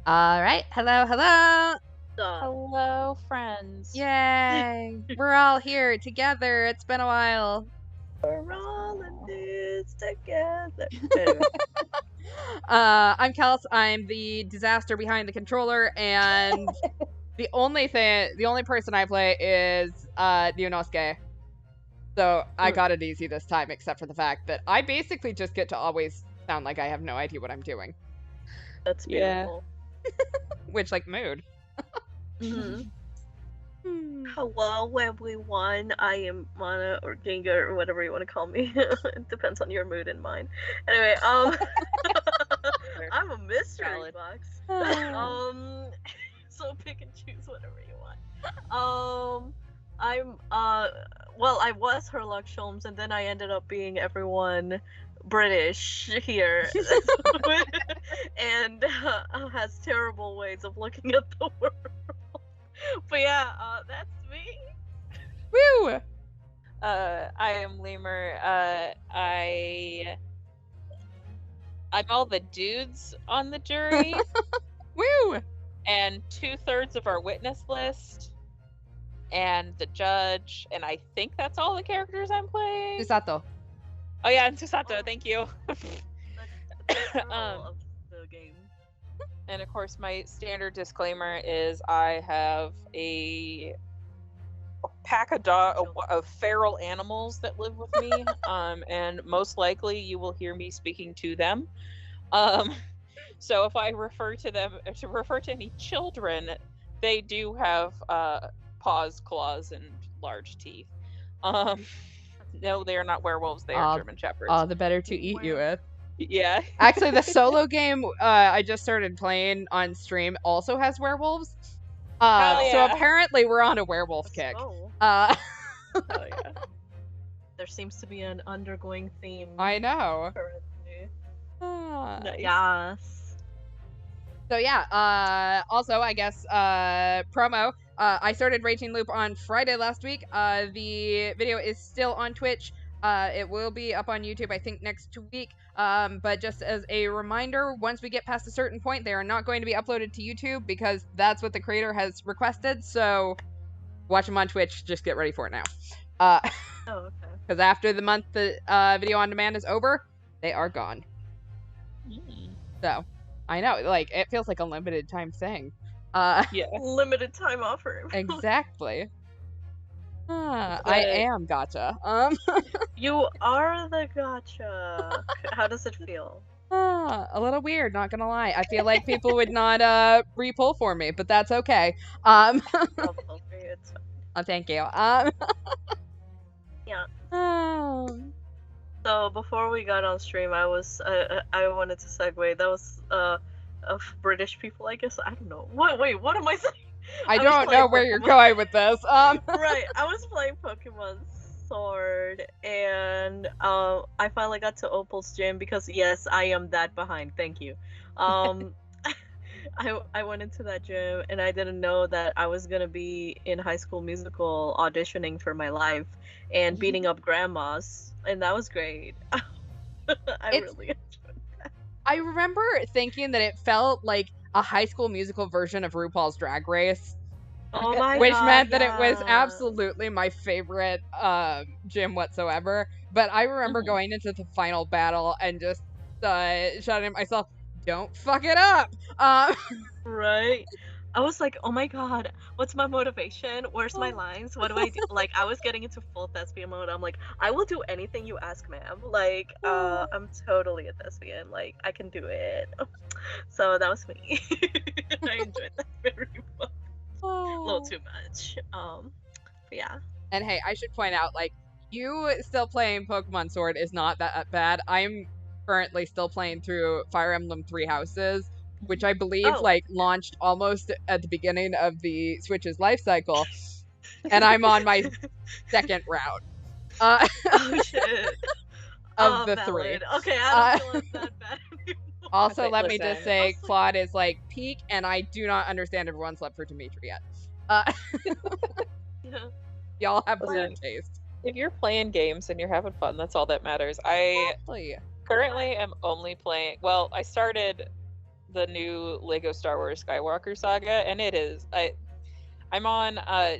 All right. Hello, hello. Duh. Hello, friends. Yay. We're all here together. It's been a while. We're all in this together. Anyway. I'm Kels. I'm the disaster behind the controller, and the only person I play is Ryunosuke. So I got it easy this time, except for the fact that I basically just get to always sound like I have no idea what I'm doing. That's beautiful. Which, like, mood. Mhm. Hello, everyone. I am Mana or Ginga or whatever you want to call me. It depends on your mood and mine. Anyway, I'm a mystery Valid. box. So pick and choose whatever you want. I'm well, I was Herlock Sholmes, and then I ended up being everyone British here, and has terrible ways of looking at the world. But yeah, that's me. Woo! I am Lemur. I'm all the dudes on the jury, Woo! and 2/3 of our witness list, and the judge, and I think that's all the characters I'm playing. Susato. Oh yeah, and Susato. Thank you. Of the game. And of course, my standard disclaimer is I have a pack of feral animals that live with me, and most likely you will hear me speaking to them. So if I refer to any children, they do have paws, claws, and large teeth. No, they are not werewolves. They are German shepherds. All the better to eat you with. Yeah. Actually, the solo game I just started playing on stream also has werewolves. So apparently we're on a werewolf kick. Oh yeah. There seems to be an undergoing theme. I know. Nice. Yes. So yeah, also I guess promo. I started Raging Loop on Friday last week. The video is still on Twitch. It will be up on YouTube, I think, next week. But just as a reminder, once we get past a certain point, they are not going to be uploaded to YouTube because that's what the creator has requested. So watch them on Twitch. Just get ready for it now. Oh, okay. Because after the month the video on demand is over, they are gone. So I know, like, it feels like a limited time thing. Yeah. Limited time offer. Exactly. I am gotcha. You are the gotcha. How does it feel? A little weird, not gonna lie. I feel like people would not re-pull for me, but that's okay. I'll pull for you, it's fine. Oh, thank you. Yeah. Oh. So before we got on stream, I wanted to segue. That was of British people, I guess. I don't know. Wait, what am I saying? I don't know where you're going with this. Right, I was playing Pokemon Sword, and I finally got to Opal's gym because yes, I am that behind. Thank you. I went into that gym and I didn't know that I was gonna be in High School Musical auditioning for my life and beating up grandmas, and that was great. I really enjoyed that. I remember thinking that it felt like a High School Musical version of RuPaul's Drag Race. Oh my which God, meant that it was absolutely my favorite gym whatsoever. But I remember going into the final battle and just shouting at myself, "Don't fuck it up!" Right. I was like, oh my God, what's my motivation? Where's my lines? What do I do? Like, I was getting into full thespian mode. I'm like, I will do anything you ask, ma'am. Like, I'm totally a thespian. Like, I can do it. So that was me. I enjoyed that very much. A little too much. But yeah. And hey, I should point out, like, you still playing Pokemon Sword is not that bad. I'm currently still playing through Fire Emblem Three Houses, which I believe like launched almost at the beginning of the Switch's life cycle, and I'm on my second round. Oh shit! Of the three. Okay, I don't feel like that bad anymore. Also, let me just say, Claude is like peak, and I do not understand everyone's love for Dimitri yet. Y'all have weird taste. If you're playing games and you're having fun, that's all that matters. I currently am only playing. Well, I started the new Lego Star Wars Skywalker Saga, and it is I'm on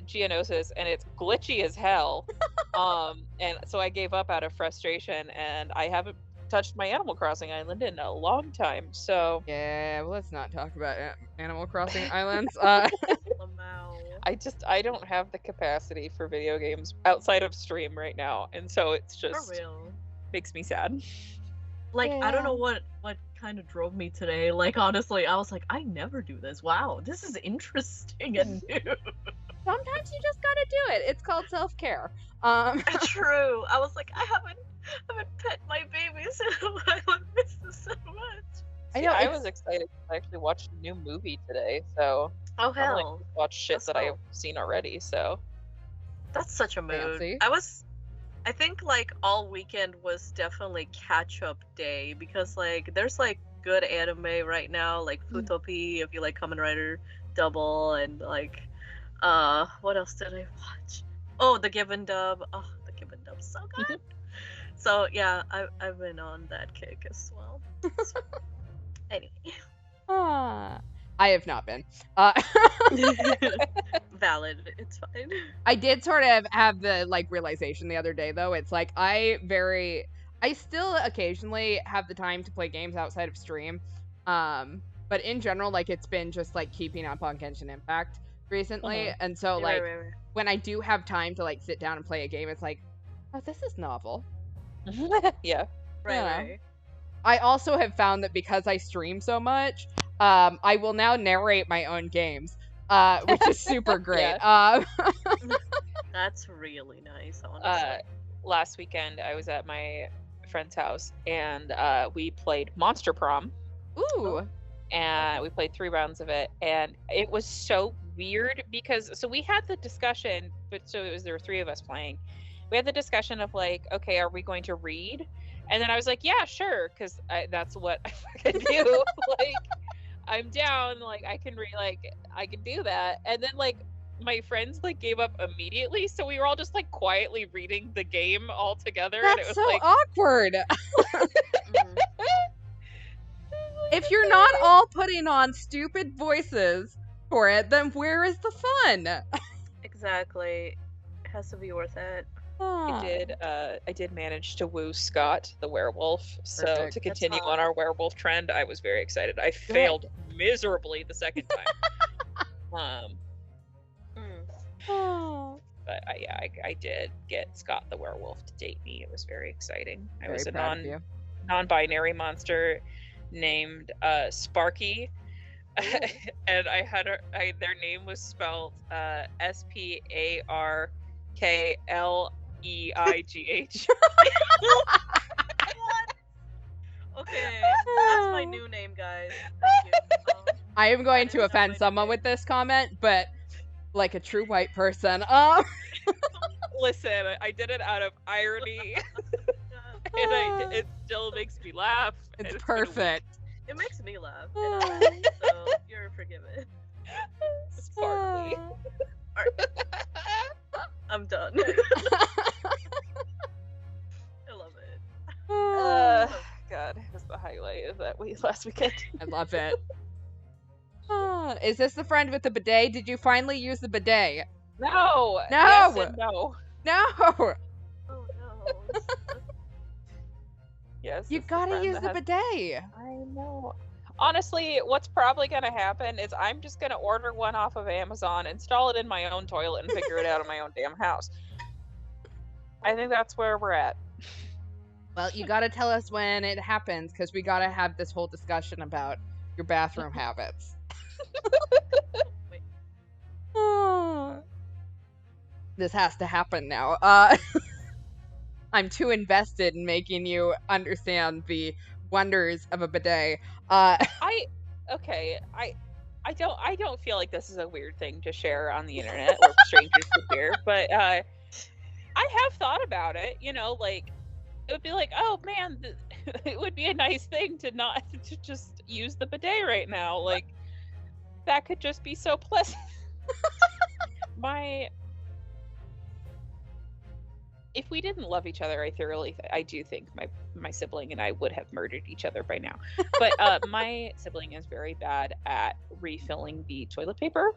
Geonosis, and it's glitchy as hell. And so I gave up out of frustration, and I haven't touched my Animal Crossing island in a long time. So Yeah, well, let's not talk about Animal Crossing Islands. Lamau. I don't have the capacity for video games outside of stream right now, and so it's For just real. makes me sad. Like, I don't know Yeah. what kind of drove me today. Like, honestly, I was like, I never do this. Wow, this is interesting and new. Sometimes you just gotta do it. It's called self-care. True. I was like, I haven't pet my babies in a while. I miss them so much. I See, know, I it's- was excited to actually watch a new movie today, so Oh I'm like hell, watch shit Let's that go. I've seen already. So that's such a mood. Fancy. I think like all weekend was definitely catch up day because like there's like good anime right now, like Futopi if you like Kamen Rider Double, and like what else did I watch? Oh, the Given Dub. Oh, the Given Dub's so good. So yeah, I've been on that kick as well. So, anyway. I have not been. Valid. It's fine. I did sort of have the like realization the other day though. It's like I still occasionally have the time to play games outside of stream. But in general, like it's been just like keeping up on Genshin Impact recently. And so like Right. when I do have time to like sit down and play a game, it's like, oh, this is novel. yeah. Right. I also have found that because I stream so much, I will now narrate my own games, which is super great. That's really nice, honestly. Last weekend I was at my friend's house, and we played Monster Prom, Ooh. and we played 3 rounds of it, and it was so weird because so we had the discussion, but so there were 3 of us playing. We had the discussion of like, okay, are we going to read? And then I was like, yeah, sure, because that's what I fucking do. Like, I'm down. Like, I can I can do that. And then like my friends like gave up immediately, so we were all just like quietly reading the game all together. And it That's was so like, awkward. Mm. If you're not all putting on stupid voices for it, then where is the fun? Exactly. It has to be worth it. I did manage to woo Scott the werewolf. So Perfect. to That's continue hot. on our werewolf trend, I was very excited. I failed miserably the second time. But I did get Scott the werewolf to date me. It was very exciting. I Very was a proud of you. non-binary monster named Sparky, and their name was spelled SPARKLEIGH. Okay, that's my new name, guys. Thank you. I am going That to is offend my someone name. with this comment, but like a true white person. Listen, I did it out of irony, and it still makes me laugh. and It's it's been a week. perfect. It makes me laugh, so you're forgiven. Sparkly. I'm done. I love it. God, it was the highlight of that week last weekend. I love it. Is this the friend with the bidet? Did you finally use the bidet? No. No! Yes and no. No! Oh no. Yes. You it's gotta friend use that the has- bidet. I know. Honestly, what's probably gonna happen is I'm just gonna order one off of Amazon, install it in my own toilet, and figure it out in my own damn house. I think that's where we're at. Well, you gotta tell us when it happens, because we gotta have this whole discussion about your bathroom habits. Wait. This has to happen now. I'm too invested in making you understand the wonders of a bidet. I don't feel like this is a weird thing to share on the internet or strangers to hear, but I have thought about it. You know, like it would be like, oh man, it would be a nice thing to not to just use the bidet right now. Like that could just be so pleasant. if we didn't love each other, I do think my sibling and I would have murdered each other by now. But my sibling is very bad at refilling the toilet paper.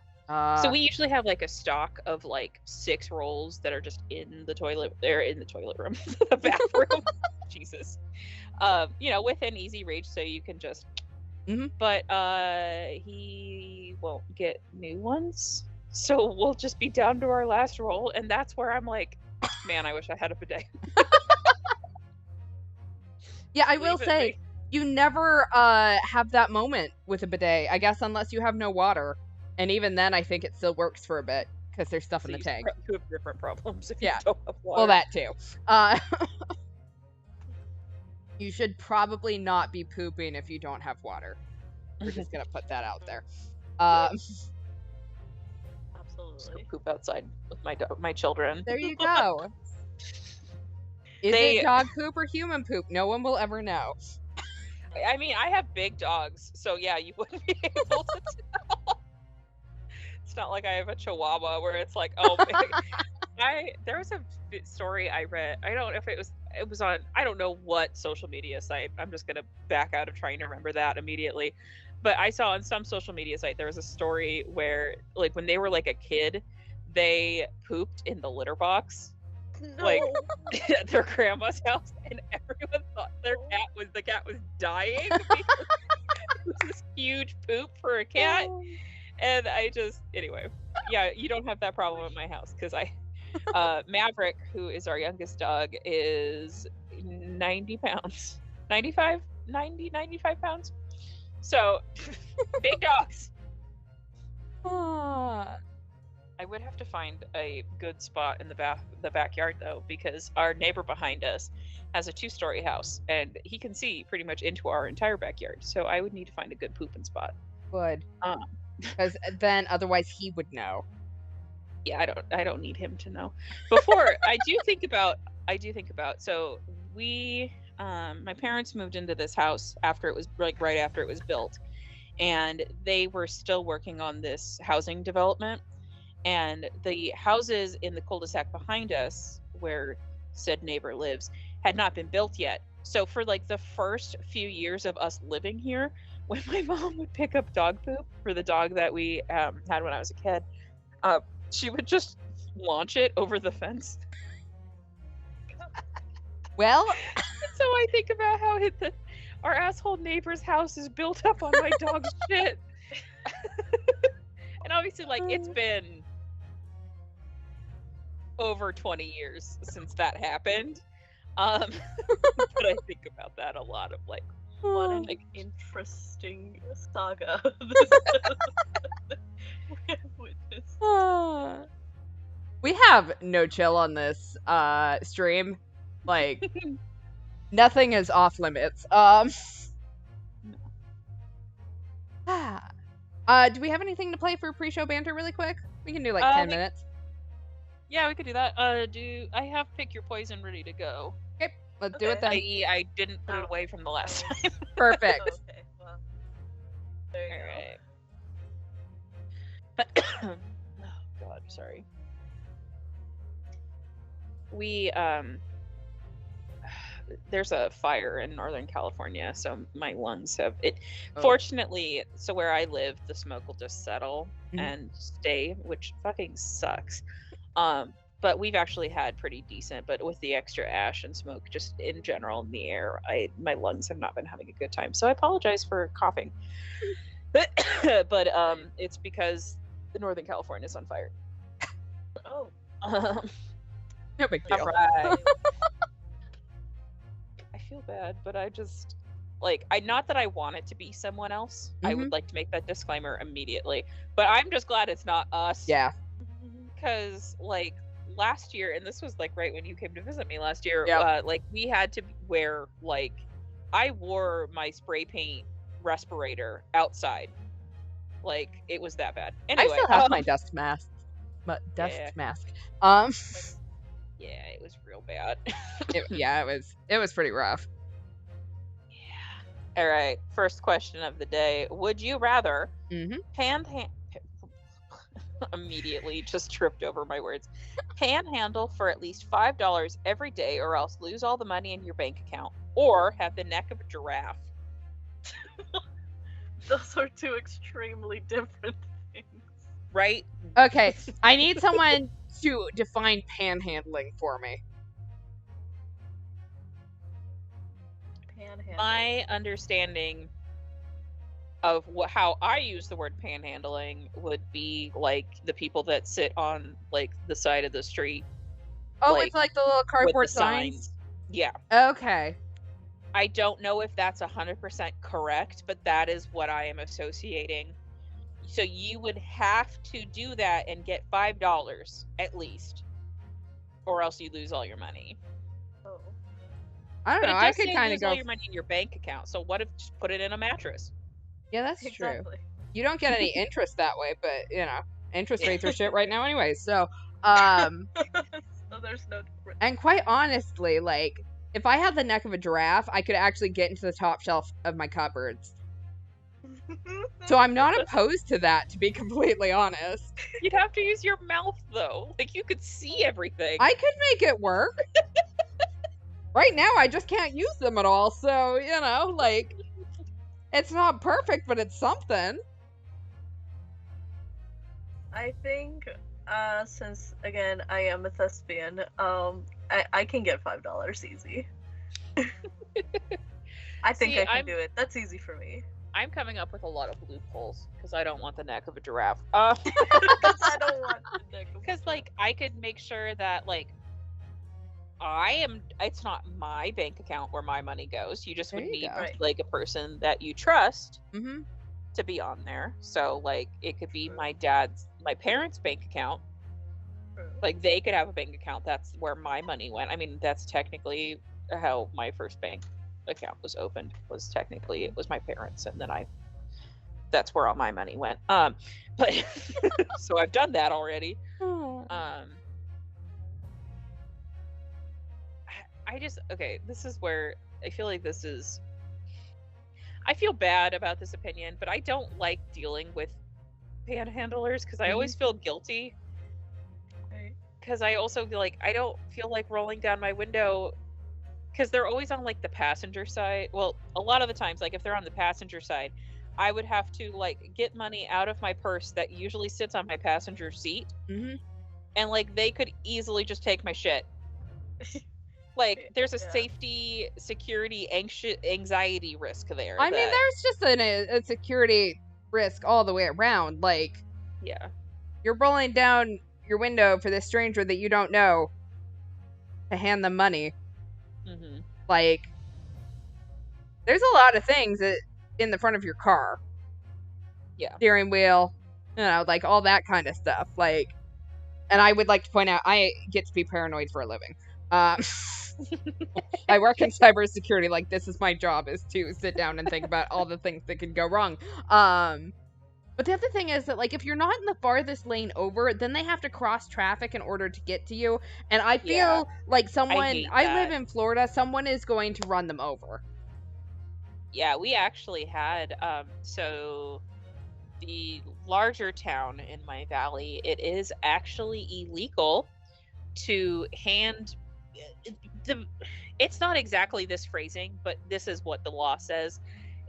So we usually have like a stock of like 6 rolls that are just in the toilet. They're in the toilet room, the bathroom. Jesus. Within easy reach, so you can just. Mhm. But he won't get new ones, so we'll just be down to our last roll, and that's where I'm like, man, I wish I had a bidet. Yeah, I will Leave it say, be. you never have that moment with a bidet, I guess, unless you have no water. And even then, I think it still works for a bit, because there's stuff So in the you tank. have different problems if Yeah. you don't have water. Well, that too. Uh, you should probably not be pooping if you don't have water. We're just gonna put that out there. Just go Absolutely. poop outside with my children. There you go. Is They- it dog poop or human poop? No one will ever know. I mean, I have big dogs, so yeah, you wouldn't be able to tell. It's not like I have a Chihuahua where it's like, oh, there was a story I read. I don't know if it was on, I don't know what social media site. I'm just gonna back out of trying to remember that immediately. But I saw on some social media site there was a story where, like, when they were like a kid, they pooped in the litter box, No. like at their grandma's house, and everyone thought the cat was dying because it was this huge poop for a cat. And anyway, yeah, you don't have that problem at my house, because Maverick, who is our youngest dog, is 90 pounds, 95 pounds. So big dogs. I would have to find a good spot in the backyard though, because our neighbor behind us has a 2-story house, and he can see pretty much into our entire backyard. So I would need to find a good pooping spot. Good. Because then otherwise he would know. Yeah, I don't need him to know. Before I do think about so we my parents moved into this house after it was like right after it was built, and they were still working on this housing development, and the houses in the cul-de-sac behind us where said neighbor lives had not been built yet. So for like the first few years of us living here, when my mom would pick up dog poop for the dog that we had when I was a kid, she would just launch it over the fence. Well, So I think about how our asshole neighbor's house is built up on my dog's shit. And obviously, like, it's been over 20 years since that happened. But I think about that a lot, of like, What an interesting saga we have witnessed. we have no chill on this stream. Like, nothing is off limits. Do we have anything to play for pre-show banter really quick? We can do like 10 minutes. Yeah, we could do that. I have Pick Your Poison ready to go. Okay, let's do it then. I.e., I didn't put it away from the last time. Perfect. Okay, well, there you All right. Oh God, sorry. We there's a fire in Northern California, so my lungs have it. Oh. Fortunately, so where I live, the smoke will just settle Mhm. and stay, which fucking sucks. But we've actually had pretty decent, but with the extra ash and smoke just in general in the air, my lungs have not been having a good time. So I apologize for coughing. But it's because the Northern California is on fire. go. No big deal. Right. I feel bad, but I just not that I want it to be someone else. I would like to make that disclaimer immediately. But I'm just glad it's not us. Yeah. Because like last year, and this was like right when you came to visit me last year, Yep. like we had to wear I wore my spray paint respirator outside. Like it was that bad. Anyway, I still have my dust mask. Mask. Yeah, it was real bad. It was pretty rough. All right, first question of the day: would you rather Mhm. Immediately just tripped over my words. Panhandle for at least $5 every day, or else lose all the money in your bank account, or have the neck of a giraffe. Those are two extremely different things. Right? Okay, I need someone to define panhandling for me. Panhandle. My understanding of how I use the word panhandling would be like the people that sit on like the side of the street. Oh, like, with like the little with cardboard the signs? signs. Yeah. Okay. I don't know if that's 100% correct, but that is what I am associating. So you would have to do that and get $5 at least, or else you lose all your money. Oh. I don't But know. it I does could say kind of lose go. all your money in your bank account. So what if just put it in a mattress? Yeah, that's true. Exactly. You don't get any interest that way, but you know, interest Yeah. rates are shit right now anyway. So, So there's no difference. and quite honestly, like if I had the neck of a giraffe, I could actually get into the top shelf of my cupboards. So I'm not opposed to that, to be completely honest. You'd have to use your mouth though. Like you could see everything. I could make it work. Right now, I just can't use them at all. So, you know, like, it's not perfect, but it's something. I think, since again I am a thespian, I can get $5 easy. I think See, I can I'm- do it. That's easy for me. I'm coming up with a lot of loopholes because I don't want the neck of a giraffe. Because I don't want the neck of Because a like I could make sure that like it's not my bank account where my money goes. You just There would you need go. Right. like a person that you trust Mm-hmm. to be on there. So like it could be True. my parents' bank account. giraffe. Like they could have a bank account. That's where my money went. I mean, that's technically how my first bank account was opened. Was technically it was my parents, and then that's where all my money went. But so I've done that already. I just this is where I feel like I feel bad about this opinion, but I don't like dealing with panhandlers because I always feel guilty. Right. Because I also feel like I don't feel like rolling down my window because they're always on like the passenger side. Well, a lot of the times, like if they're on the passenger side, I would have to like get money out of my purse that usually sits on my passenger seat, Mm-hmm. and like they could easily just take my shit. Like there's a Yeah. safety, security, anxiety risk there. I mean, that- there's just a security risk all the way around. Like, yeah. you're rolling down your window for this stranger that you don't know to hand them money. Mm-hmm. Like, there's a lot of things in the front of your car. Yeah. Steering wheel, you know, like all that kind of stuff. Like, and I would like to point out, I get to be paranoid for a living. I work in cybersecurity. Like, this is my job, is to sit down and think about all the things that could go wrong. But the other thing is that, like, if you're not in the farthest lane over, then they have to cross traffic in order to get to you. And I feel Yeah. like hate I live that. in Florida, someone is going to run them over. Yeah, we actually had so the larger town in my valley, it is actually illegal to hand it's not exactly this phrasing, but this is what the law says,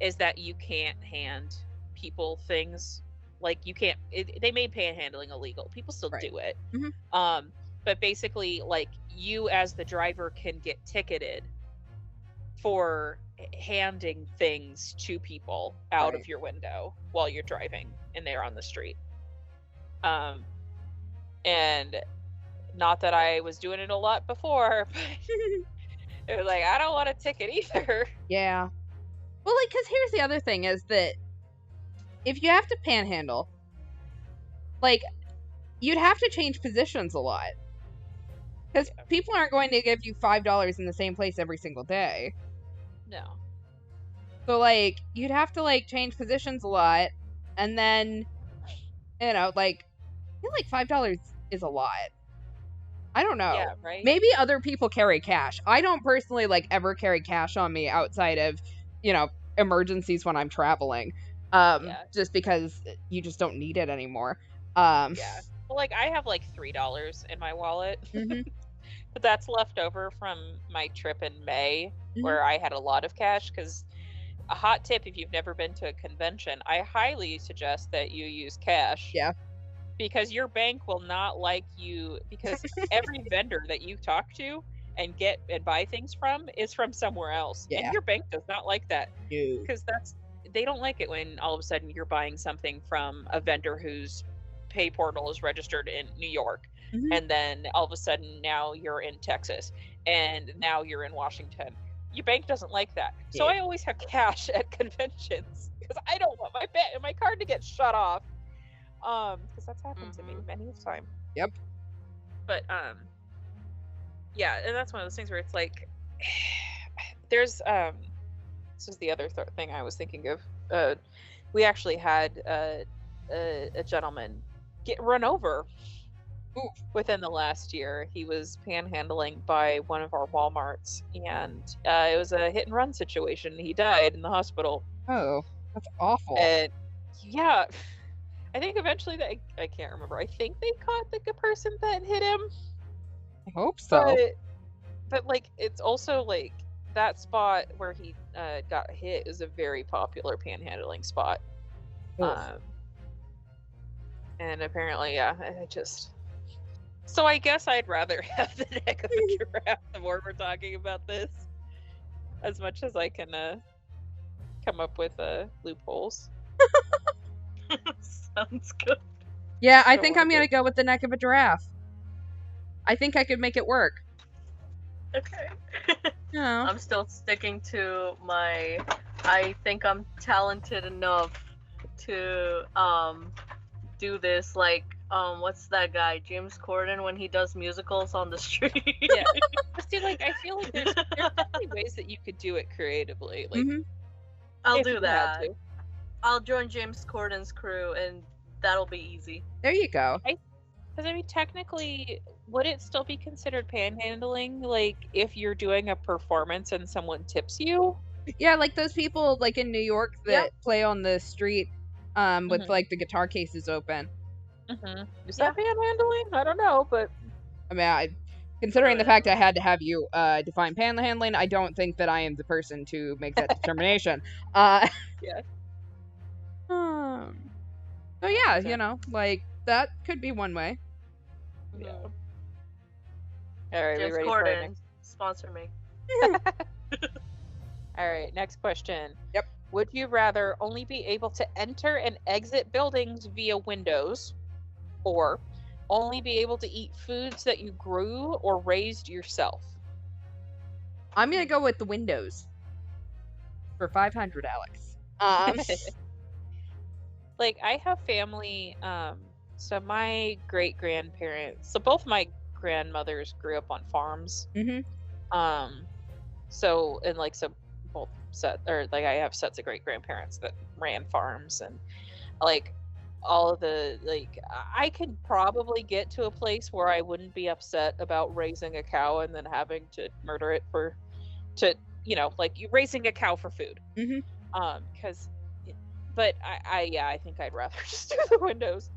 is that you can't hand people things. Like you can't they made panhandling illegal. People still Right. do it. Mhm. But basically like you as the driver can get ticketed for handing things to people out Right. of your window while you're driving and they're on the street. And not that I was doing it a lot before, but it was like I don't want a ticket either. Yeah. Well, like, because here's the other thing is that if you have to panhandle, like, you'd have to change positions a lot. Because Yeah. people aren't going to give you $5 in the same place every single day. No. So, like, you'd have to, like, change positions a lot. And then, you know, like, I feel like $5 is a lot. I don't know. Yeah, right? Maybe other people carry cash. I don't personally, like, ever carry cash on me outside of, you know, emergencies when I'm traveling. Yeah. Just because you just don't need it anymore. Yeah. Well, like I have like $3 in my wallet, Mhm. but that's left over from my trip in May where I had a lot of cash. Because a hot tip, if you've never been to a convention, I highly suggest that you use cash. Yeah. Because your bank will not like you, because every vendor that you talk to and get and buy things from is from somewhere else. Yeah. And your bank does not like that. No. Because they don't like it when all of a sudden you're buying something from a vendor whose pay portal is registered in New York, and then all of a sudden now you're in Texas, and now you're in Washington. Your bank doesn't like that. So I always have cash at conventions because I don't want my card to get shut off. Because that's happened to me many a time. Yep. But yeah, and that's one of those things where it's like there's this is the other thing I was thinking of. We actually had a gentleman get run over within the last year. He was panhandling by one of our Walmarts, and it was a hit and run situation. He died in the hospital. Oh, that's awful. And yeah, I think eventually I can't remember. I think they caught the person that hit him. I hope so. But like, it's also like that spot where he got hit is a very popular panhandling spot. And apparently, yeah, I just. So I guess I'd rather have the neck of a giraffe the more we're talking about this, as much as I can come up with loopholes. Sounds good. Yeah, I think I'm gonna go with the neck of a giraffe. I think I could make it work. Okay. No. I'm still sticking to my. I think I'm talented enough to do this. Like what's that guy, James Corden, when he does musicals on the street? Yeah. See, like I feel like there's definitely ways that you could do it creatively. Like I'll do that. I'll join James Corden's crew, and that'll be easy. There you go. Because I mean, technically, would it still be considered panhandling? Like, if you're doing a performance and someone tips you? Yeah, like those people like in New York that play on the street, with like the guitar cases open. Is that panhandling? I don't know, but I mean, considering the fact I had to have you define panhandling, I don't think that I am the person to make that determination. Yeah. So yeah, you know, like that could be one way. Yeah. All right, James we ready Corden, for our next? sponsor me. All right, next question. Yep. Would you rather only be able to enter and exit buildings via windows, or only be able to eat foods that you grew or raised yourself? I'm gonna go with the windows for 500, Alex. Like I have family. So my great grandparents. So both my grandmothers grew up on farms. So and like so both I have sets of great grandparents that ran farms, and like all of the like I could probably get to a place where I wouldn't be upset about raising a cow and then having to murder it like you raising a cow for food. Because but I think I'd rather just do the windows.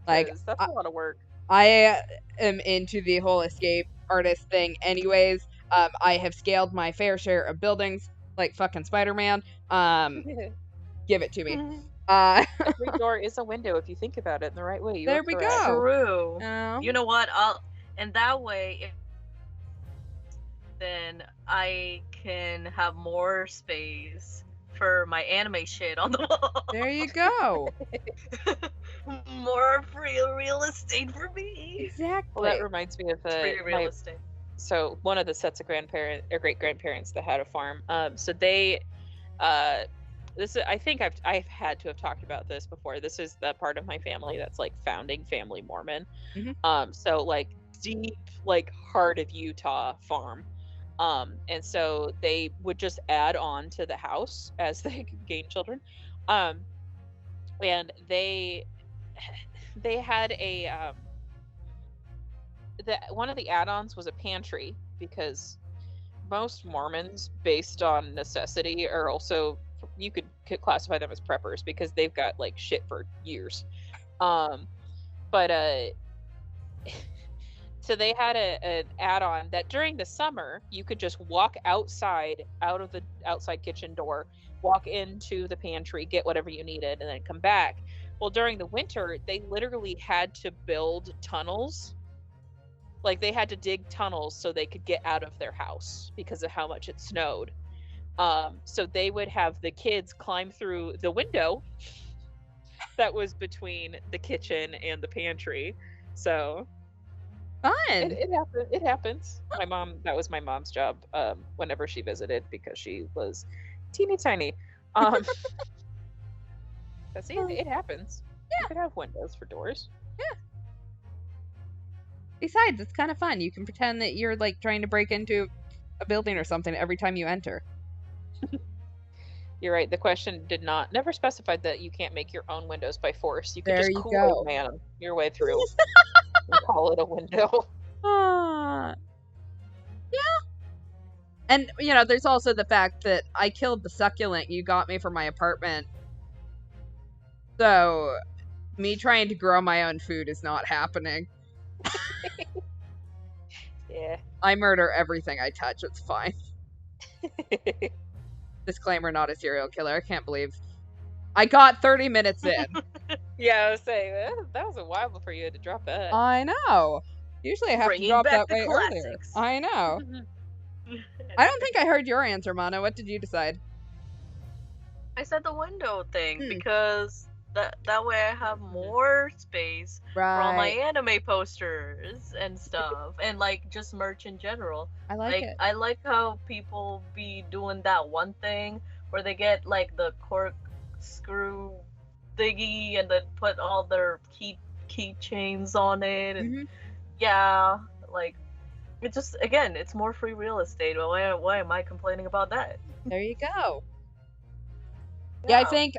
Like that's a lot of work. I am into the whole escape artist thing anyways. I have scaled my fair share of buildings like fucking Spider-Man. Give it to me. Every door is a window if you think about it in the right way. There we go. True. Oh. You know what? And that way, then I can have more space for my anime shit on the wall. There you go. More free real estate for me. Exactly. Well, that reminds me of free real estate. So one of the sets of grandparents or great grandparents that had a farm. So they, this is, I think I've had to have talked about this before. This is the part of my family that's like founding family Mormon. So like deep, like heart of Utah farm. And so they would just add on to the house as they gain children. And they had a one of the add-ons was a pantry, because most Mormons, based on necessity, are also you could classify them as preppers because they've got like shit for years. But so they had an add-on that during the summer you could just walk outside out of the outside kitchen door, walk into the pantry, get whatever you needed, and then come back. Well, during the winter, they literally had to build tunnels. Like they had to dig tunnels so they could get out of their house because of how much it snowed. So they would have the kids climb through the window that was between the kitchen and the pantry. So Fun. it happens. My mom, that was my mom's job whenever she visited because she was teeny tiny. But see, it happens. Yeah. You could have windows for doors. Yeah. Besides, it's kind of fun. You can pretend that you're like trying to break into a building or something every time you enter. You're right. The question never specified that you can't make your own windows by force. You could There just you Kool-Aid go. man your way through and call it a window. Yeah. And, you know, there's also the fact that I killed the succulent you got me for my apartment. So, me trying to grow my own food is not happening. Yeah. I murder everything I touch. It's fine. Disclaimer, not a serial killer. I can't believe I got 30 minutes in. Yeah, I was saying, that was a while before you had to drop that. I know. Usually I have Bringing to drop back that way the earlier. classics. I know. I don't think I heard your answer, Mana. What did you decide? I said the window thing because that way I have more space for all my anime posters and stuff, and like just merch in general. I like it. I like how people be doing that one thing where they get like the corkscrew thingy and then put all their keychains on it, and yeah, like it just, again, it's more free real estate. Well, why am I complaining about that? There you go. Yeah, I think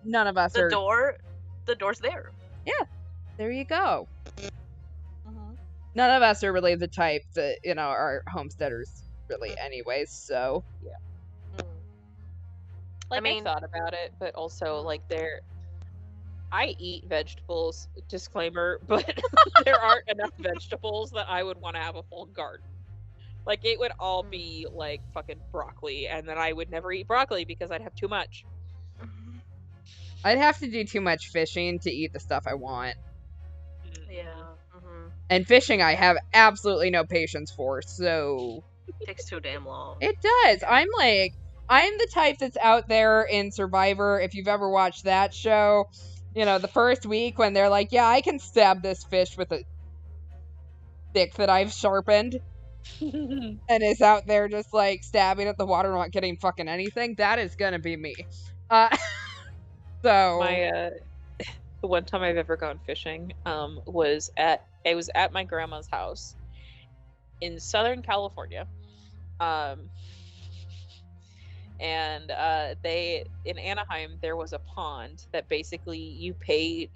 none of us the are... The door's there. Yeah, there you go. None of us are really the type that, you know, are homesteaders, really, anyways, so... Yeah. Like, I mean, I thought about it, but also, like, I eat vegetables, disclaimer, but there aren't enough vegetables that I would want to have a full garden. Like, it would all be, like, fucking broccoli, and then I would never eat broccoli because I'd have too much. I'd have to do too much fishing to eat the stuff I want. Yeah. And fishing I have absolutely no patience for, so... It takes too damn long. It does. I'm the type that's out there in Survivor, if you've ever watched that show. You know, the first week when they're like, yeah, I can stab this fish with a stick that I've sharpened. And is out there just, like, stabbing at the water, not getting fucking anything. That is gonna be me. So... the one time I've ever gone fishing was at my grandma's house in Southern California. And in Anaheim there was a pond that basically you could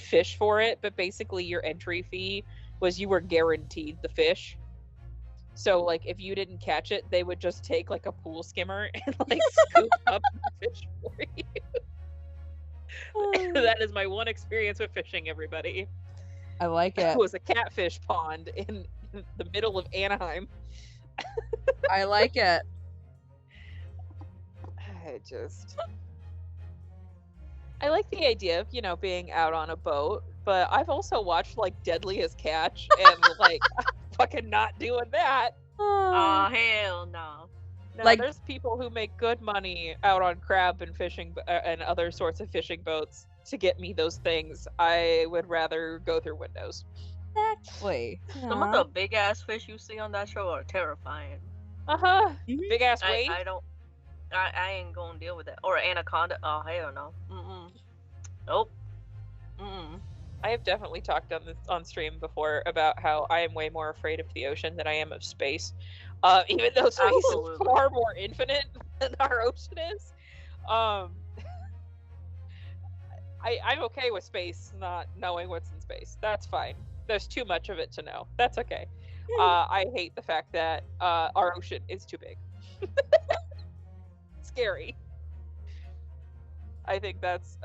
fish for it, but basically your entry fee was you were guaranteed the fish. So like if you didn't catch it, they would just take like a pool skimmer and like scoop up the fish for you. That is my one experience with fishing, everybody. I like it. It was a catfish pond in the middle of Anaheim. I like it. I like the idea of, you know, being out on a boat, but I've also watched like Deadliest Catch and like I'm fucking not doing that. Oh, hell no. No, Like, there's people who make good money out on crab and fishing and other sorts of fishing boats to get me those things. I would rather go through windows. exactly. Some of the big ass fish you see on that show are terrifying. Big ass weight. I ain't gonna deal with that. Or anaconda. Oh, hell no. Nope. I have definitely talked on stream before about how I am way more afraid of the ocean than I am of space. Even though space is far more infinite than our ocean is. I'm okay with space not knowing what's in space. That's fine. There's too much of it to know. That's okay. I hate the fact that our ocean is too big. Scary. I think that's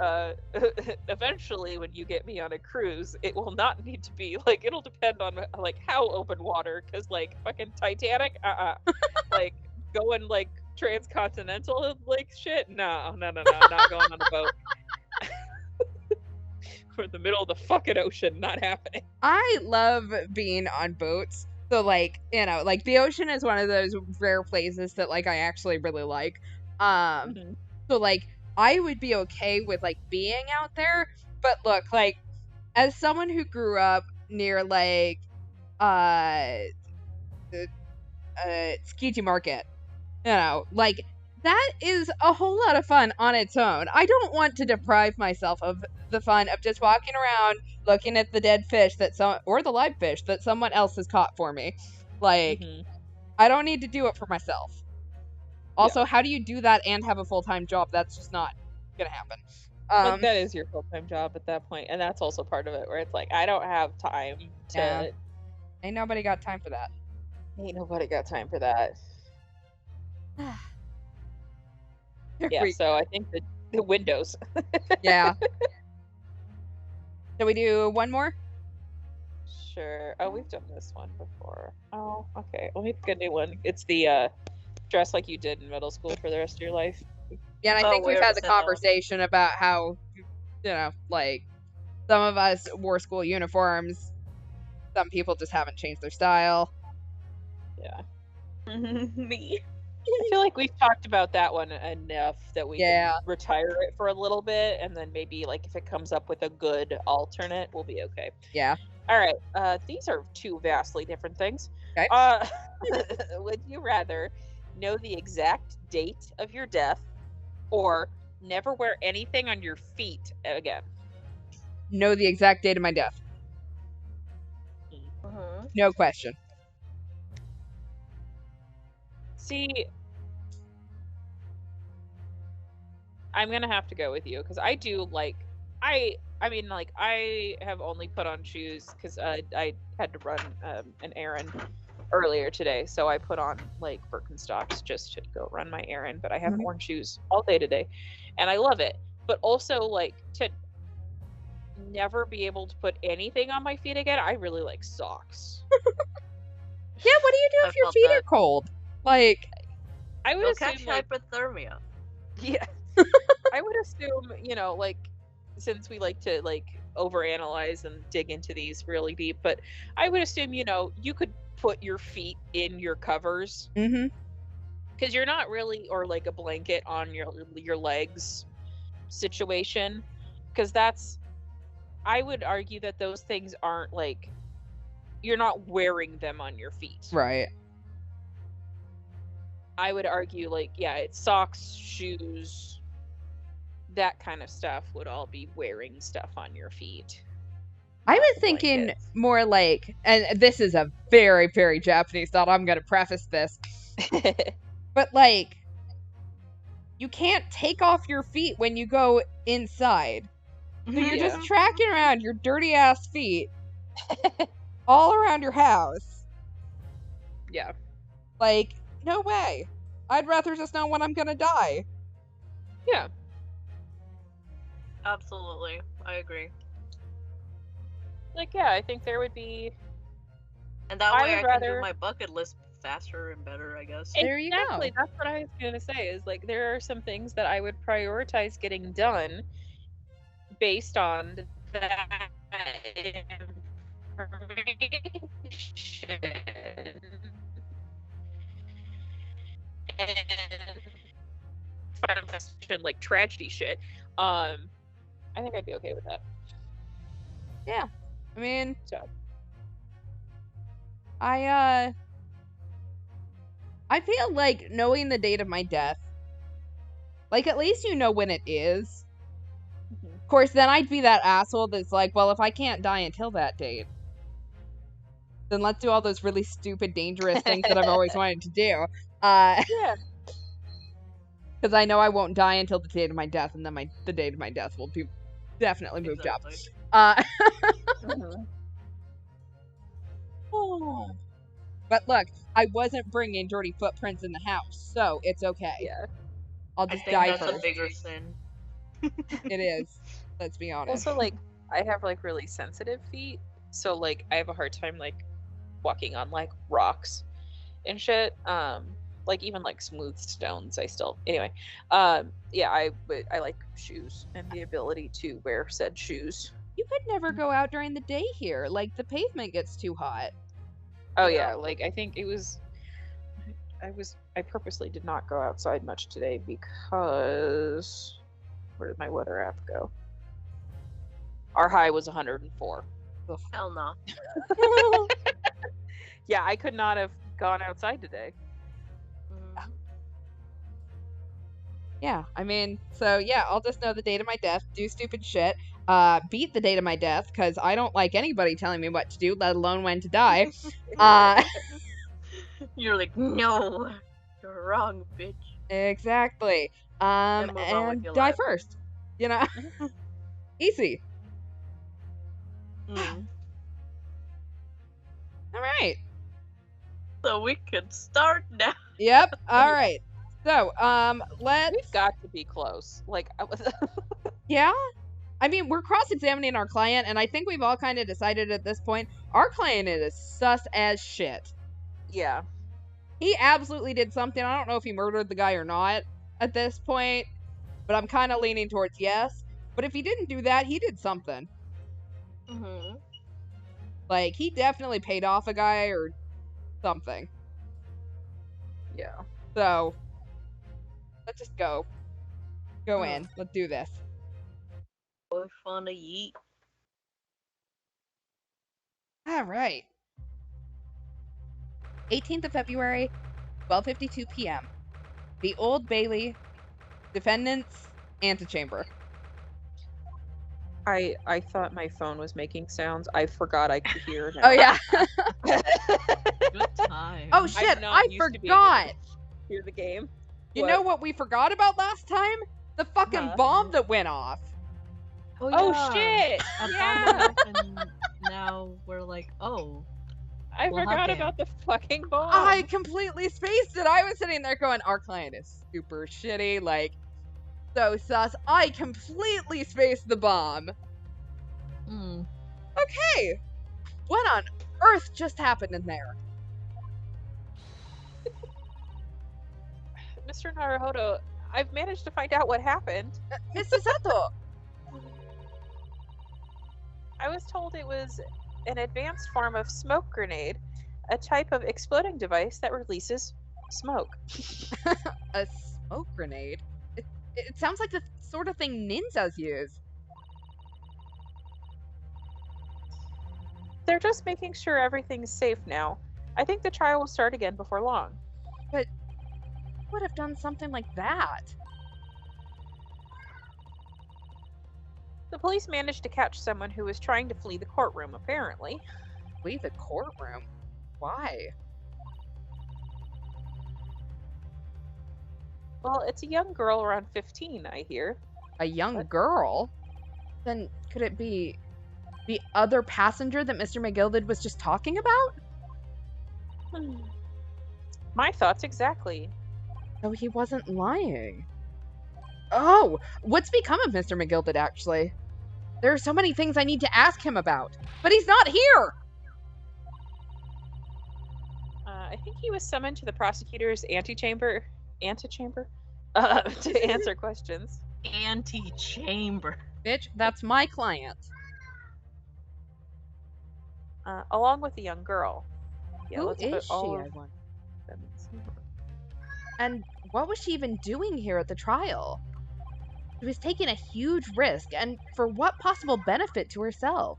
eventually when you get me on a cruise, it will not need to be like, it'll depend on like how open water, because like fucking Titanic, like going like transcontinental like shit, no, not going on a boat. We're in the middle of the fucking ocean, not happening. I love being on boats. So like, like the ocean is one of those rare places that like I actually really like. Mhm. So like I would be okay with like being out there, but look, like as someone who grew up near like the Skiji Market, like that is a whole lot of fun on its own. I don't want to deprive myself of the fun of just walking around looking at the dead fish or the live fish that someone else has caught for me. Like, Mhm. I don't need to do it for myself. Also, Yeah. how do you do that and have a full-time job? That's just not gonna happen. But that is your full-time job at that point, and that's also part of it, where it's like, I don't have time to. Yeah. Ain't nobody got time for that. Ain't nobody got time for that. Yeah, so I think the windows. Yeah. Shall we do one more? Sure. Oh, we've done this one before. Oh, okay. Let me pick a new one. It's the dress like you did in middle school for the rest of your life. Yeah, and I Oh, think we we've already had the said that one. conversation about how, like, some of us wore school uniforms. Some people just haven't changed their style. Yeah. Me. I feel like we've talked about that one enough that we Yeah. can retire it for a little bit, and then maybe like if it comes up with a good alternate, we'll be okay. Yeah. All right. These are two vastly different things. Okay. Would you rather know the exact date of your death or never wear anything on your feet again? Know the exact date of my death. Mhm. No question. See, I'm gonna have to go with you because I do like I mean like I have only put on shoes because I had to run an errand earlier today, so I put on like Birkenstocks just to go run my errand, but I haven't Mhm. worn shoes all day today, and I love it. But also like to never be able to put anything on my feet again. I really like socks. Yeah, what do you do I if your felt feet that. are cold? Like, I would You'll assume catch like hypothermia. yeah, I would assume like since we like to like overanalyze and dig into these really deep, but I would assume you could put your feet in your covers mm-hmm. because you're not really or like a blanket on your legs situation because that's I would argue that those things aren't like you're not wearing them on your feet. Right. I would argue like yeah, it's socks, shoes, that kind of stuff would all be wearing stuff on your feet. I not was the thinking blankets. more like, and this is a very, very Japanese thought. I'm going to preface this. But like, you can't take off your feet when you go inside. So you're Yeah. just tracking around your dirty ass feet all around your house. Yeah. Like, no way. I'd rather just know when I'm gonna die. Yeah. Absolutely, I agree. Like yeah, I think there would be And that I way would I can rather- do my bucket list faster and better, I guess. There you go. exactly. That's what I was gonna say. Is like there are some things that I would prioritize getting done based on that information and like tragedy shit. I think I'd be okay with that. Yeah. I mean, So I feel like knowing the date of my death, like at least you know when it is. Of course, then I'd be that asshole that's like, well, if I can't die until that date, then let's do all those really stupid, dangerous things that I've always wanted to do. yeah. Because I know I won't die until the date of my death, and then the date of my death will be definitely moved Exactly. up. Mhm. But look, I wasn't bringing dirty footprints in the house, so it's okay. Yeah. I'll I just think die that's first. a bigger sin. It is. Let's be honest. Also, like, I have like really sensitive feet, so like I have a hard time like walking on like rocks and shit. Like even like smooth stones, I still anyway. Yeah, I like shoes and the ability to wear said shoes. You could never go out during the day here. Like, the pavement gets too hot. Oh Yeah. yeah, like I think it was. I purposely did not go outside much today because where did my weather app go? Our high was 104. Hell no. Yeah, I could not have gone outside today. Mhm. Yeah, I mean, so yeah, I'll just know the date of my death, do stupid shit, beat the date of my death, because I don't like anybody telling me what to do, let alone when to die. You're like, no, you're wrong, bitch. Exactly. move on with And your die life. first. You know? Easy. Mm. Alright. So we could start now. Yep, alright. So, let's... We've got to be close. Like, I was. Yeah? I mean, we're cross-examining our client, and I think we've all kind of decided at this point, our client is sus as shit. Yeah. He absolutely did something. I don't know if he murdered the guy or not at this point, but I'm kind of leaning towards yes. But if he didn't do that, he did something. Mm-hmm. Like, he definitely paid off a guy or something. Yeah. So, let's just go. Go in. Let's do this. Boy, fun to eat. All right. 18th of February, 12:52 p.m. The Old Bailey, defendant's antechamber. I thought my phone was making sounds. I forgot I could hear now. Oh, yeah. Good time. Oh, I'm shit. not I used to being able forgot. to hear the game. You know what we forgot about last time? The fucking Huh? bomb that went off. Oh shit! I Yeah, found out and now we're like, oh. I Well, forgot hot about the fucking bomb. I completely spaced it. I was sitting there going, our client is super shitty. Like, so sus. I completely spaced the bomb. Mm. Okay. What on earth just happened in there? Mr. Naruhodo, I've managed to find out what happened. Mr. Sato. I was told it was an advanced form of smoke grenade, a type of exploding device that releases smoke. A smoke grenade? It sounds like the sort of thing ninjas use. They're just making sure everything's safe now. I think the trial will start again before long. But who would have done something like that? The police managed to catch someone who was trying to flee the courtroom, apparently. Flee the courtroom? Why? Well, it's a young girl around 15, I hear. A young What? girl? Then could it be the other passenger that Mr. McGilded was just talking about? My thoughts exactly. No, he wasn't lying. Oh, what's become of Mr. McGilded, actually? There are so many things I need to ask him about, but he's not here! I think he was summoned to the prosecutor's antechamber to answer questions. Antechamber. Bitch, that's my client. Along with the young girl. Yeah, Who let's is put she, all I of wonder? them in. And what was she even doing here at the trial? She was taking a huge risk, and for what possible benefit to herself?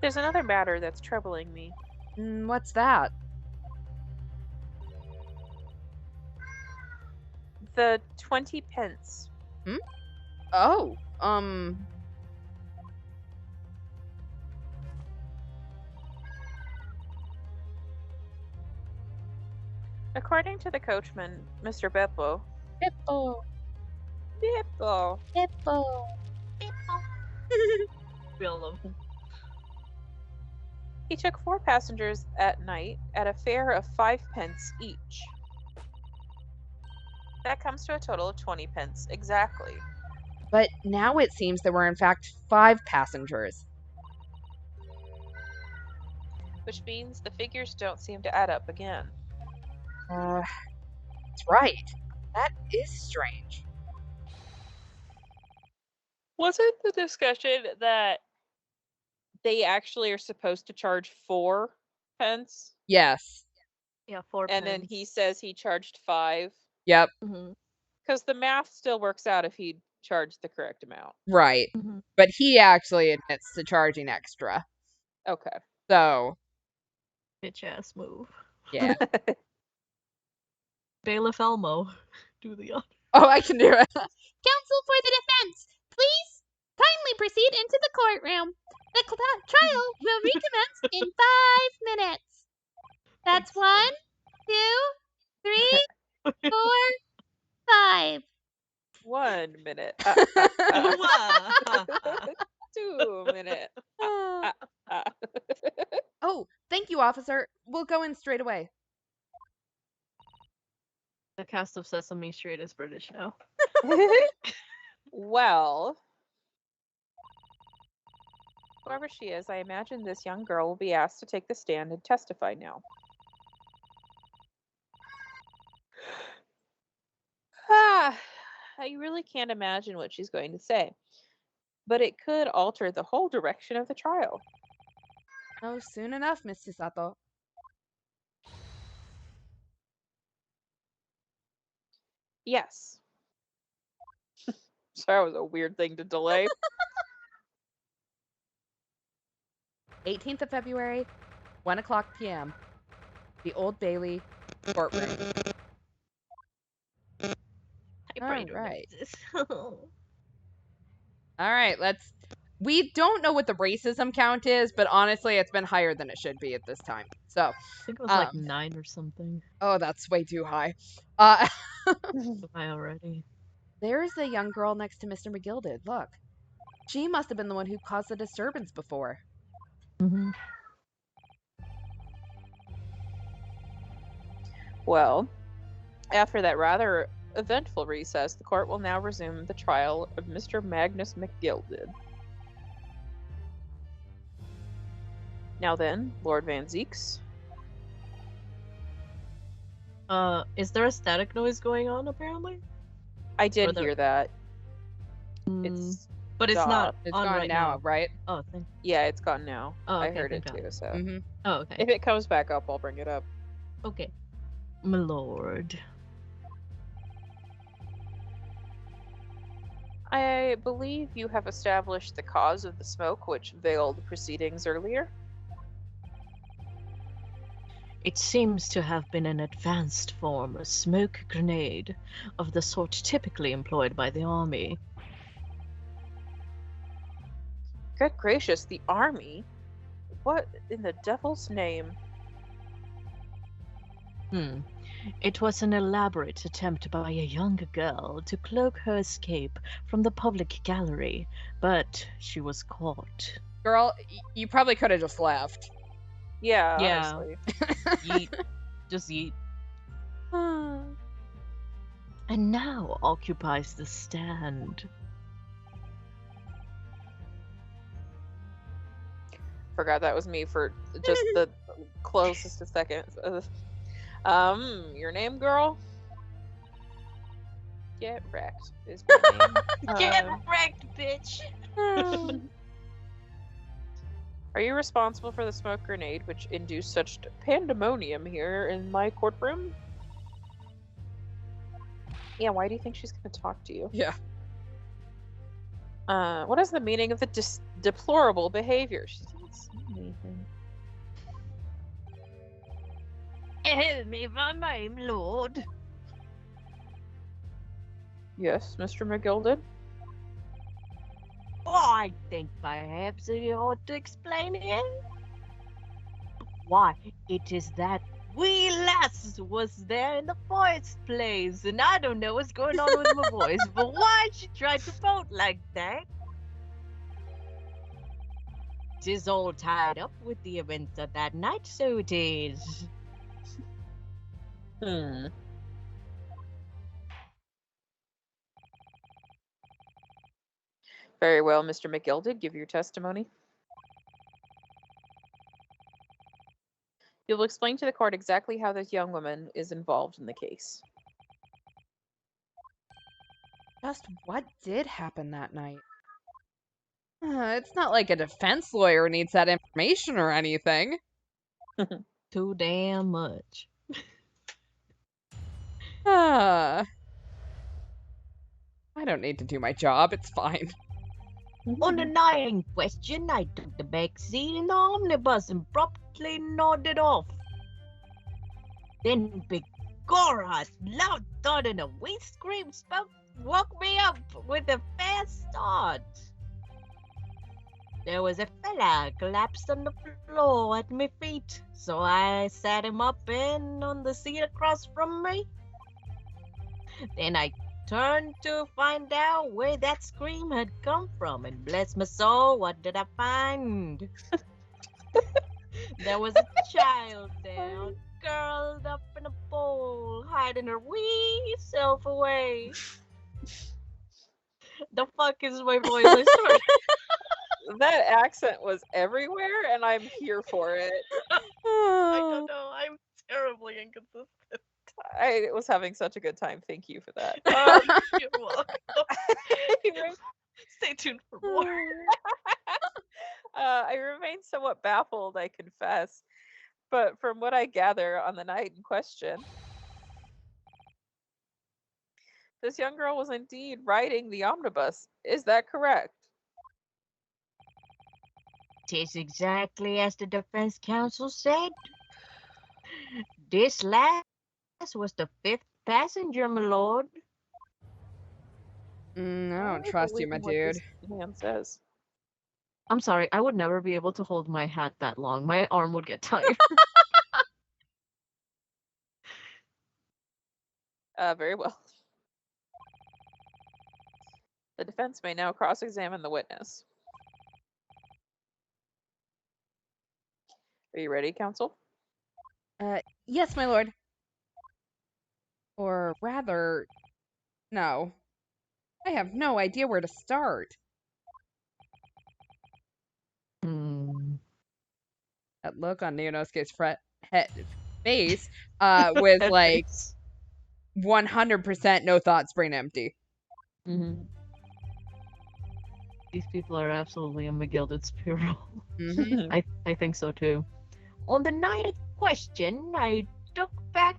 There's another matter that's troubling me. What's that? The 20 pence. Oh, According to the coachman, Mr. Beppo. Hippo, Beppo. hippo. Feel them. He took 4 passengers at night at a fare of 5 pence each. That comes to a total of 20 pence, exactly. But now it seems there were in fact 5 passengers. Which means the figures don't seem to add up again. That's right. That is strange. Wasn't the discussion that they actually are supposed to charge 4 pence? Yes. Yeah, 4 And then pence. he says he charged 5? Yep. Mhm. Because the math still works out if he charged the correct amount. Right. Mhm. But he actually admits to charging extra. Okay. So, Bitch ass move. yeah. Bailiff Elmo, do the honor. Oh, I can do it. Counsel for the defense, please kindly proceed into the courtroom. The trial will recommence in 5 minutes. That's 1, 2, 3, 4, 5. 1 minute. 2 minute. Oh, thank you, officer. We'll go in straight away. The cast of Sesame Street is British now. Well, whoever she is, I imagine this young girl will be asked to take the stand and testify now. I really can't imagine what she's going to say, but it could alter the whole direction of the trial. Oh, soon enough, Miss Chisato. Yes. So that was a weird thing to delay. 18th of February, 1 o'clock p.m. The Old Bailey courtroom. Typewriter Alright. noises. Alright, we don't know what the racism count is, but honestly, it's been higher than it should be at this time. So, I think it was like 9 or something. oh, that's way too high. Too high already. There's the young girl next to Mr. McGilded. Look. She must have been the one who caused the disturbance before. Mm-hmm. Well, after that rather eventful recess, the court will now resume the trial of Mr. Magnus McGilded. Now then, Lord Van Zeeks. Is there a static noise going on apparently? I did Or hear that. Mm, It's but it's not It's on gone right now, right? Oh, thank. yeah, it's gone now. Oh, I okay, heard it thank too. So Mm-hmm. Oh, okay. if it comes back up, I'll bring it up. Okay. My lord. I believe you have established the cause of the smoke which veiled the proceedings earlier. It seems to have been an advanced form of smoke grenade of the sort typically employed by the army. Good gracious, the army? What in the devil's name? It was an elaborate attempt by a young girl to cloak her escape from the public gallery, but she was caught. Girl, you probably could have just left. Yeah, Yeah. honestly. Yeet. Just yeet. And now occupies the stand. Forgot that was me for just the closest of seconds. Your name, girl? Get wrecked is my name. Get wrecked, bitch! Are you responsible for the smoke grenade which induced such pandemonium here in my courtroom? Yeah, why do you think she's going to talk to you? Yeah. What is the meaning of the deplorable behavior? She didn't say anything. Tell me my name, lord. Yes, Mr. McGilded? I think perhaps you ought to explain it. Why, it is that wee lass was there in the first place, and I don't know what's going on with my voice, but why she tried to vote like that? Tis all tied up with the events of that night, so it is. Very well, Mr. McGilded, give your testimony. You will explain to the court exactly how this young woman is involved in the case. Just what did happen that night? It's not like a defense lawyer needs that information or anything. Too damn much. I don't need to do my job. It's fine. On the night in question, I took the back seat in the omnibus and promptly nodded off. Then Begora's loud thud and a weak scream woke me up with a fast start. There was a fella collapsed on the floor at my feet, so I sat him up and on the seat across from me. Then I turned to find out where that scream had come from, and bless my soul, what did I find? There was a child there, curled up in a bowl, hiding her wee self away. The fuck is my voice? I swear. That accent was everywhere, and I'm here for it. I don't know. I'm terribly inconsistent. I was having such a good time. Thank you for that. You're welcome. Stay tuned for more. I remain somewhat baffled, I confess. But from what I gather on the night in question, this young girl was indeed riding the omnibus. Is that correct? Tis exactly as the defense counsel said. This last was the 5th passenger, my lord. I don't trust you, my dude. Man says. I'm sorry, I would never be able to hold my hat that long. My arm would get tired. Very well. The defense may now cross-examine the witness. Are you ready, counsel? Yes, my lord. Or rather, no. I have no idea where to start. That look on Neonosuke's face with like 100% no thoughts, brain empty. Mm-hmm. These people are absolutely a McGilded spiral. Mm-hmm. I think so too. On the night in question, I looked back,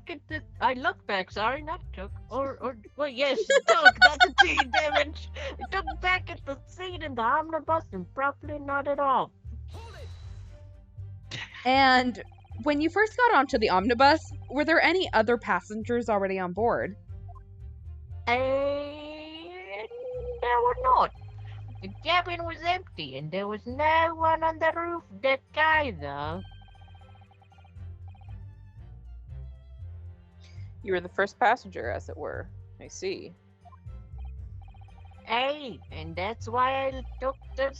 well, yes, took, that's a T, damn it. I took back at the seat in the omnibus and promptly nodded off. And when you first got onto the omnibus, were there any other passengers already on board? There were not. The cabin was empty, and there was no one on the roof deck either. You were the first passenger, as it were. I see. Hey, and that's why I took the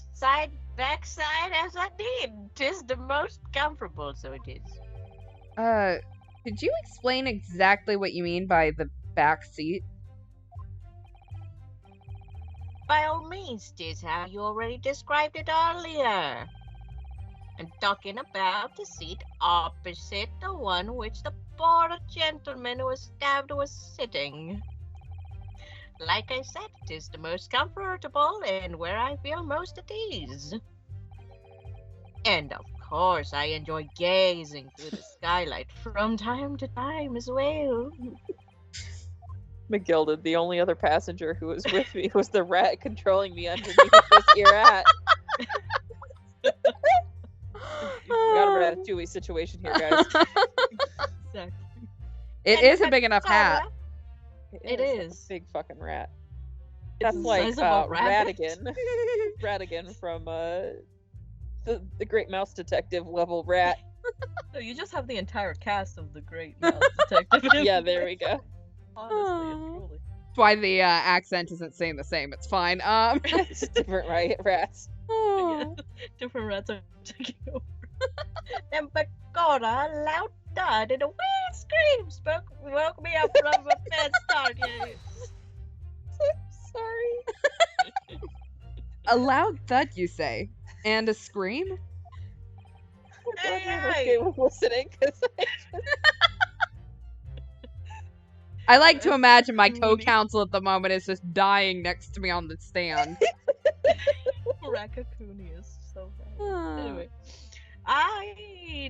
backside as I did. 'Tis the most comfortable, so it is. Could you explain exactly what you mean by the back seat? By all means, 'tis how you already described it earlier. I'm talking about the seat opposite the one which the poor gentleman who was stabbed was sitting. Like I said, 'tis the most comfortable and where I feel most at ease. And of course, I enjoy gazing through the skylight from time to time as well. McGilded, the only other passenger who was with me was the rat controlling me underneath this ear hat. We got a Ratatouille situation here, guys. Exactly. It is a big enough hat. It is. That's a big fucking rat. It's That's the like size of a rabbit. Ratigan. Ratigan from the Great Mouse Detective level rat. No, you just have the entire cast of the Great Mouse Detective. Yeah, there we go. Honestly and truly. That's why the accent isn't saying the same. It's fine. It's different, right? Rats. Yeah, different rats are taking over. Then Bakora, loud thud and a weird scream woke me up from a bad start. Sorry. A loud thud, you say? And a scream? I'm glad Hey, Rivers hey. Gate was listening, because I like to imagine my Cooney. co-counsel at the moment is just dying next to me on the stand. Raccoon is so bad. Anyway.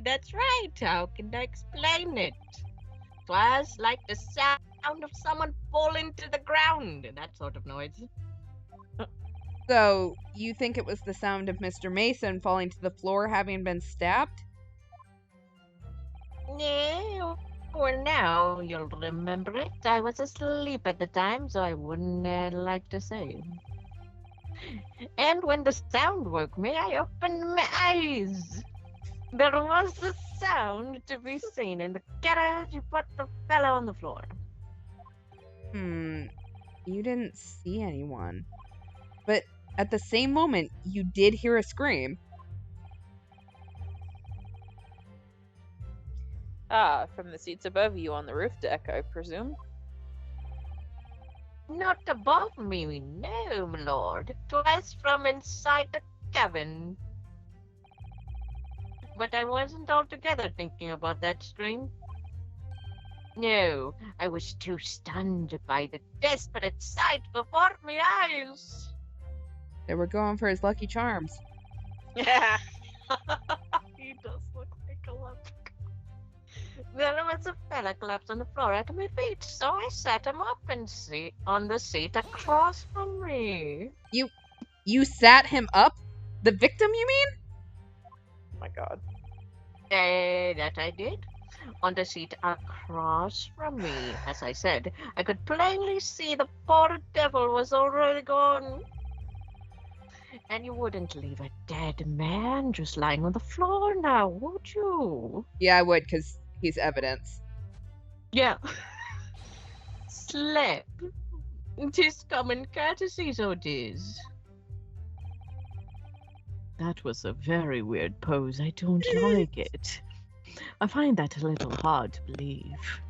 That's right. How can I explain it? It was like the sound of someone falling to the ground. That sort of noise. So, you think it was the sound of Mr. Mason falling to the floor having been stabbed? No. Well, now you'll remember it. I was asleep at the time, so I wouldn't like to say. And when the sound woke me, I opened my eyes. There was a sound to be seen in the garage, but the fellow on the floor. You didn't see anyone. But at the same moment, you did hear a scream. Ah, from the seats above you on the roof deck, I presume. Not above me, no, my lord. 'Twas from inside the cabin. But I wasn't altogether thinking about that scream. No, I was too stunned by the desperate sight before my eyes. They were going for his Lucky Charms. Yeah. He does look like a lump. There was a fella collapsed on the floor at my feet, so I sat him up and on the seat across from me. You sat him up? The victim, you mean? Oh my god. That I did. On the seat across from me, as I said, I could plainly see the poor devil was already gone. And you wouldn't leave a dead man just lying on the floor now, would you? Yeah, I would, because he's evidence. Yeah. Slap. 'Tis common courtesy, so 'tis. That was a very weird pose. I don't like it. I find that a little hard to believe.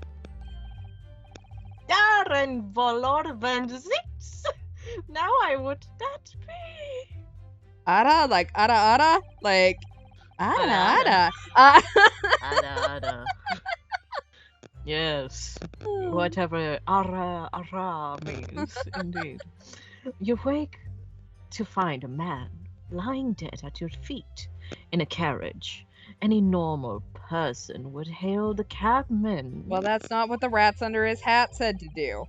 Darren Volor van Zits! Now I would that be? Ara? Like, ara? Like, ara? Ara. Ah. Ada. Yes. Whatever ara means, indeed. You wake to find a man lying dead at your feet in a carriage. Any normal person would hail the cabman. Well, that's not what the rats under his hat said to do.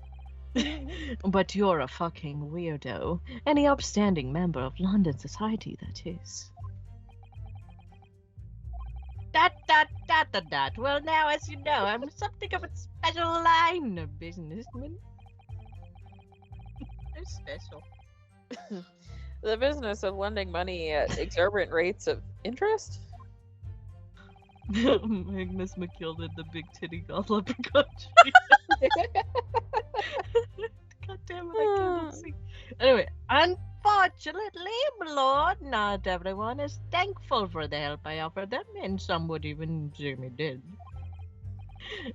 But you're a fucking weirdo. Any upstanding member of London society, that is. That. Well, now, as you know, I'm something of a special line of businessman. I'm special. The business of lending money at exorbitant rates of interest? Magnus McKill did the big titty leprechaun. God damn it, I can't see. Anyway, unfortunately, my lord, not everyone is thankful for the help I offered them, and some would even say me dead.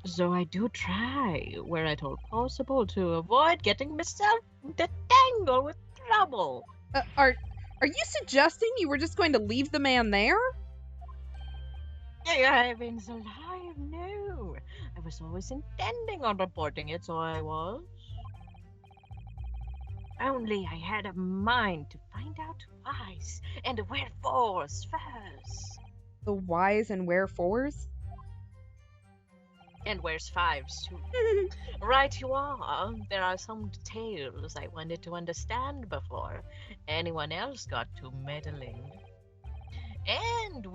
So I do try, where at all possible, to avoid getting myself entangled with trouble. Are you suggesting you were just going to leave the man there? Heavens alive, no. I was always intending on reporting it, so I was. Only I had a mind to find out whys and wherefores first. The whys and wherefores? And where's fives too? Right you are. There are some details I wanted to understand before anyone else got to meddling. And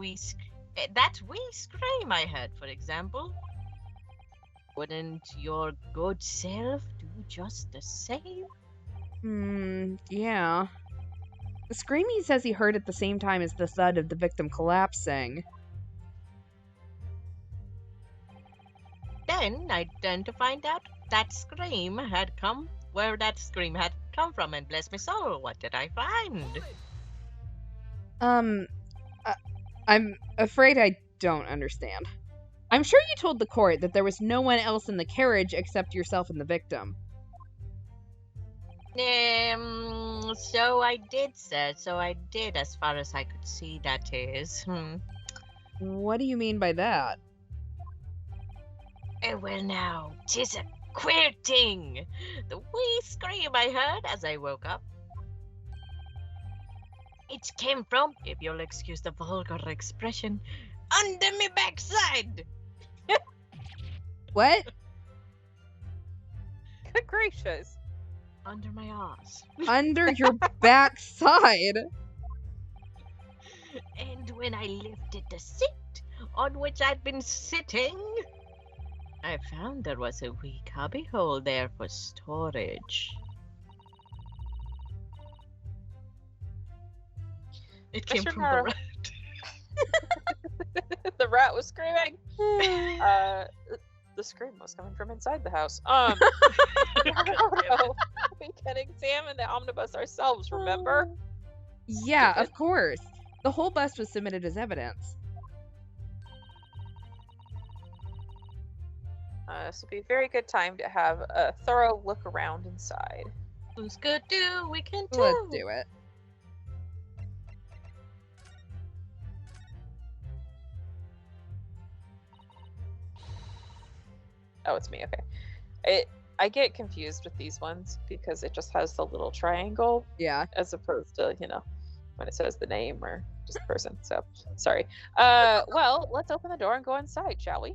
that wee scream I heard, for example. Wouldn't your good self do just the same? Yeah. The scream he says he heard at the same time as the thud of the victim collapsing. Then I turned to find out where that scream had come from, and bless my soul, what did I find? I'm afraid I don't understand. I'm sure you told the court that there was no one else in the carriage except yourself and the victim. So I did, sir. So I did, as far as I could see, that is. What do you mean by that? Well, now, 'tis a queer thing. The wee scream I heard as I woke up. It came from, if you'll excuse the vulgar expression, under me backside. What? Good gracious. Under my ass. Under your backside? And when I lifted the seat on which I'd been sitting, I found there was a wee cubbyhole there for storage. It came Mr. from Nara. the rat. The rat was screaming. The scream was coming from inside the house. No, we can examine the omnibus ourselves, remember? Yeah, Stupid. of course. The whole bus was submitted as evidence. This will be a very good time to have a thorough look around inside. Who's good do we can do. Let's do it. Oh, it's me. Okay. I get confused with these ones because it just has the little triangle Yeah. as opposed to, when it says the name or just the person. So, sorry. Well, let's open the door and go inside, shall we?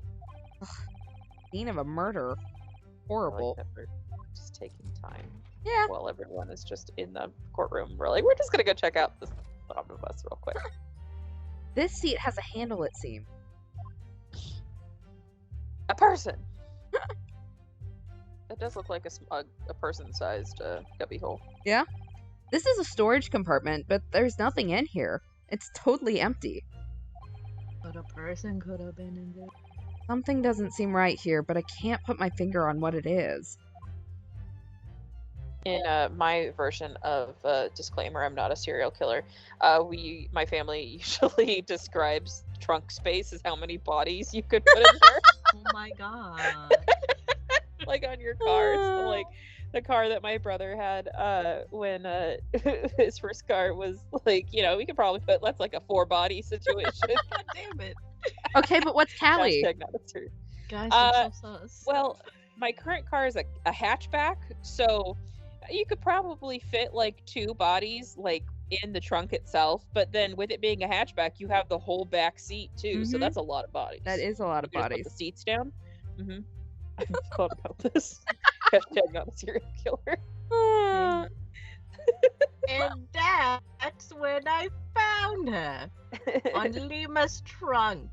Scene of a murder. I like Horrible. that we're just taking time Yeah. while everyone is just in the courtroom. We're just gonna go check out this omnibus real quick. This seat has a handle, it seems. A person. It does look like a person-sized cubbyhole. This is a storage compartment, but there's nothing in here. It's totally empty. But a person could have been in there. Something doesn't seem right here, but I can't put my finger on what it is. In my version of disclaimer, I'm not a serial killer. My family usually describes trunk space as how many bodies you could put in there. Oh my god. Like on your car. So like the car that my brother had when his first car was like, we could probably put that's like a 4-body situation. God damn it. Okay, but what's Callie? Hashtag not a serial. Guys, I'm so sus. Well, my current car is a hatchback, so you could probably fit like 2 bodies like in the trunk itself, but then with it being a hatchback, you have the whole back seat too, so Mhm. that's a lot of bodies. That is a lot of You just bodies. Put the seats down. Mm-hmm. I thought about this. Hashtag not a serial killer. And that's when I found her. On Lima's trunk.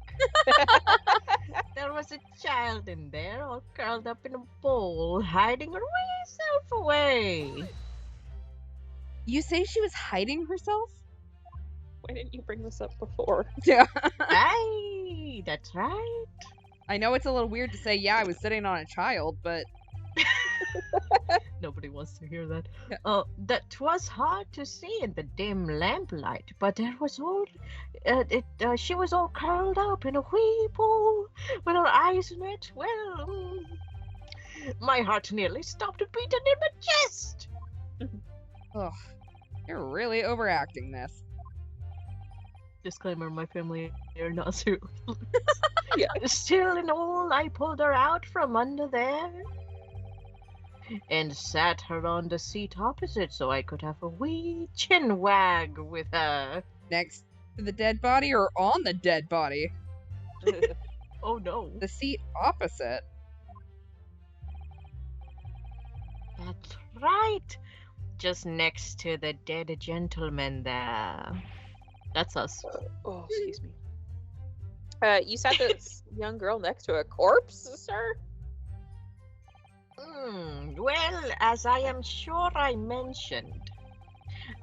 There was a child in there, all curled up in a ball, hiding her wee self away. You say she was hiding herself? Why didn't you bring this up before? Yeah. Aye, that's right. I know it's a little weird to say, yeah, I was sitting on a child, but Nobody wants to hear that. Yeah. That 'twas hard to see in the dim lamplight, but there was all, she was all curled up in a wee ball, with her eyes met. Well, my heart nearly stopped beating in my chest. ugh, you're really overacting this. Disclaimer: my family are not serial killers. Yeah. Still in all, I pulled her out from under there and sat her on the seat opposite so I could have a wee chin wag with her. Next to the dead body or on the dead body? Oh no. The seat opposite. That's right. Just next to the dead gentleman there. That's us. Oh, excuse me. You sat this young girl next to a corpse, sir? Well, as I am sure I mentioned,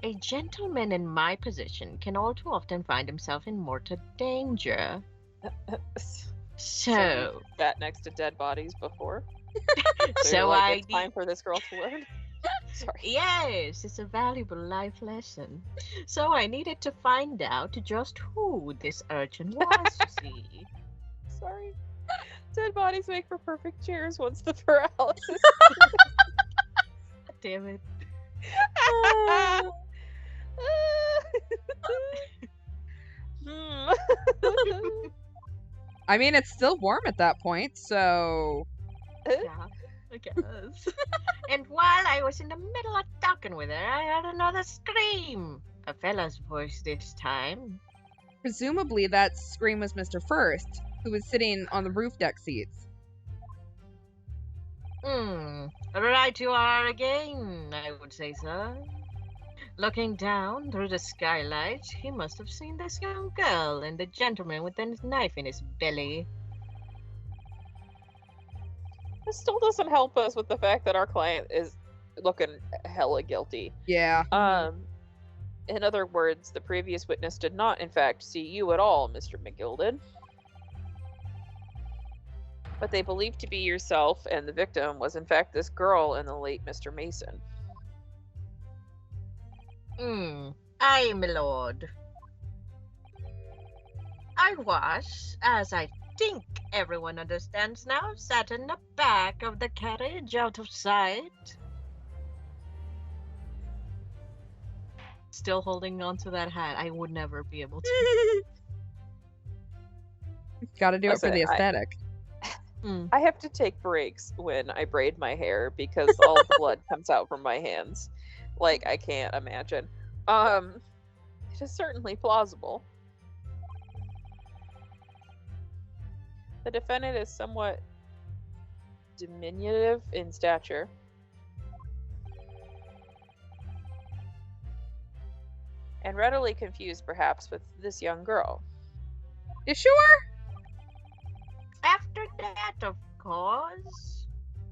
a gentleman in my position can all too often find himself in mortal danger. So, you sat next to dead bodies before. so you're like, I it's time for this girl to learn. Sorry. Yes, it's a valuable life lesson. So I needed to find out just who this urchin was, you see. Sorry. Dead bodies make for perfect chairs once the paralysis. Damn it. Hmm. I mean, it's still warm at that point, so Yeah, I guess. And while I was in the middle of talking with her, I heard another scream. A fella's voice this time. presumably that scream was Mr. First, who was sitting on the roof deck seats. Right you are again, I would say, sir. Looking down through the skylight, he must have seen this young girl and the gentleman with the knife in his belly. This still doesn't help us with the fact that our client is looking hella guilty. Yeah. In other words, the previous witness did not, in fact, see you at all, Mr. McGilded. But they believed to be yourself, and the victim was, in fact, this girl and the late Mr. Mason. Aye, my lord. I was, as I think everyone understands now, sat in the back of the carriage out of sight. Still holding on to that hat. I would never be able to. Gotta do it for Listen, the aesthetic. I have to take breaks when I braid my hair because all the blood comes out from my hands. Like, I can't imagine. It is certainly plausible. The defendant is somewhat diminutive in stature. And readily confused, perhaps, with this young girl. You sure? After that, of course.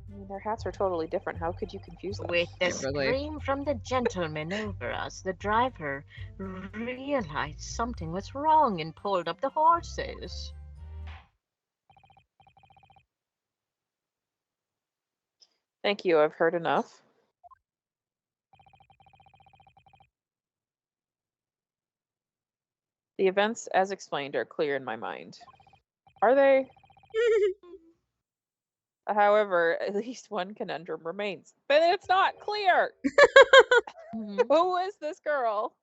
I mean, their hats are totally different. How could you confuse them? With the Really? scream from the gentleman over us, the driver realized something was wrong and pulled up the horses. Thank you, I've heard enough. The events, as explained, are clear in my mind. Are they? However, at least one conundrum remains. But it's not clear! Who is this girl?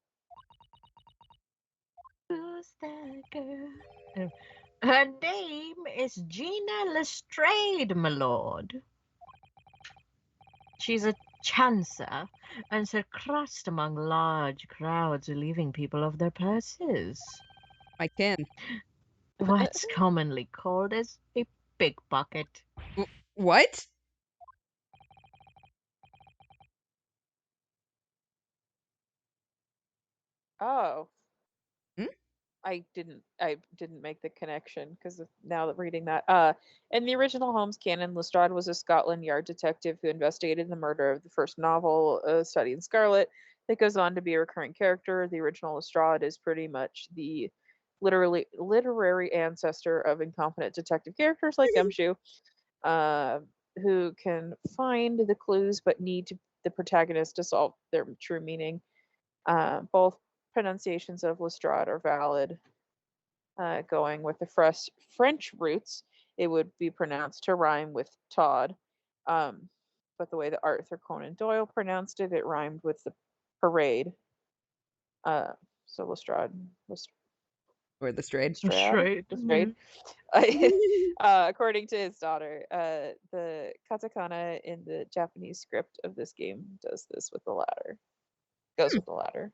Who's that girl? Her name is Gina Lestrade, my lord. She's a chancer, and is crossed among large crowds, relieving people of their purses. My kin. What's commonly called as a pickpocket. What? Oh. Hmm? I didn't make the connection because now that reading that. In the original Holmes canon, Lestrade was a Scotland Yard detective who investigated the murder of the first novel, Study in Scarlet. That goes on to be a recurring character. The original Lestrade is pretty much the literary ancestor of incompetent detective characters like Gumshoe, who can find the clues but need the protagonist to solve their true meaning. Both pronunciations of Lestrade are valid. Going with the French roots, it would be pronounced to rhyme with Todd. But the way that Arthur Conan Doyle pronounced it, it rhymed with the parade. So Lestrade. Or the strayed. Straight. According to his daughter, the katakana in the Japanese script of this game does this with the ladder. Goes with the ladder.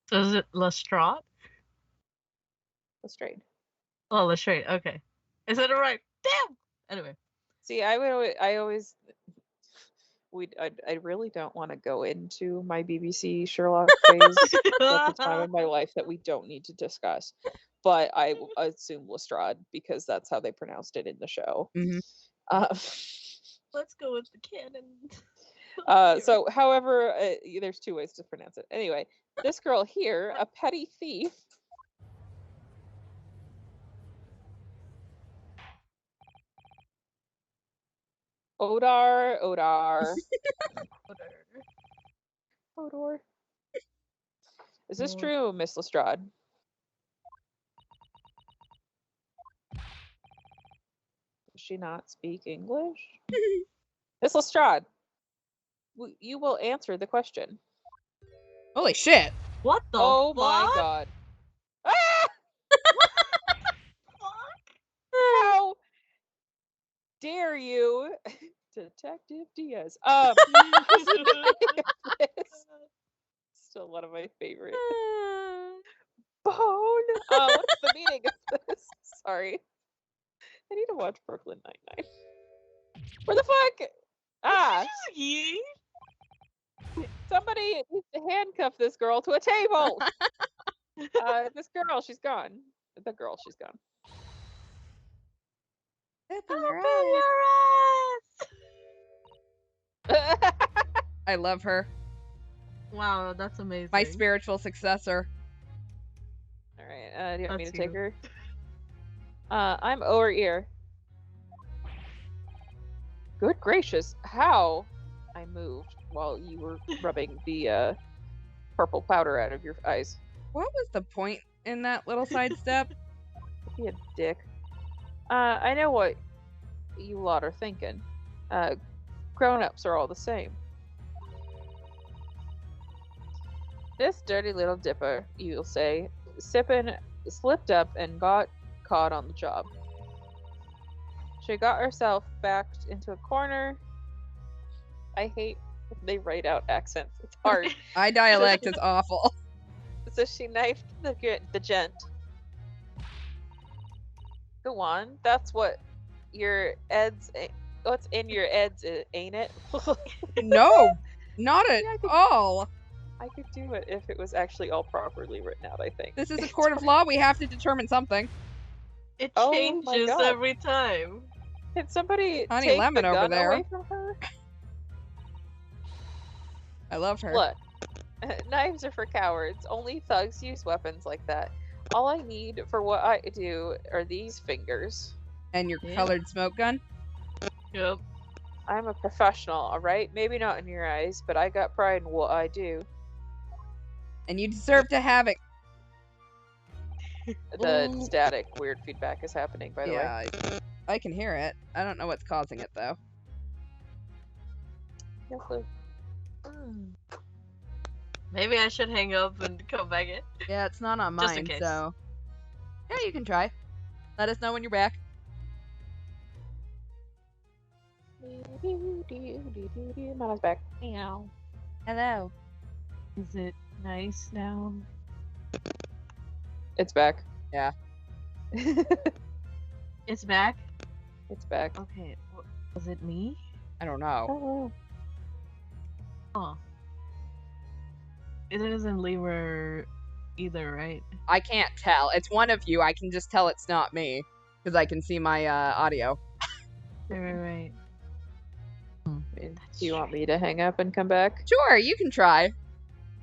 So is it Lestrade? Lestrade. Oh, Lestrade. Okay. Is that right? Damn. Anyway. See, I really don't want to go into my BBC Sherlock phase at the time of my life that we don't need to discuss. But I assume Lestrade because that's how they pronounced it in the show. Mhm. Let's go with the canon. So, however, there's two ways to pronounce it. Anyway, this girl here, a petty thief. Odar. Odor. Is this true, Miss Lestrade? Does she not speak English? Miss Lestrade. you will answer the question. Holy shit. What the Oh fuck? my god. Ah! Fuck? How dare you, Detective Diaz? Still one of my favorite. Bone. What's the meaning of this? Sorry, I need to watch Brooklyn Nine-Nine. Where the fuck? Ah, Ye? somebody needs to handcuff this girl to a table. This girl, she's gone. The girl, she's gone. Open Open your eyes. your eyes! I love her. Wow, that's amazing. My spiritual successor. All right. Do you want me to That's take you. her? I'm over ear. Good gracious, how? I moved while you were rubbing the purple powder out of your eyes. What was the point in that little sidestep? Be a dick. I know what you lot are thinking. Grown-ups are all the same. This dirty little dipper, you'll say, slipped up and got caught on the job. She got herself backed into a corner. I hate when they write out accents. It's hard. My dialect is awful. So she knifed the gent. Go on. That's what your eds. What's in your eds, ain't it? No, not at Yeah, I could- all. I could do it if it was actually all properly written out, I think. This is a court of law. We have to determine something. It Oh my changes God. every time. Can somebody Honey take Lemon the over gun there. away from her? I love her. Look, knives are for cowards. Only thugs use weapons like that. All I need for what I do are these fingers. And your Yeah. colored smoke gun. Yep. I'm a professional, alright? Maybe not in your eyes, but I got pride in what I do. And you deserve to have it. The Ooh. static weird feedback is happening, by the way. Yeah, I can hear it. I don't know what's causing it, though. No clue. Maybe I should hang up and come back in. Yeah, it's not on Just in mine, case. so... Yeah, you can try. Let us know when you're back. Mama's back. Meow. Hello. Is it nice now? It's back. Yeah. It's back? It's back. Okay. Was it me? I don't know. Oh. Oh. It isn't Lemur either, right? I can't tell. It's one of you. I can just tell it's not me. Because I can see my audio. Right. Do you want me to hang up and come back? Sure, you can try.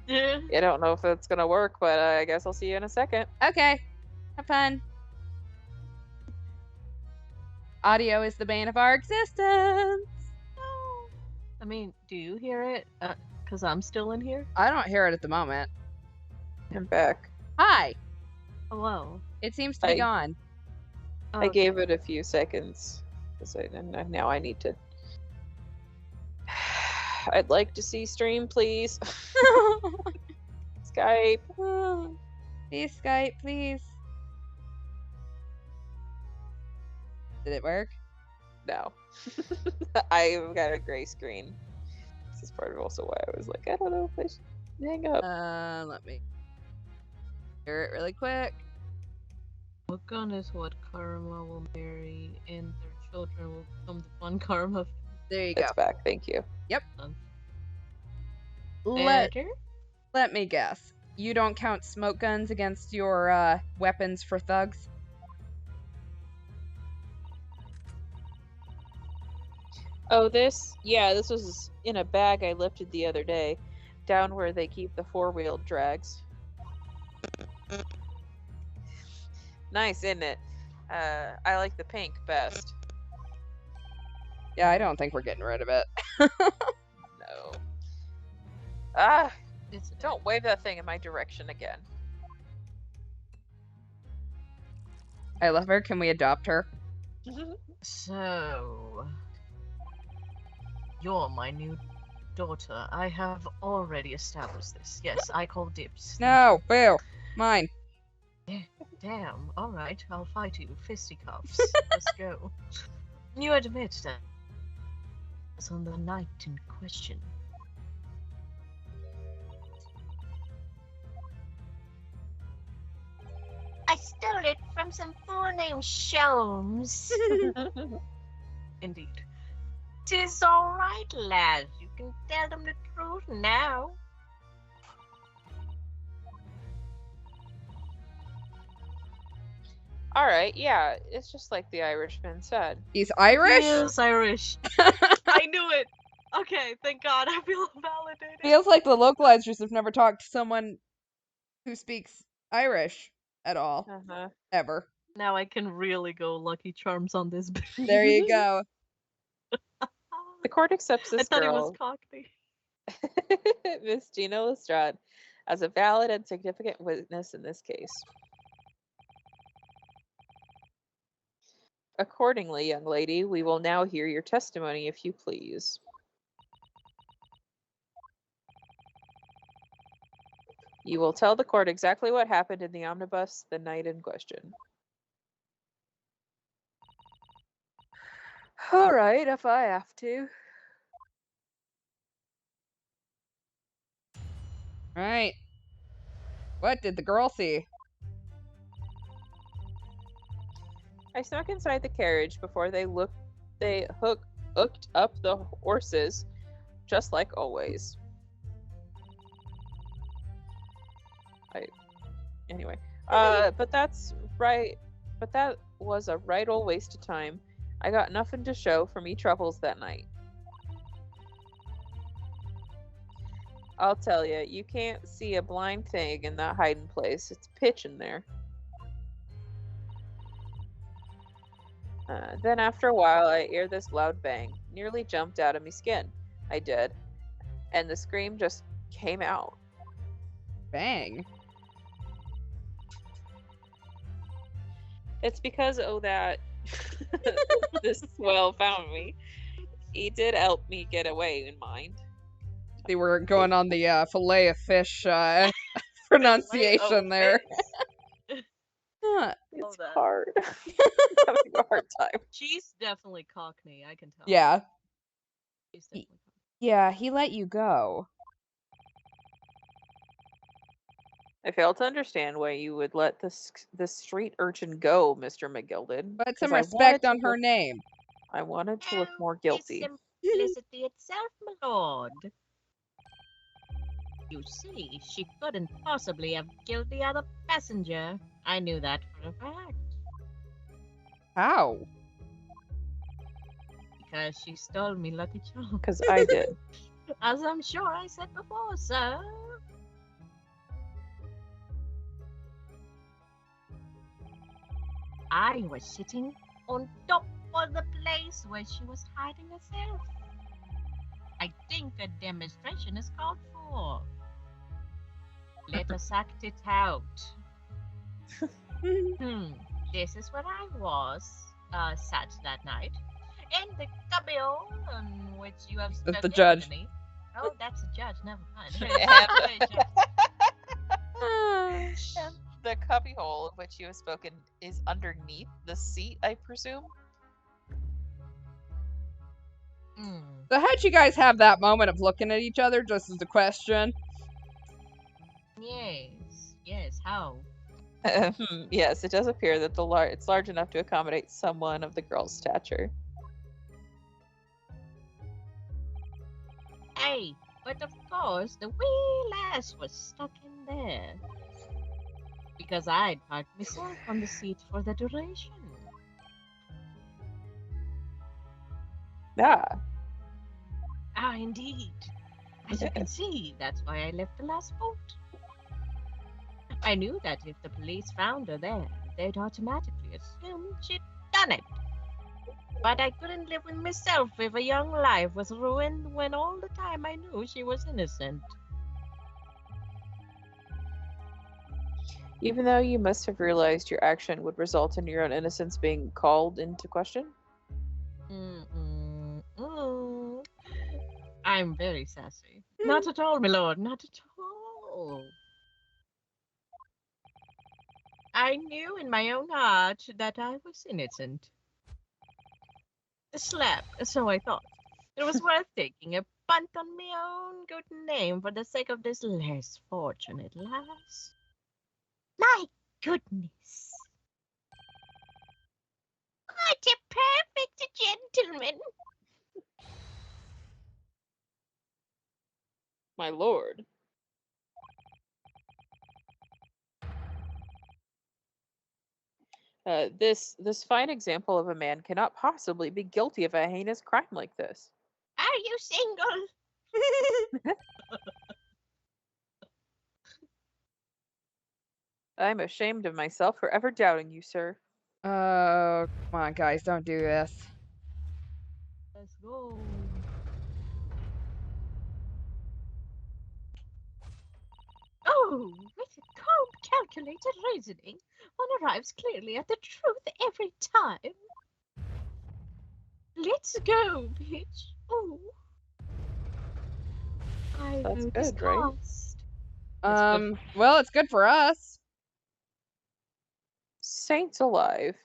Yeah. I don't know if that's gonna work, but I guess I'll see you in a second. Okay. Have fun. Audio is the bane of our existence. I mean, do you hear it? Because I'm still in here? I don't hear it at the moment. I'm back. Hi. Hello. It seems to be Hi. gone. I gave it a few seconds. And now I need to... I'd like to see stream, please. Skype. Please, Skype, please. Did it work? No. I've got a gray screen. This is part of also why I was like, I don't know if I should hang up. Let me hear it really quick. What gun is what karma will marry, and their children will become the fun karma. There you go. It's back, thank you. Let me guess. You don't count smoke guns against your weapons for thugs? Oh, this? Yeah, this was in a bag I lifted the other day, down where they keep the four-wheeled drags. Nice, isn't it? I like the pink best. Yeah, I don't think we're getting rid of it. No. Ah! It's Don't wave that thing in my direction again. I love her. Can we adopt her? So, you're my new daughter. I have already established this. Yes, I call dibs. No, boo. Mine. Damn. All right, I'll fight you. Fisticuffs. Let's go. You admit that it's on the night in question. I stole it from some fool named Sholmes. Indeed. 'Tis all right, lads. You can tell them the truth now. All right, yeah, it's just like the Irishman said. He's Irish? Yes, Irish. I knew it. Okay, thank God. I feel validated. Feels like the localizers have never talked to someone who speaks Irish at all. Uh-huh. Ever. Now I can really go Lucky Charms on this. There you go. The court accepts this I thought girl, it was Cockney. Miss Gina Lestrade, as a valid and significant witness in this case. Accordingly, young lady, we will now hear your testimony, if you please. You will tell the court exactly what happened in the omnibus the night in question. All right, if I have to. Right. What did the girl see? I snuck inside the carriage before they hooked up the horses, just like always. Anyway, but that's right. But that was a right old waste of time. I got nothing to show for me troubles that night. I'll tell you, you can't see a blind thing in that hiding place. It's pitch in there. Then after a while, I hear this loud bang. Nearly jumped out of me skin. I did. And the scream just came out. Bang. It's because, that this swell found me. He did help me get away in mind. They were going on the fillet of fish pronunciation there. Huh. It's that. hard. Having a hard time. She's definitely Cockney, I can tell. Yeah. She's definitely Cockney. Yeah, he let you go. I fail to understand why you would let this street urchin go, Mr. McGilded. Put some 'cause I respect wanted on to her look- name. I wanted to look more It's guilty. simplicity itself, my lord. You see, she couldn't possibly have killed the other passenger. I knew that for a fact. How? Because she stole me Lucky Charms. Because I did. As I'm sure I said before, sir. I was sitting on top of the place where she was hiding herself. I think a demonstration is called for. Let us act it out. This is where I was, sat that night. In the cubbyhole on which you have spoken. That's the judge. to me. Oh, that's the judge. Never mind. And the cubbyhole of which you have spoken is underneath the seat, I presume? So how'd you guys have that moment of looking at each other, just as a question? Yes, how? Yes, it does appear that it's large enough to accommodate someone of the girl's stature. Hey, but of course, the wee lass was stuck in there. Because I'd parked myself on the seat for the duration. Yeah. Ah, indeed. As you can see, that's why I left the last boat. I knew that if the police found her there, they'd automatically assume she'd done it. But I couldn't live with myself if a young life was ruined when all the time I knew she was innocent. Even though you must have realized your action would result in your own innocence being called into question? I'm very sassy. Not at all, my lord, not at all. I knew in my own heart that I was innocent. A slap, so I thought. It was worth taking a punt on my own good name for the sake of this less fortunate lass. My goodness. What a perfect gentleman. My lord. This fine example of a man cannot possibly be guilty of a heinous crime like this. Are you single? I'm ashamed of myself for ever doubting you, sir. Oh, come on, guys, don't do this. Let's go. Oh, with calm, calculated reasoning, one arrives clearly at the truth every time. Let's go, bitch. Oh. I That's vote good, right? disgust. It's good. Well, it's good for us. Saints alive.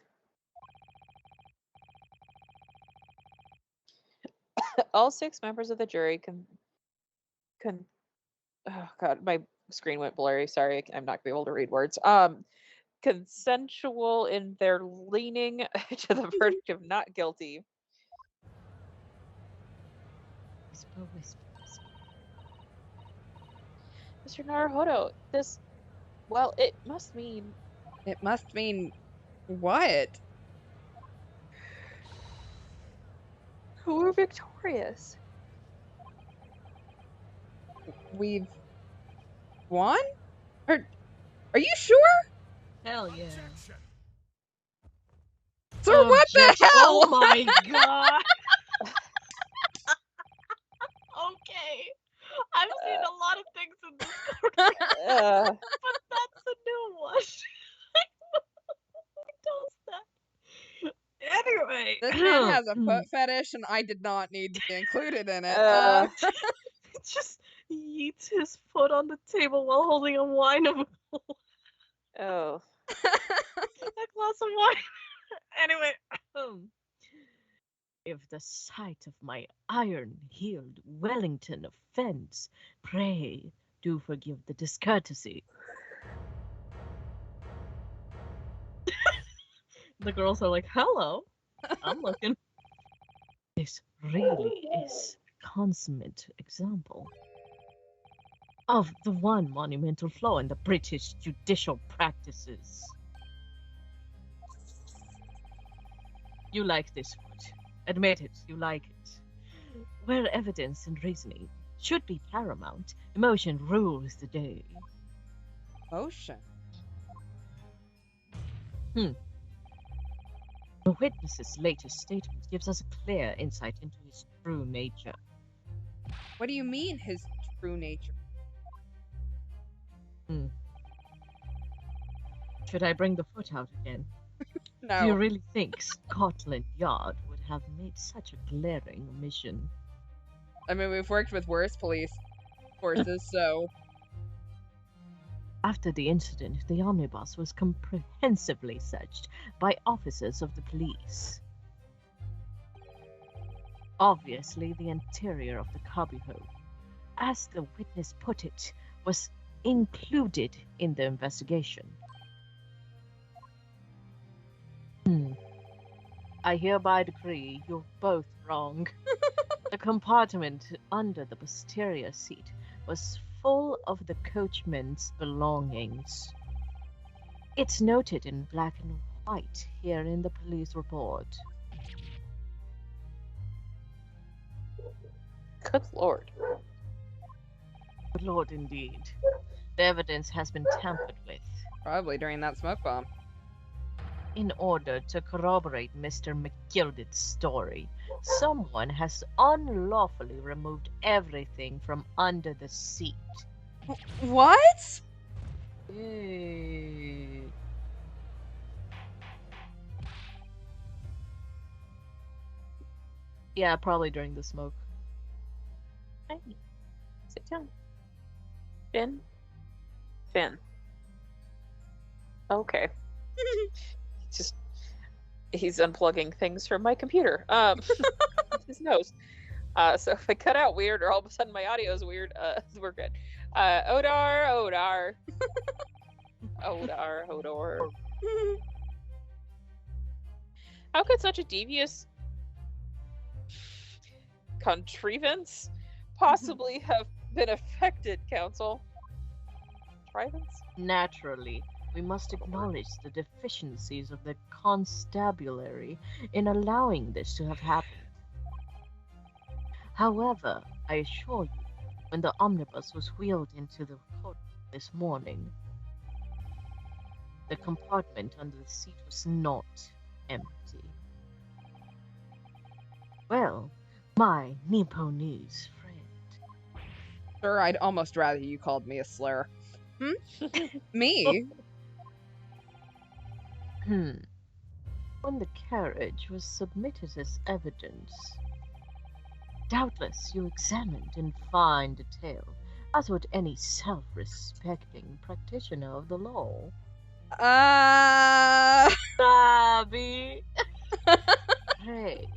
All 6 members of the jury oh god, my screen went blurry. Sorry, I'm not gonna be able to read words. Consensual in their leaning to the verdict of not guilty. Whisper, whisper, whisper. Mr. Naruhodo, well, it must mean It must mean what? we're victorious. We've won? Are you sure? Hell yeah. Sir, what the Objection. hell? Oh my god. Okay. I've seen a lot of things in this courtroom, Uh, but that's a new one. Who does that? Anyway. This man has a foot fetish, and I did not need to be included in it. Just yeets his foot on the table while holding a wine of oh. a glass of wine. Anyway, If the sight of my iron-heeled Wellington offends, pray do forgive the discourtesy. the girls are like, "Hello, I'm looking." This really is a consummate example of the one monumental flaw in the British judicial practices. You like this foot. Admit it, you like it. Where evidence and reasoning should be paramount, emotion rules the day. Motion. The witness's latest statement gives us a clear insight into his true nature. What do you mean, his true nature? Should I bring the foot out again? No. Do you really think Scotland Yard would have made such a glaring omission? I mean, we've worked with worse police forces, so... After the incident, the omnibus was comprehensively searched by officers of the police. Obviously, the interior of the cubbyhole, as the witness put it, was included in the investigation. I hereby decree you're both wrong. The compartment under the posterior seat was full of the coachman's belongings. It's noted in black and white here in the police report. Good lord. Good lord, indeed. The evidence has been tampered with. Probably during that smoke bomb. In order to corroborate Mr. McGilded's story, someone has unlawfully removed everything from under the seat. What? Yeah, probably during the smoke. Hi. Sit down. Finn. Finn. Okay. He's unplugging things from my computer. His nose. So if I cut out weird or all of a sudden my audio is weird, we're good. Odar. Hodor. How could such a devious contrivance possibly have been affected, Council? Contrivance? Naturally, we must acknowledge the deficiencies of the constabulary in allowing this to have happened. However, I assure you, when the omnibus was wheeled into the court this morning, the compartment under the seat was not empty. Well, my Nipponese friend. Sure, I'd almost rather you called me a slur. Me? When the carriage was submitted as evidence, doubtless you examined in fine detail, as would any self-respecting practitioner of the law. Bobby! Pray,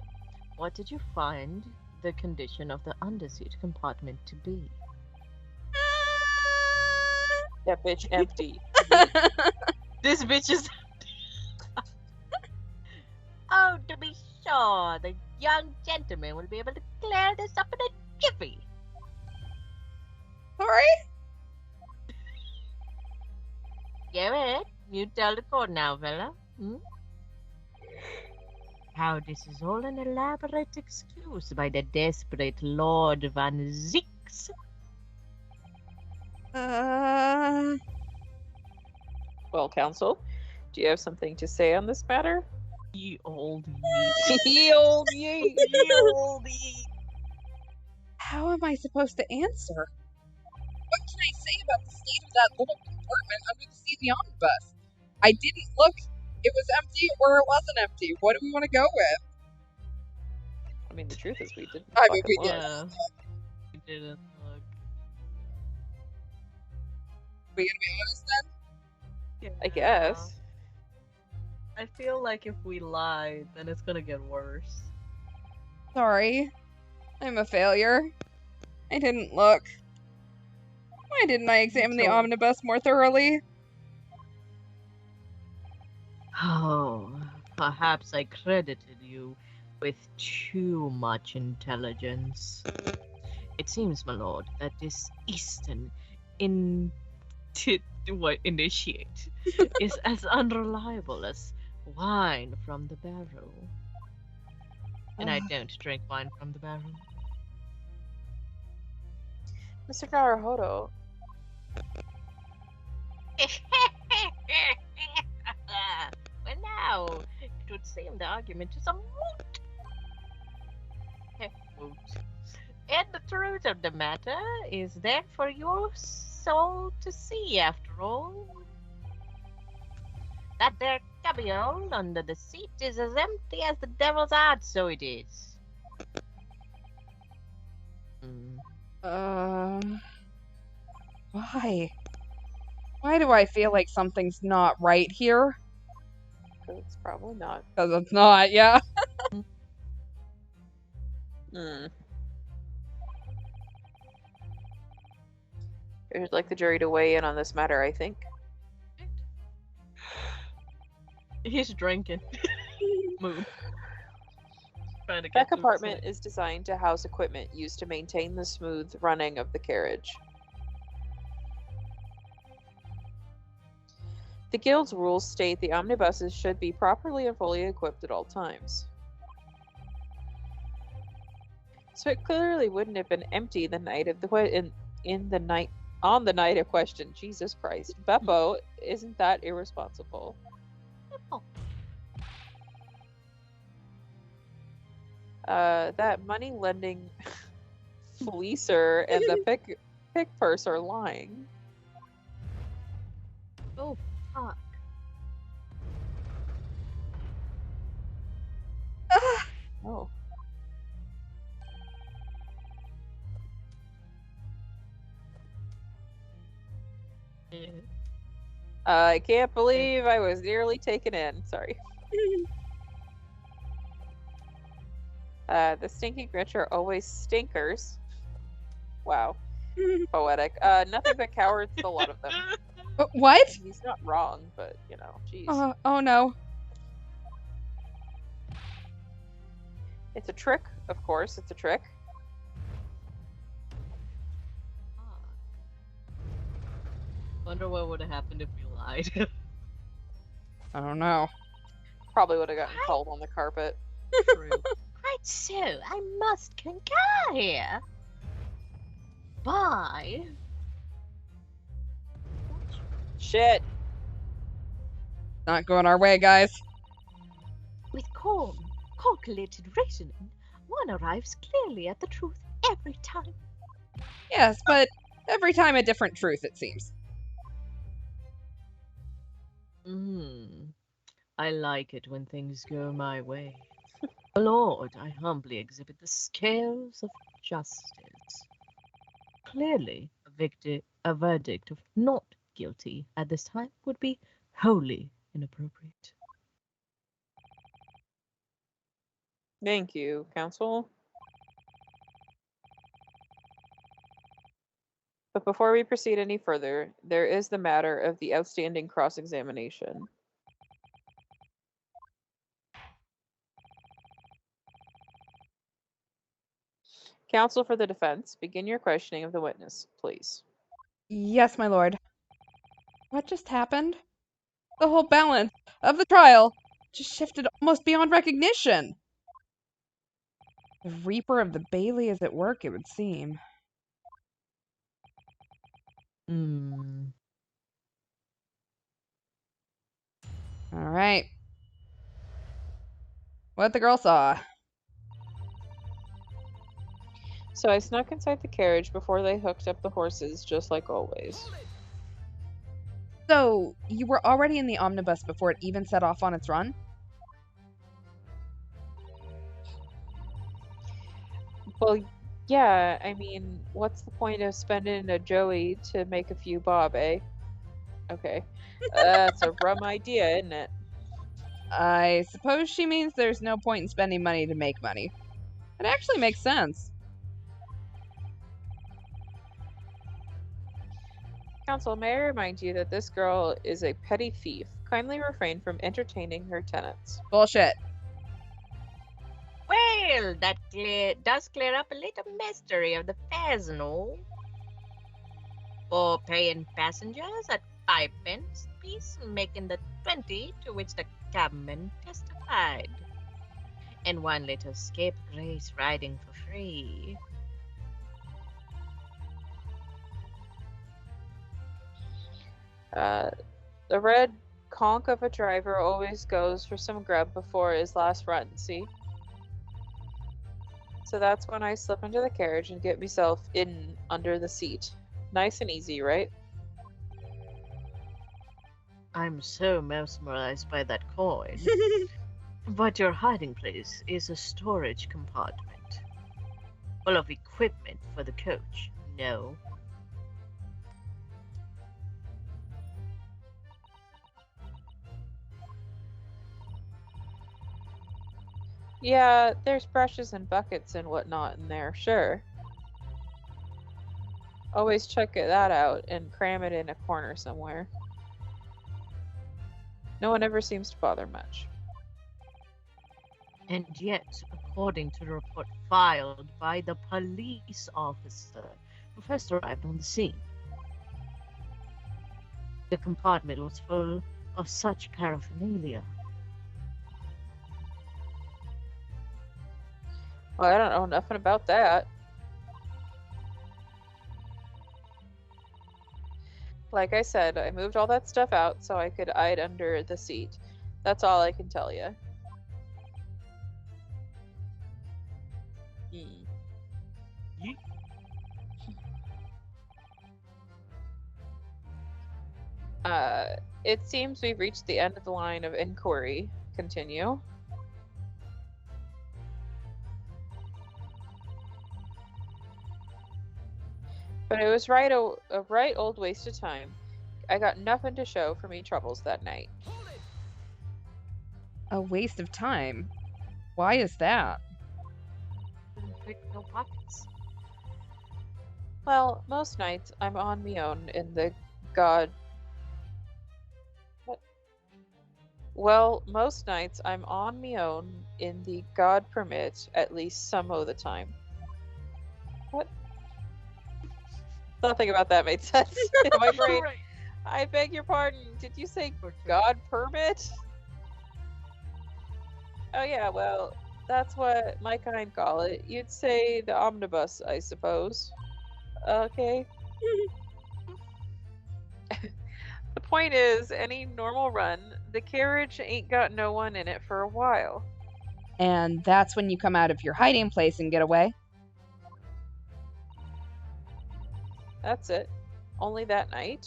what did you find the condition of the underseat compartment to be? That bitch empty. This bitch is... Oh, to be sure, the young gentleman will be able to clear this up in a jiffy. Sorry? Go ahead, you tell the court now, fella. How this is all an elaborate excuse by the desperate Lord Van Zix. Well, Council, do you have something to say on this matter? Ye old yeet. Ye old yeet. Ye old yeet. How am I supposed to answer? What can I say about the state of that little compartment under the seat of the omnibus? I didn't look. It was empty or it wasn't empty. What do we want to go with? I mean, the truth is we didn't I mean, fucking we look. Yeah. We didn't look. We gonna be honest then? I guess. I feel like if we lie, then it's gonna get worse. Sorry. I'm a failure. I didn't look. Why didn't I examine the omnibus more thoroughly? Oh, perhaps I credited you with too much intelligence. It seems, my lord, that this Eastern initiate is as unreliable as wine from the barrel. And I don't drink wine from the barrel. Mr. Naruhodo. Well, now, it would seem the argument is a moot. And the truth of the matter is there for your soul to see, after all. That there cubbyhole under the seat is as empty as the devil's heart, so it is. Why? Why do I feel like something's not right here? Because it's probably not. Because it's not, yeah. I'd like the jury to weigh in on this matter, I think. He's drinking. Mood. Trying to That get to compartment is designed to house equipment used to maintain the smooth running of the carriage. The Guild's rules state the omnibuses should be properly and fully equipped at all times. So it clearly wouldn't have been empty the night of the on the night of question. Jesus Christ, Beppo, isn't that irresponsible? That money lending fleecer and the pick purse are lying. Oh, fuck. Oh. I can't believe I was nearly taken in. Sorry. The stinky Grinch are always stinkers. Wow. Poetic. Nothing but cowards, a lot of them. What? He's not wrong, but, you know, jeez. Oh no. It's a trick, of course, it's a trick. Wonder what would have happened if we lied. I don't know. Probably would have gotten cold on the carpet. True. Quite so, I must concur here. Bye. Shit! Not going our way, guys. With calm, calculated reasoning, one arrives clearly at the truth every time. Yes, but every time a different truth, it seems. I like it when things go my way. Lord, I humbly exhibit the scales of justice. Clearly, a verdict of not guilty at this time would be wholly inappropriate. Thank you, counsel. But before we proceed any further, there is the matter of the outstanding cross-examination. Counsel for the defense, begin your questioning of the witness, please. Yes, my lord. What just happened? The whole balance of the trial just shifted almost beyond recognition. The Reaper of the Bailey is at work, it would seem. Alright. What the girl saw. So I snuck inside the carriage before they hooked up the horses, just like always. So, you were already in the omnibus before it even set off on its run? Well, yeah, I mean, what's the point of spending a Joey to make a few bob, eh? Okay. That's a rum idea, isn't it? I suppose she means there's no point in spending money to make money. It actually makes sense. Counsel, may I remind you that this girl is a petty thief. Kindly refrain from entertaining her tenants. Bullshit. Well, that does clear up a little mystery of the fares and all. For paying passengers at 5 pence apiece, making the 20 to which the cabman testified. And one little scapegrace riding for free. The red conch of a driver always goes for some grub before his last run, see? So that's when I slip into the carriage and get myself in under the seat. Nice and easy, right? I'm so mesmerized by that coin. But your hiding place is a storage compartment. Full of equipment for the coach, no? Yeah, there's brushes and buckets and whatnot in there, sure. Always check that out and cram it in a corner somewhere. No one ever seems to bother much. And yet, according to the report filed by the police officer who first arrived on the scene, the compartment was full of such paraphernalia. Well, I don't know nothing about that. Like I said, I moved all that stuff out so I could hide under the seat. That's all I can tell you. It seems we've reached the end of the line of inquiry. Continue. But it was a right old waste of time. I got nothing to show for me troubles that night. A waste of time. Why is that? Didn't pick no pockets. Well, most nights I'm on me own in the god. What? Well, most nights I'm on me own in the god permit at least some of the time. What? Nothing about that made sense in my brain. Right. I beg your pardon. Did you say Good for god permit? Oh yeah, well, that's what my kind call it. You'd say the omnibus, I suppose. Okay. The point is, any normal run, the carriage ain't got no one in it for a while. And that's when you come out of your hiding place and get away? That's it. Only that night.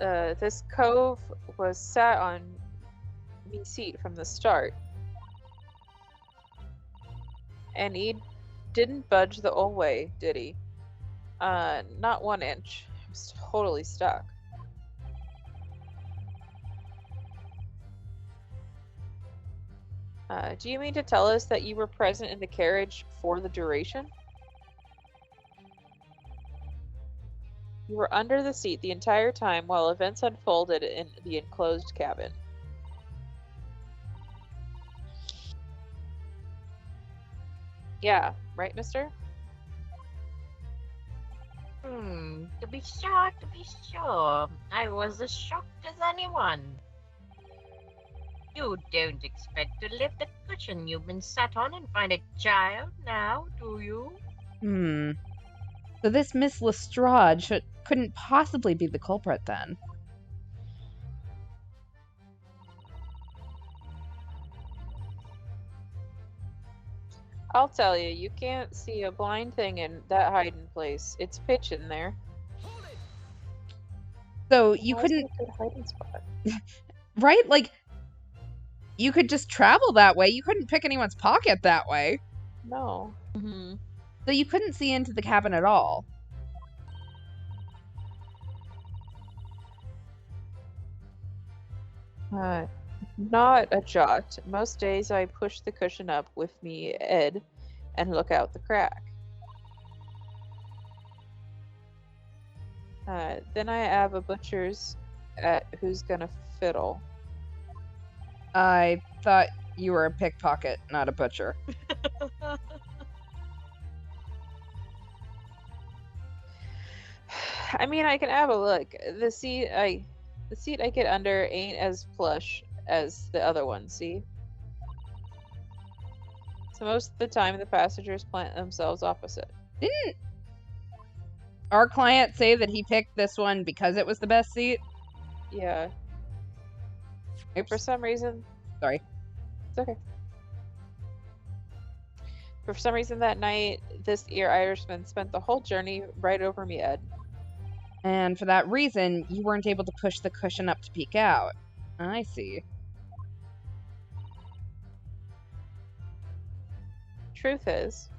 This cove was sat on me seat from the start. And he didn't budge the old way, did he? Not 1 inch. I was totally stuck. Do you mean to tell us that you were present in the carriage for the duration? You were under the seat the entire time while events unfolded in the enclosed cabin. Yeah, right, mister? To be sure. I was as shocked as anyone. You don't expect to lift the cushion you've been sat on and find a child now, do you? So this Miss Lestrade couldn't possibly be the culprit then. I'll tell you, you can't see a blind thing in that hiding place. It's pitch in there. So you Why is it couldn't, a good hiding spot? right? Like, you could just travel that way. You couldn't pick anyone's pocket that way. No. So you couldn't see into the cabin at all. Not a jot. Most days I push the cushion up with me, Ed, and look out the crack. Then I have a butcher's at who's gonna fiddle. I thought you were a pickpocket, not a butcher. I mean, I can have a look. The seat I get under ain't as plush as the other one, see? So most of the time the passengers plant themselves opposite. Didn't our client say that he picked this one because it was the best seat? Yeah. Oops. For some reason... Sorry. It's okay. For some reason that night, this ear Irishman spent the whole journey right over me, Ed. And for that reason, you weren't able to push the cushion up to peek out. I see. Truth is...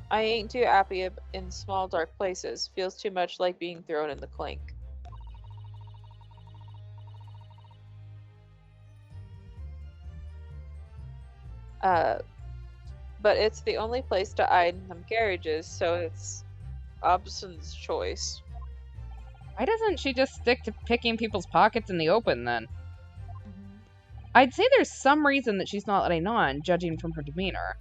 I ain't too happy in small dark places. Feels too much like being thrown in the clink. But it's the only place to hide in them carriages, so it's Obson's choice. Why doesn't she just stick to picking people's pockets in the open then? I'd say there's some reason that she's not letting on, judging from her demeanor.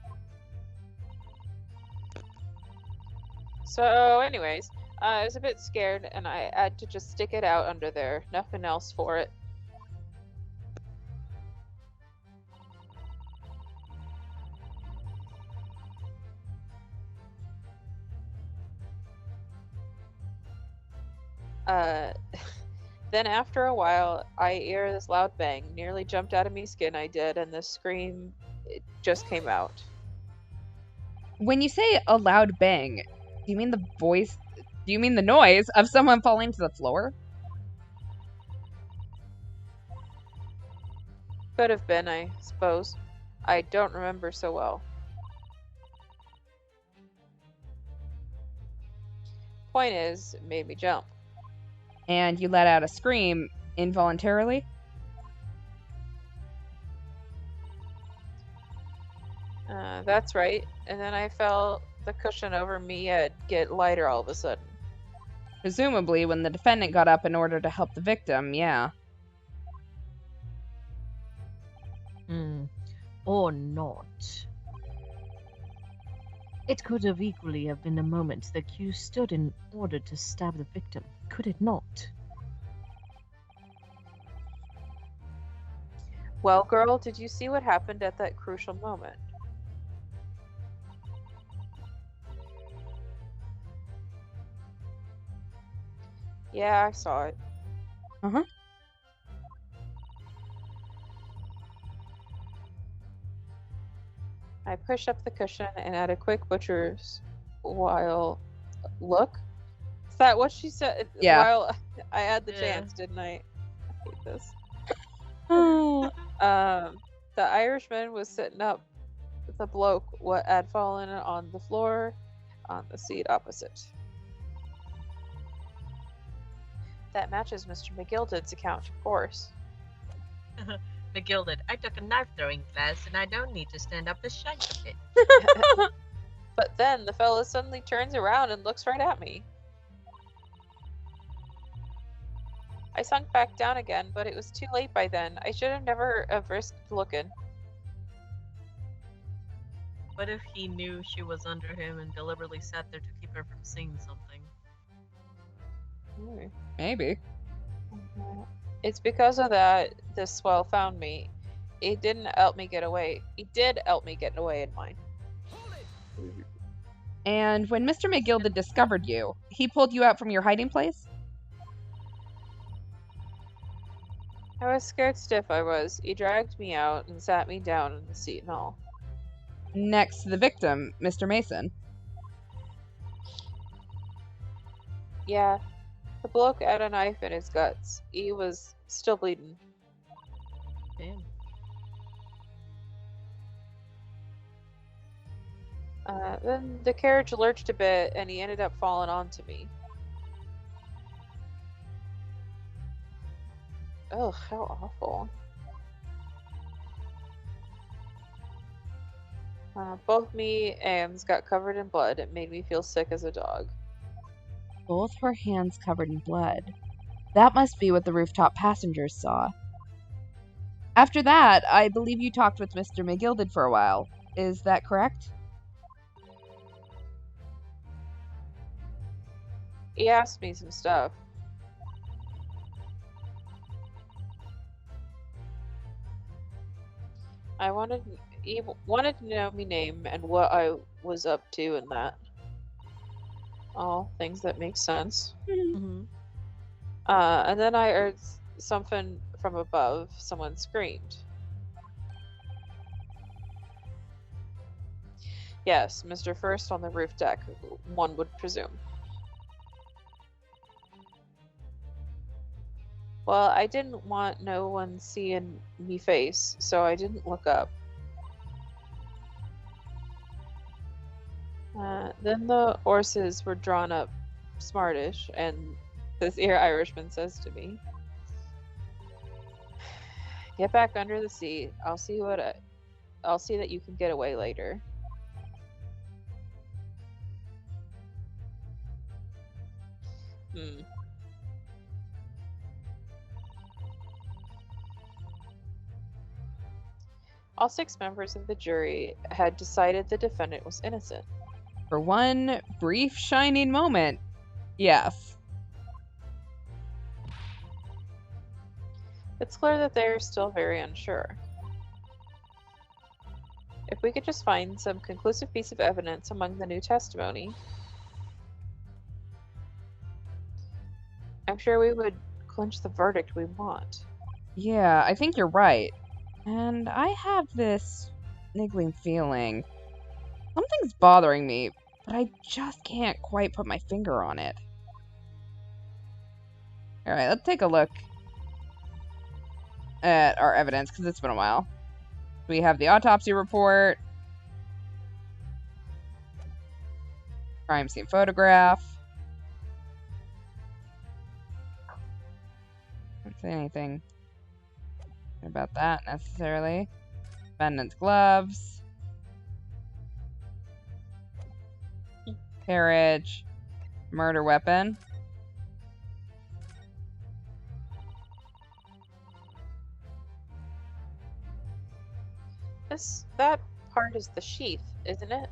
So, anyways, I was a bit scared, and I had to just stick it out under there. Nothing else for it. Then after a while, I hear this loud bang. Nearly jumped out of me skin, I did, and the scream, it just came out. When you say a loud bang, do you mean the voice? Do you mean the noise of someone falling to the floor? Could have been, I suppose. I don't remember so well. Point is, it made me jump. And you let out a scream involuntarily? That's right. And then I felt the cushion over me head get lighter all of a sudden. Presumably when the defendant got up in order to help the victim, yeah. Or not. It could have equally have been a moment the accused stood in order to stab the victim, could it not? Well, girl, did you see what happened at that crucial moment? Yeah, I saw it. Uh-huh. I pushed up the cushion and had a quick butcher's while look. Is that what she said? Yeah. While I had the Yeah. chance, didn't I? I hate this. Oh. The Irishman was sitting up with the bloke what had fallen on the floor on the seat opposite. That matches Mr. McGilded's account, of course. McGilded, I took a knife throwing class and I don't need to stand up to shank a bit. But then the fella suddenly turns around and looks right at me. I sunk back down again, but it was too late by then. I should have never have risked looking. What if he knew she was under him and deliberately sat there to keep her from seeing something? Maybe. It's because of that this swell found me. It didn't help me get away. He did help me get away in mine. And when Mr. McGilded discovered you, he pulled you out from your hiding place? I was scared stiff, I was. He dragged me out and sat me down in the seat and all. Next to the victim, Mr. Mason. Yeah, the bloke had a knife in his guts. He was still bleeding. Damn. Then the carriage lurched a bit and he ended up falling onto me. Oh, how awful. Both me and got covered in blood. It made me feel sick as a dog. Both her hands covered in blood. That must be what the rooftop passengers saw. After that, I believe you talked with Mr. McGilded for a while. Is that correct? He asked me some stuff. He wanted to know me name and what I was up to and that. All things that make sense. Mm-hmm. And then I heard something from above. Someone screamed. Yes, Mr. First on the roof deck, one would presume. Well, I didn't want no one seeing me face, so I didn't look up. Then the horses were drawn up smartish, and this here Irishman says to me, "Get back under the seat. I'll see that you can get away later." All 6 members of the jury had decided the defendant was innocent. For one brief shining moment, yes. It's clear that they are still very unsure. If we could just find some conclusive piece of evidence among the new testimony, I'm sure we would clinch the verdict we want. Yeah, I think you're right. And I have this niggling feeling. Something's bothering me, but I just can't quite put my finger on it. Alright, let's take a look at our evidence, because it's been a while. We have the autopsy report. Crime scene photograph. Don't say anything about that necessarily. Defendant's gloves. Carriage. Murder weapon. That part is the sheath, isn't it?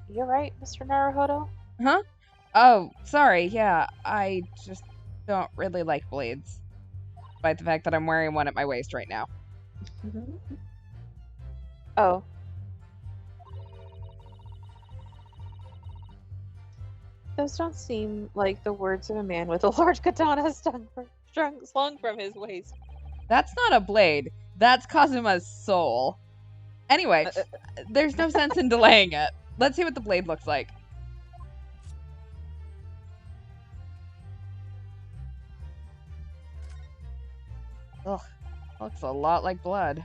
You're right, Mr. Naruhodo. Huh? Oh, sorry, yeah. I just don't really like blades. Despite the fact that I'm wearing one at my waist right now. Oh. Those don't seem like the words of a man with a large katana slung from his waist. That's not a blade. That's Kazuma's soul. Anyway, there's no sense in delaying it. Let's see what the blade looks like. Ugh, looks a lot like blood.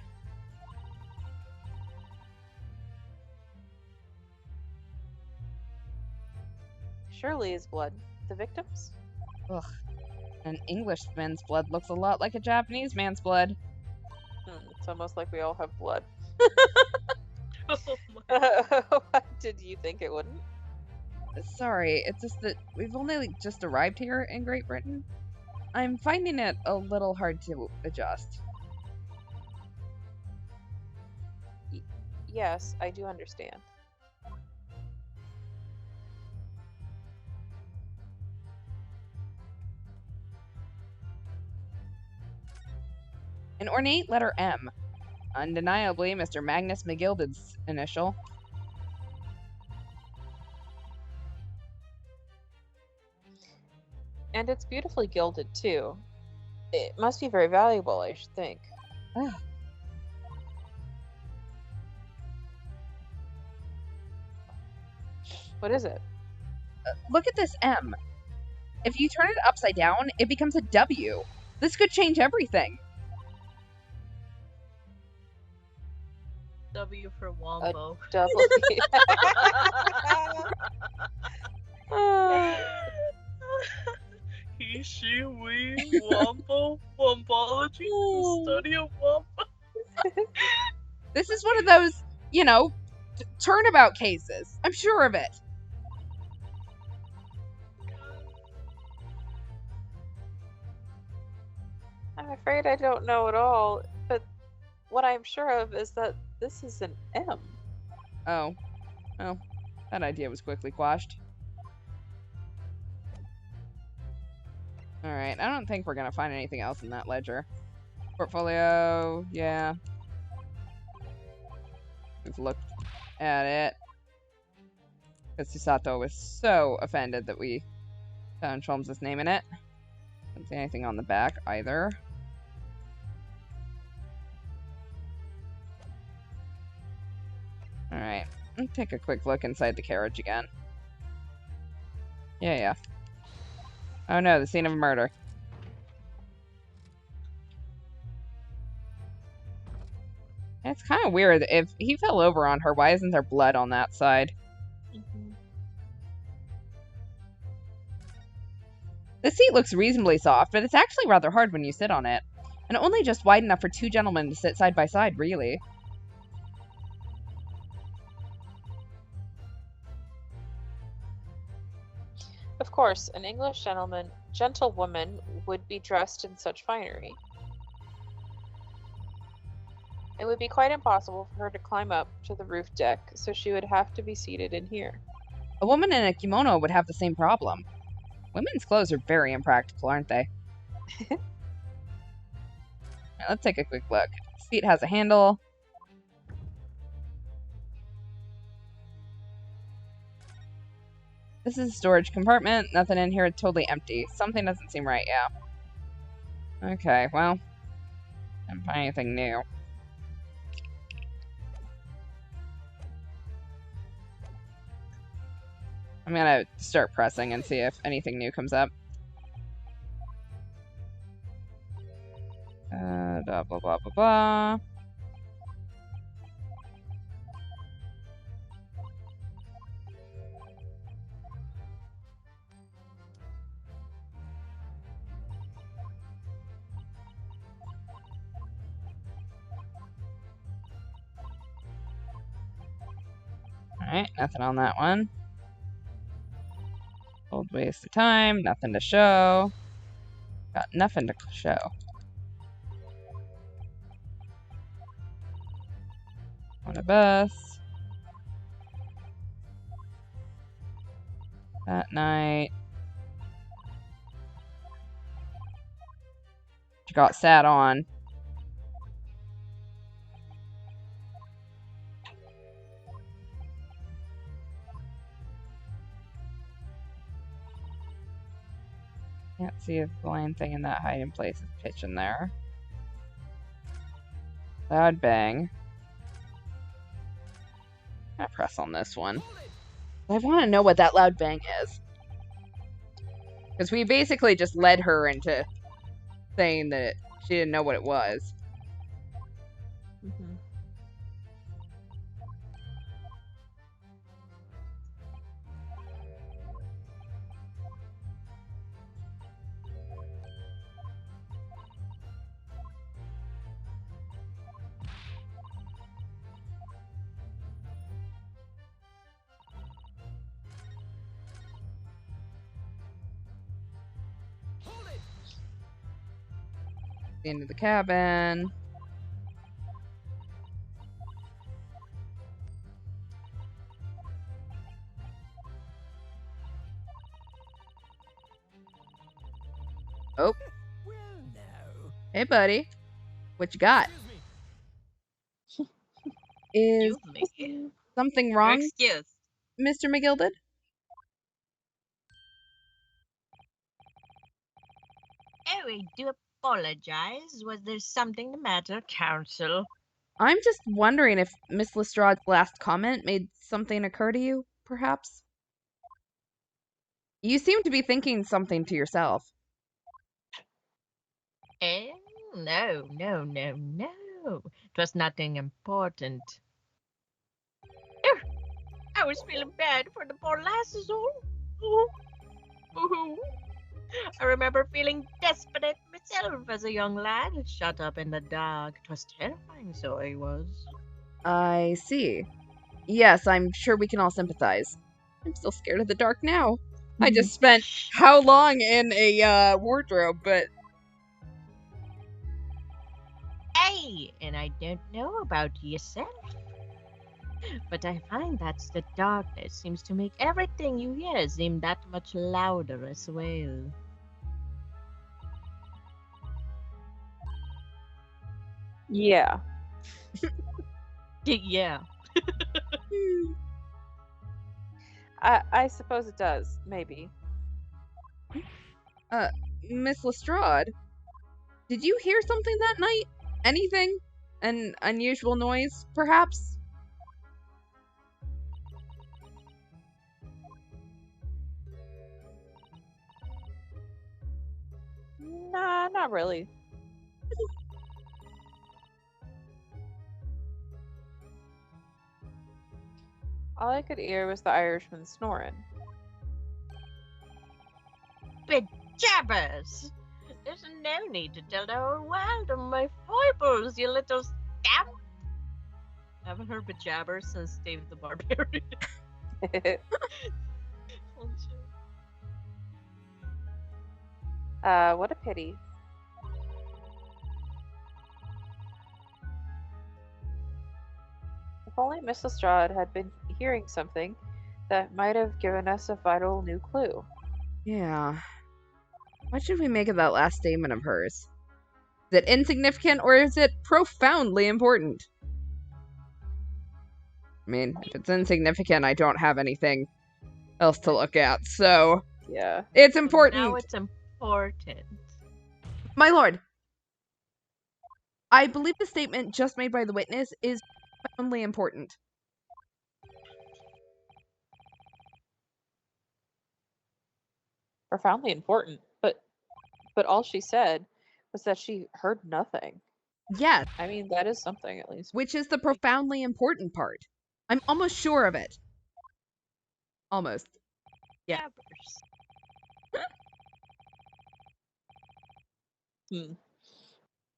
Surely is blood. The victims? Ugh. An Englishman's blood looks a lot like a Japanese man's blood. It's almost like we all have blood. Oh my. Did you think it wouldn't? Sorry, it's just that we've only just arrived here in Great Britain. I'm finding it a little hard to adjust. Yes, I do understand. An ornate letter M. Undeniably Mr. Magnus McGilded's initial. And it's beautifully gilded, too. It must be very valuable, I should think. What is it? Look at this M. If you turn it upside down, it becomes a W. This could change everything. W for Wombo. Double. He, she, we, Wombo, Wombology, the study of Wombo. This is one of those, you know, turnabout cases. I'm sure of it. I'm afraid I don't know at all, but what I'm sure of is that this is an M. Oh. Well, that idea was quickly quashed. Alright, I don't think we're gonna find anything else in that ledger. Portfolio, yeah. We've looked at it. Because Susato was so offended that we found Sholmes' name in it. Don't see anything on the back either. Alright, let's take a quick look inside the carriage again. Yeah. Oh no, the scene of a murder. It's kind of weird. If he fell over on her, why isn't there blood on that side? The seat looks reasonably soft, but it's actually rather hard when you sit on it. And only just wide enough for two gentlemen to sit side by side, really. Of course, an English gentlewoman would be dressed in such finery. It would be quite impossible for her to climb up to the roof deck, so she would have to be seated in here. A woman in a kimono would have the same problem. Women's clothes are very impractical, aren't they? Now, let's take a quick look. The seat has a handle. This is a storage compartment. Nothing in here. Totally empty. Something doesn't seem right, yeah. Okay, well. Didn't find anything new. I'm gonna start pressing and see if anything new comes up. Blah, blah, blah, blah, blah. Alright, nothing on that one. Old waste of time, nothing to show. Got nothing to show. One of us. That night. She got sat on. Can't see a blind thing in that hiding place is pitch in there. Loud bang. I'm gonna press on this one. I want to know what that loud bang is. Because we basically just led her into saying that she didn't know what it was. Mm-hmm. Into the cabin. Oh. Hey, buddy. What you got? Is Excuse me. something You're wrong, excused. Mr. McGilded? Oh, I do apologize. Was there something the matter, Council? I'm just wondering if Miss Lestrade's last comment made something occur to you, perhaps? You seem to be thinking something to yourself. Eh? No, no, no, no. It was nothing important. Ugh, I was feeling bad for the poor lasses. Oh. I remember feeling desperate myself as a young lad, shut up in the dark. It was terrifying, so I was. I see. Yes, I'm sure we can all sympathize. I'm still scared of the dark now. I just spent how long in a wardrobe, but Hey, and I don't know about yourself, but I find that the darkness seems to make everything you hear seem that much louder as well. Yeah. Yeah. I suppose it does, maybe. Miss Lestrade, did you hear something that night? Anything? An unusual noise, perhaps? Nah, not really. All I could hear was the Irishman snoring. Bejabbers! There's no need to tell the whole world of my foibles, you little scamp! I haven't heard bejabbers since Dave the Barbarian. Oh, shit. What a pity. If only Miss Lestrade had been hearing something that might have given us a vital new clue. Yeah. What should we make of that last statement of hers? Is it insignificant or is it profoundly important? I mean, if it's insignificant, I don't have anything else to look at, so Yeah. it's So important. now it's important. My lord, I believe the statement just made by the witness is profoundly important. Profoundly important, but all she said was that she heard nothing. Yes, I mean, that is something at least. which is the profoundly important part. I'm almost sure of it. Almost. Yeah. Gabbers.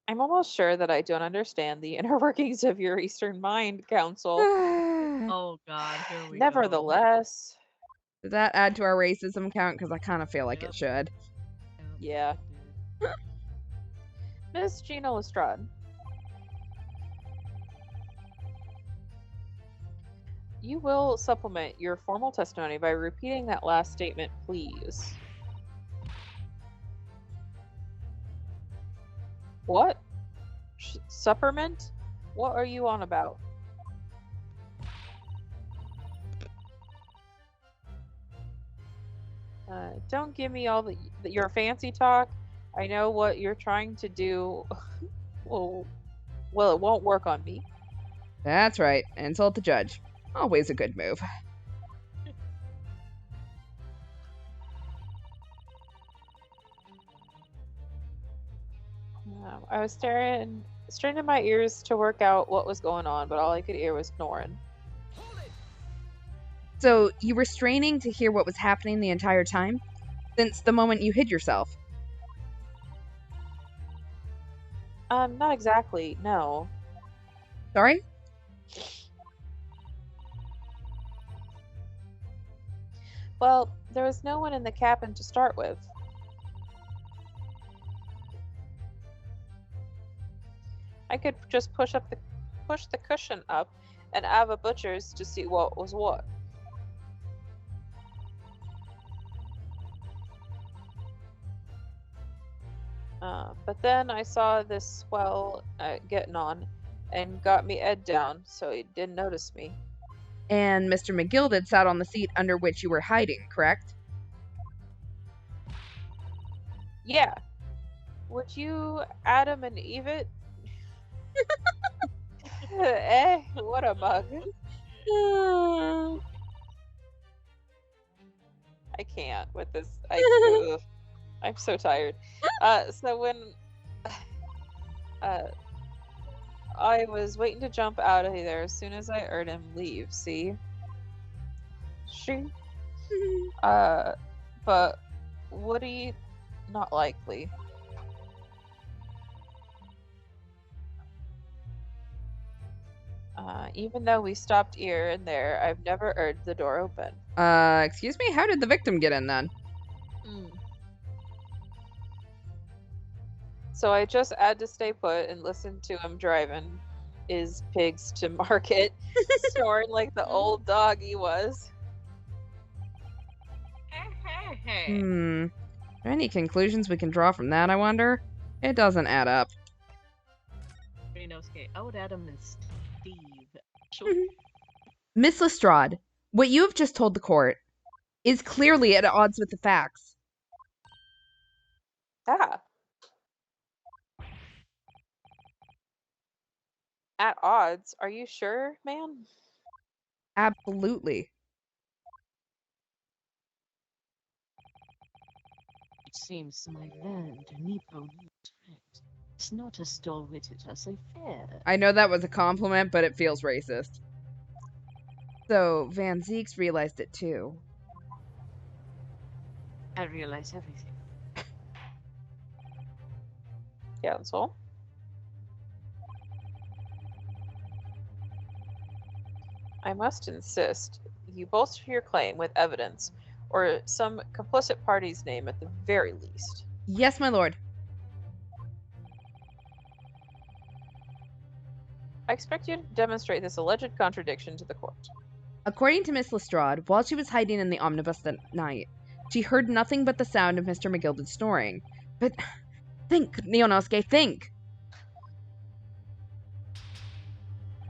I'm almost sure that I don't understand the inner workings of your Eastern Mind, Council. Oh God, here we go. Nevertheless, Does that add to our racism count? Because I kind of feel like it Yep. should. Yep, Yeah. it did. Miss Gina Lestrade, you will supplement your formal testimony by repeating that last statement, please. What? Supplement? What are you on about? Don't give me all your fancy talk. I know what you're trying to do. well, it won't work on me. That's right. Insult the judge. Always a good move. I was straining my ears to work out what was going on, but all I could hear was snoring. So you were straining to hear what was happening the entire time? Since the moment you hid yourself? Not exactly, no. Sorry? Well, there was no one in the cabin to start with. I could just push the cushion up and have a butcher's to see what was what. But then I saw this swell getting on and got me head down, so he didn't notice me. And Mr. McGilded sat on the seat under which you were hiding, correct? Yeah. Would you Adam and Eve it? What a mug. I can't with this. I'm so tired. So when I was waiting to jump out of there as soon as I heard him leave, see? But Woody, not likely. Even though we stopped here and there, I've never heard the door open. Excuse me? How did the victim get in then? So I just had to stay put and listen to him driving his pigs to market, snoring like the old dog he was. Are there any conclusions we can draw from that, I wonder? It doesn't add up. Renosuke, I would Adam and Steve. Miss Lestrade, what you have just told the court is clearly at odds with the facts. Ah. At odds? Are you sure, man? Absolutely. It seems my land, Nipo is not as dull-witted as I feared. I know that was a compliment, but it feels racist. So, Van Zeeks realized it too. I realize everything. Counsel? I must insist you bolster your claim with evidence, or some complicit party's name at the very least. Yes, my lord. I expect you to demonstrate this alleged contradiction to the court. According to Miss Lestrade, while she was hiding in the omnibus that night, she heard nothing but the sound of Mr. McGilded snoring. But think, Neonosuke, think!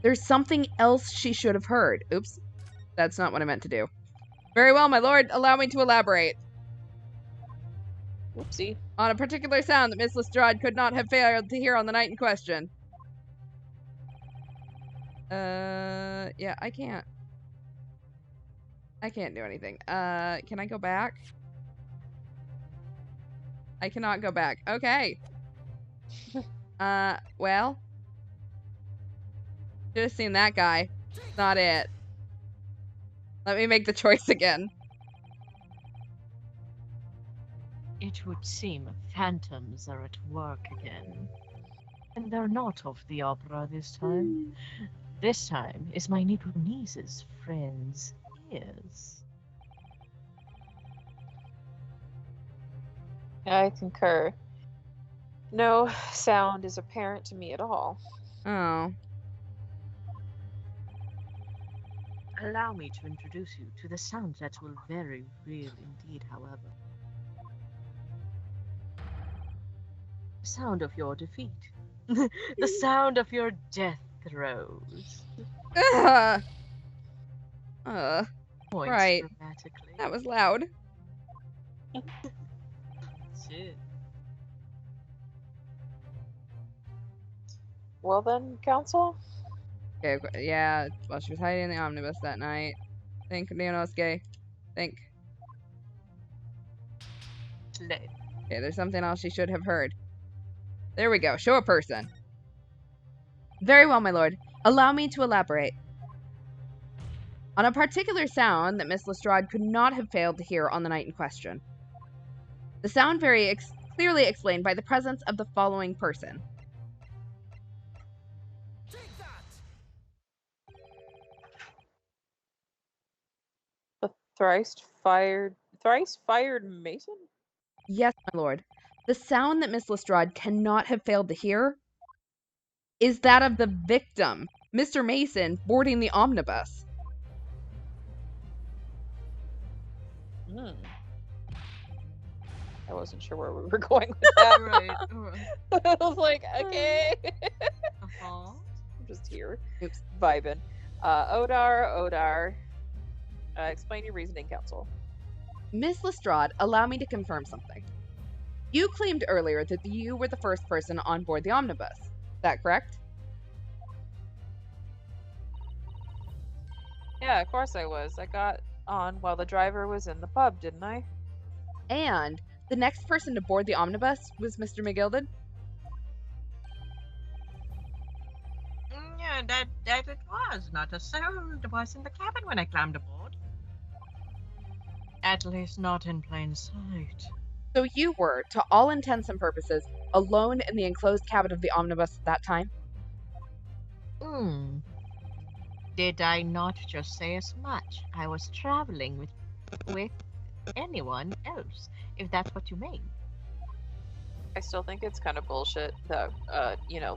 There's something else she should have heard. Oops. That's not what I meant to do. Very well, my lord. Allow me to elaborate. Oopsie. On a particular sound that Miss Lestrade could not have failed to hear on the night in question. Yeah, I can't. I can't do anything. Can I go back? I cannot go back. Okay. Well, should have seen that guy. Not it. Let me make the choice again. It would seem phantoms are at work again. And they're not of the opera this time. This time is my little niece's friend's ears. I concur. No sound is apparent to me at all. Oh. Allow me to introduce you to the sound that will very real indeed, however. The sound of your defeat. The sound of your death throes. Ugh. Points Right. dramatically. That was loud. Shit. Well then, Council? Okay, yeah, while she was hiding in the omnibus that night. Think, Leonosuke. Think. Slay. Okay, there's something else she should have heard. There we go. Show a person. Very well, my lord. Allow me to elaborate. On a particular sound that Miss Lestrade could not have failed to hear on the night in question. The sound very clearly explained by the presence of the following person. The thrice fired Mason? Yes, my lord. The sound that Miss Lestrade cannot have failed to hear is that of the victim, Mr. Mason, boarding the omnibus. Hmm. I wasn't sure where we were going with that. Right. I was like, okay. Uh-huh. I'm just here. Oops. Vibing. Odar. Explain your reasoning, Council. Miss Lestrade, allow me to confirm something. You claimed earlier that you were the first person on board the omnibus. Is that correct? Yeah, of course I was. I got on while the driver was in the pub, didn't I? And the next person to board the omnibus was Mr. McGilded? Yeah, that it was. Not a soul was in the cabin when I climbed aboard. At least not in plain sight. So you were, to all intents and purposes, alone in the enclosed cabin of the omnibus at that time? Did I not just say as much? I was traveling with anyone else, if that's what you mean. I still think it's kind of bullshit that,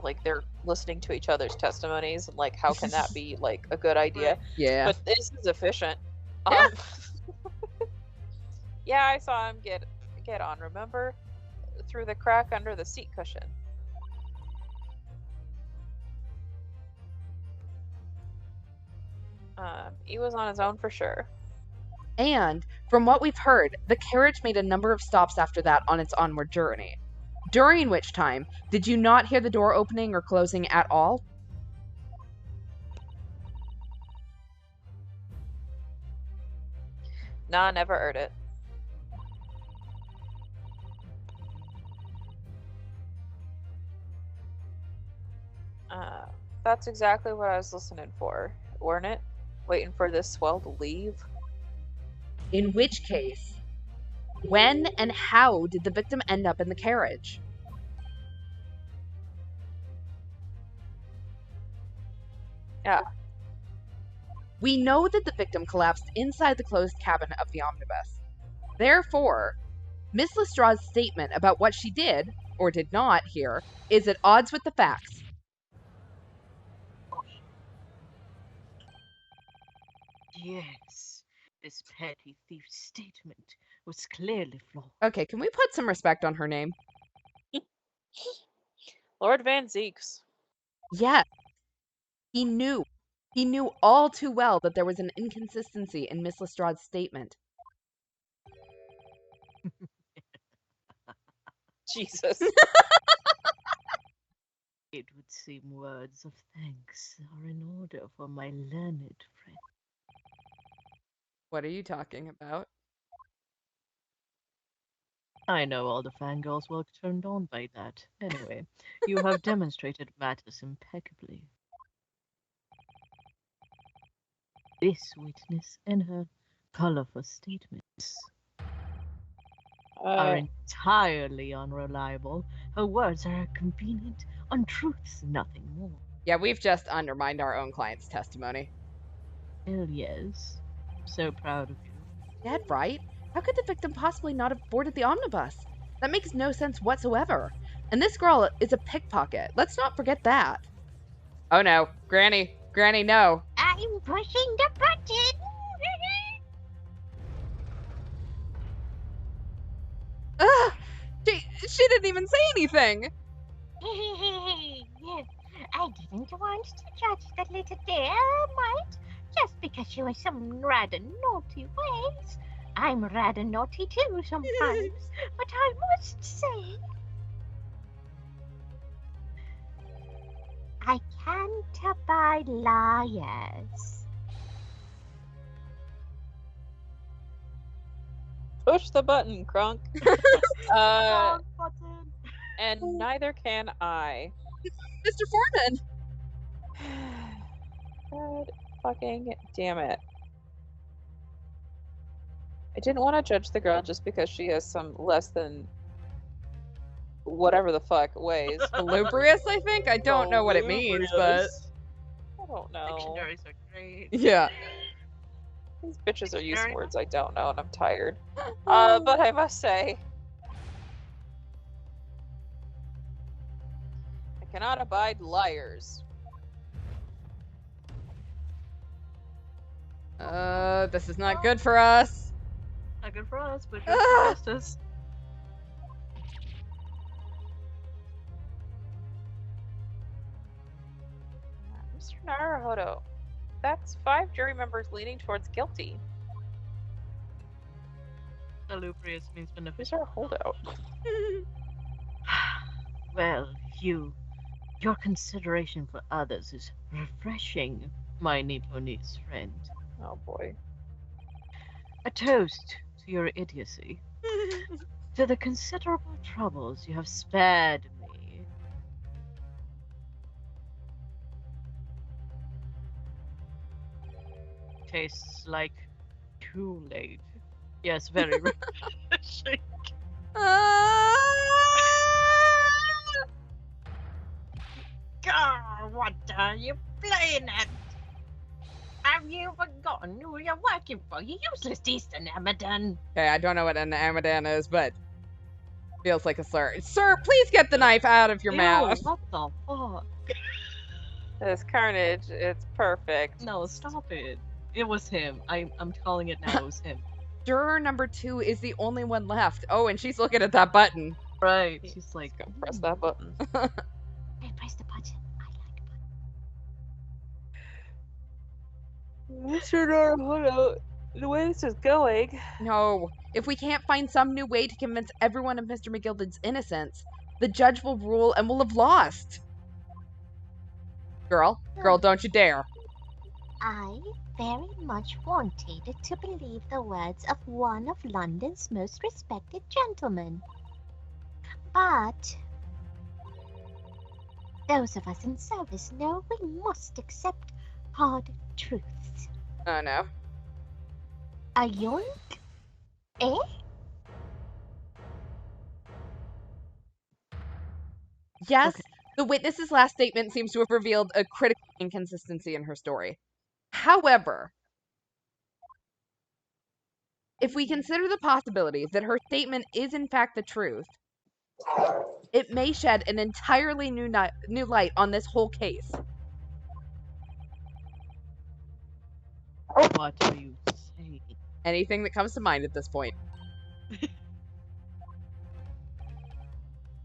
like they're listening to each other's testimonies and like, how can that be like a good idea? Right. Yeah. But this is efficient. Yeah. Yeah, I saw him get on. Remember, through the crack under the seat cushion. He was on his own for sure. And, from what we've heard, the carriage made a number of stops after that on its onward journey. During which time, did you not hear the door opening or closing at all? Nah, never heard it. That's exactly what I was listening for, weren't it? Waiting for this swell to leave. In which case, when and how did the victim end up in the carriage? Yeah. We know that the victim collapsed inside the closed cabin of the omnibus. Therefore, Miss Lestrade's statement about what she did, or did not, hear, is at odds with the facts. Yes, this petty thief's statement was clearly flawed. Okay, can we put some respect on her name? Lord Van Zeeks. Yes. He knew. He knew all too well that there was an inconsistency in Miss Lestrade's statement. Jesus. It would seem words of thanks are in order for my learned friend. What are you talking about? I know all the fangirls were turned on by that. Anyway, you have demonstrated matters impeccably. This witness and her colorful statements are entirely unreliable. Her words are convenient untruths, nothing more. Yeah, we've just undermined our own client's testimony. Hell yes. So proud of you. Dead right? How could the victim possibly not have boarded the omnibus? That makes no sense whatsoever. And this girl is a pickpocket. Let's not forget that. Oh no. Granny, no. I'm pushing the button. Ah! She didn't even say anything! Yes, I didn't want to judge the little girl, mate, just because she was some rather naughty ways. I'm rather naughty too sometimes, but I must say, I can't abide liars. Push the button, Crunk. Wrong button. And neither can I. Mr. Foreman! God fucking damn it. I didn't want to judge the girl just because she has some less than whatever the fuck ways. Salubrious, I think? I don't know what it means, but... I don't know. Dictionaries are great. Yeah. These bitches are using Very- words I don't know and I'm tired. But I must say, I cannot abide liars. This is not good for us. Not good for us, but good for justice. Mr. Naruhodo, that's 5 jury members leaning towards guilty. Salubrious means Who's beneficial. our holdout? Well, your consideration for others is refreshing, my Nipponese friend. Oh boy. A toast to your idiocy, to the considerable troubles you have spared me. Tastes like Kool-Aid. Yes, very refreshing. God, what are you playing at? Have you forgotten who you're working for? You useless Eastern Amadan. Okay, I don't know what an Amadan is, but feels like a slur. Sir, please get the knife out of your Ew, mouth. what the fuck? This carnage, it's perfect. No, stop it. It was him. I'm calling it now. It was him. Juror number 2 is the only one left. Oh, and she's looking at that button. Right. She's like, Go press that button. I press the button. I like Mr. Naruhodo, the way this is going. No, if we can't find some new way to convince everyone of Mr. McGilden's innocence, the judge will rule and we'll have lost. Girl, don't you dare. I very much wanted to believe the words of one of London's most respected gentlemen. But those of us in service know we must accept hard truths. Oh no. A yoink? Eh? Yes, Okay. the witness's last statement seems to have revealed a critical inconsistency in her story. However, if we consider the possibility that her statement is in fact the truth, it may shed an entirely new light on this whole case. what are you saying? Anything that comes to mind at this point.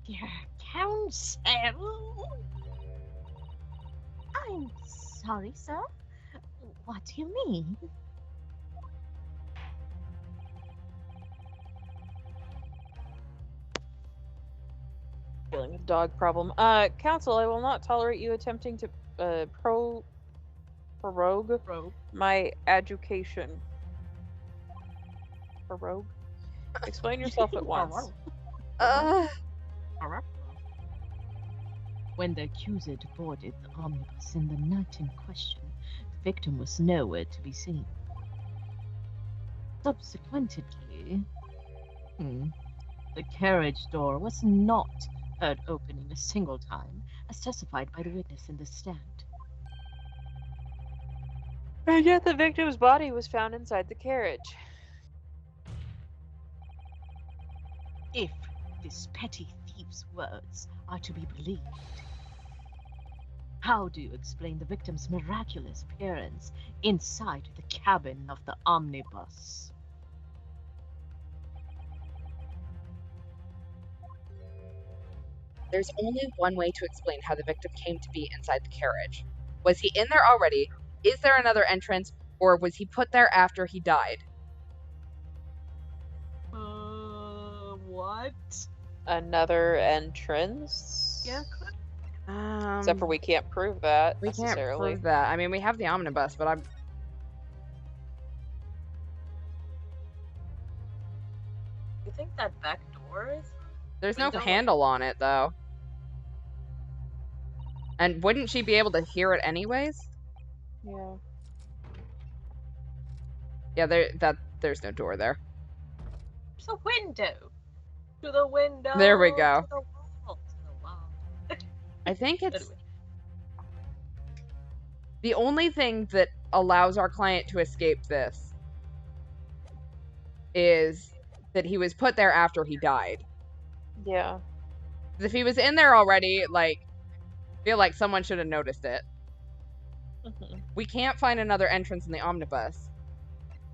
Your counsel? I'm sorry, sir. What do you mean? Feeling a dog problem. Counsel, I will not tolerate you attempting to prorogue my education. Prorogue? Explain yourself at once. However, when the accused boarded the omnibus in the night in question, the victim was nowhere to be seen. Subsequently, the carriage door was not heard opening a single time, as testified by the witness in the stand. And yet the victim's body was found inside the carriage. If this petty thief's words are to be believed, how do you explain the victim's miraculous appearance inside the cabin of the omnibus? There's only one way to explain how the victim came to be inside the carriage. Was he in there already? Is there another entrance? Or was he put there after he died? What? Another entrance? Yeah, could. Except for we can't prove that we can't necessarily. prove that. I mean, we have the omnibus, but You think that back door is? there's no Window? handle on it, though. And wouldn't she be able to hear it anyways? Yeah. Yeah, there's no door there. There's a window. To the window. There we go. To the wall. To the wall. I think it's Anyway. the only thing that allows our client to escape this is that he was put there after he died. Yeah. 'Cause if he was in there already, like, I feel like someone should have noticed it. We can't find another entrance in the omnibus.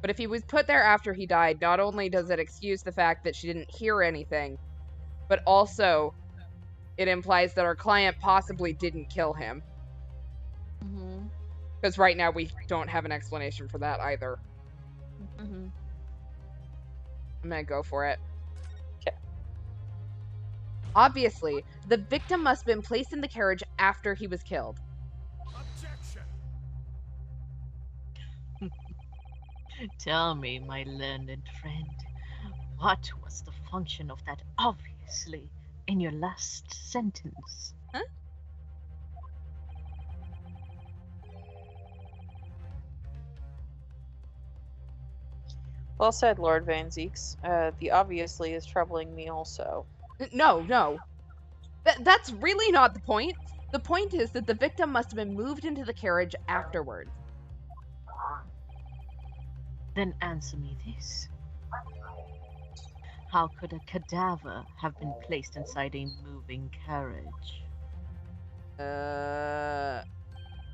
But if he was put there after he died, not only does it excuse the fact that she didn't hear anything, but also it implies that our client possibly didn't kill him. Because right now we don't have an explanation for that either. I'm gonna go for it. Okay. Obviously, the victim must have been placed in the carriage after he was killed. Objection. Tell me, my learned friend, what was the function of that obviously in your last sentence? Huh? Well said, Lord Van Zeeks. The obviously is troubling me also. No. That's really not the point. The point is that the victim must have been moved into the carriage afterward. Then answer me this. How could a cadaver have been placed inside a moving carriage?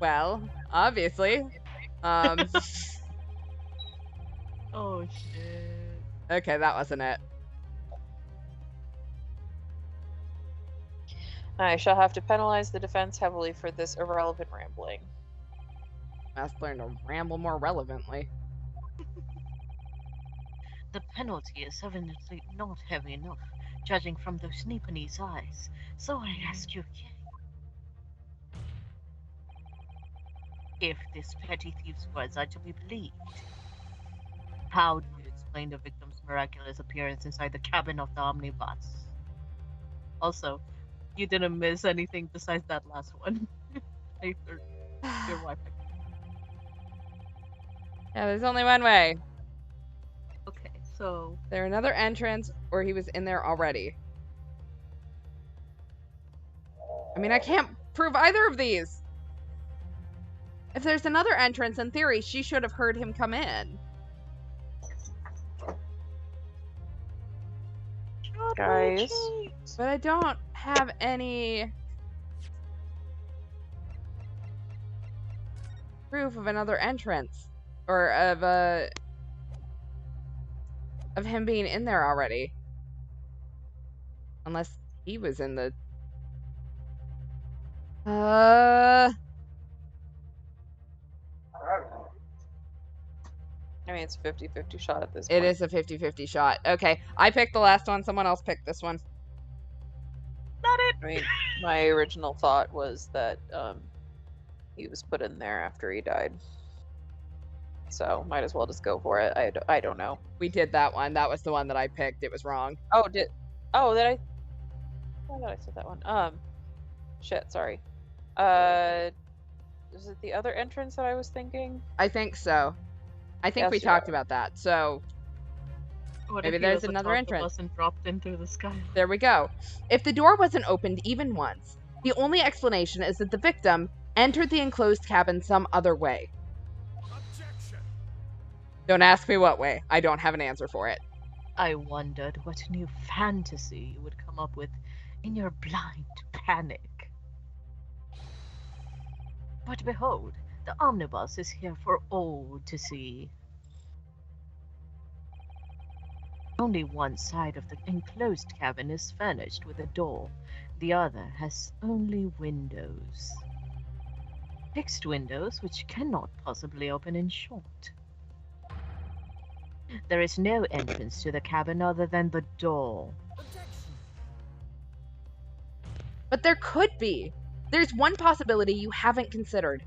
Well, obviously. Oh shit. Okay, that wasn't it. I shall have to penalize the defense heavily for this irrelevant rambling. Must learn to ramble more relevantly. The penalty is evidently not heavy enough, judging from those Nipponese eyes. So I ask you again. If this petty thief's words are to be believed, how do you explain the victim's miraculous appearance inside the cabin of the omnibus? Also, you didn't miss anything besides that last one. I heard your wife. Yeah, there's only one way. Okay, so There another entrance, or he was in there already. I mean, I can't prove either of these. If there's another entrance, in theory, she should have heard him come in. Guys. But I don't have any proof of another entrance. Or of him being in there already. Unless he was in the... I mean, it's a 50-50 shot at this It point. is a 50-50 shot. Okay, I picked the last one. Someone else picked this one. not it. I mean, my original thought was that he was put in there after he died. So, might as well just go for it. I don't know. We did that one. That was the one that I picked. It was wrong. Oh, did... Oh, I thought I said that one. Shit, sorry. Is it the other entrance that I was thinking? I think so. I think Yes, we you talked are. about that. So What maybe if he there's was another a entrance. bus and dropped into the sky? There we go. If the door wasn't opened even once, the only explanation is that the victim entered the enclosed cabin some other way. Objection. Don't ask me what way. I don't have an answer for it. I wondered what new fantasy you would come up with in your blind panic. But behold, the omnibus is here for all to see. Only one side of the enclosed cabin is furnished with a door. The other has only windows. Fixed windows which cannot possibly open and shut. There is no entrance to the cabin other than the door. But there could be. There's one possibility you haven't considered.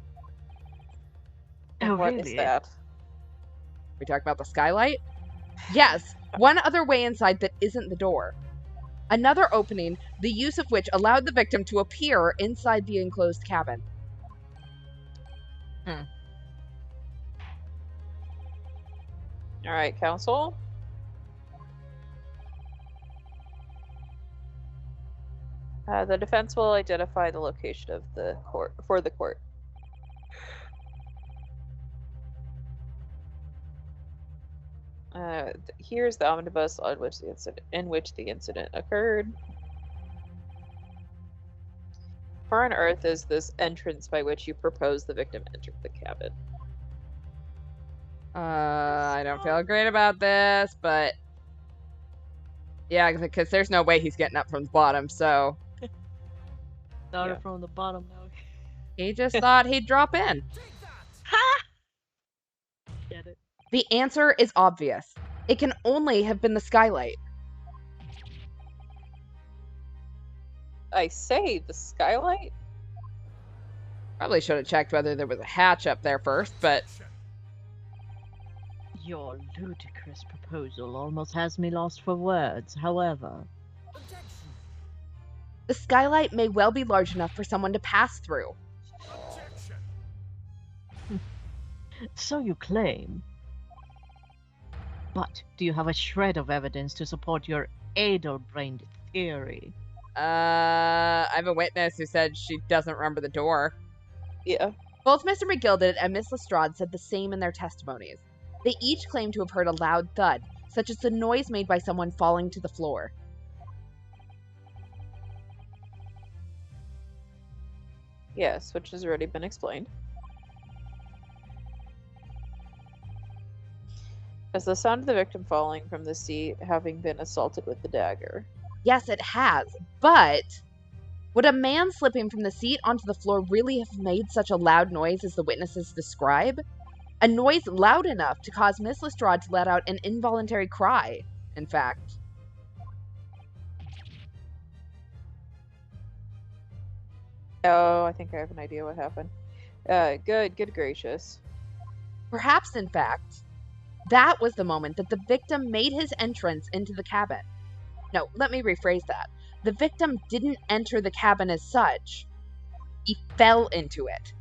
Oh, What is really? that? We talk about the skylight? Yes, one other way inside that isn't the door. Another opening, the use of which allowed the victim to appear inside the enclosed cabin. All right, counsel. The defense will identify the location of the court for the court. Here's the omnibus in which the incident occurred. Where on earth is this entrance by which you propose the victim entered the cabin? I don't feel great about this, but yeah, because there's no way he's getting up from the bottom, so Started Yeah. from the bottom now. he just thought he'd drop in. Ha! Get it? The answer is obvious. It can only have been the skylight. I say the skylight? Probably should have checked whether there was a hatch up there first, but Your ludicrous proposal almost has me lost for words, however. the skylight may well be large enough for someone to pass through. Objection. So you claim. But do you have a shred of evidence to support your idle-brained theory? I have a witness who said she doesn't remember the door. Yeah. Both Mr. McGilded and Miss Lestrade said the same in their testimonies. They each claimed to have heard a loud thud, such as the noise made by someone falling to the floor. Yes, which has already been explained. As the sound of the victim falling from the seat, having been assaulted with the dagger. Yes, it has, but would a man slipping from the seat onto the floor really have made such a loud noise as the witnesses describe? A noise loud enough to cause Miss Lestrade to let out an involuntary cry, in fact. Oh, I think I have an idea what happened. Good gracious. Perhaps, in fact, that was the moment that the victim made his entrance into the cabin. No, let me rephrase that. The victim didn't enter the cabin as such. He fell into it.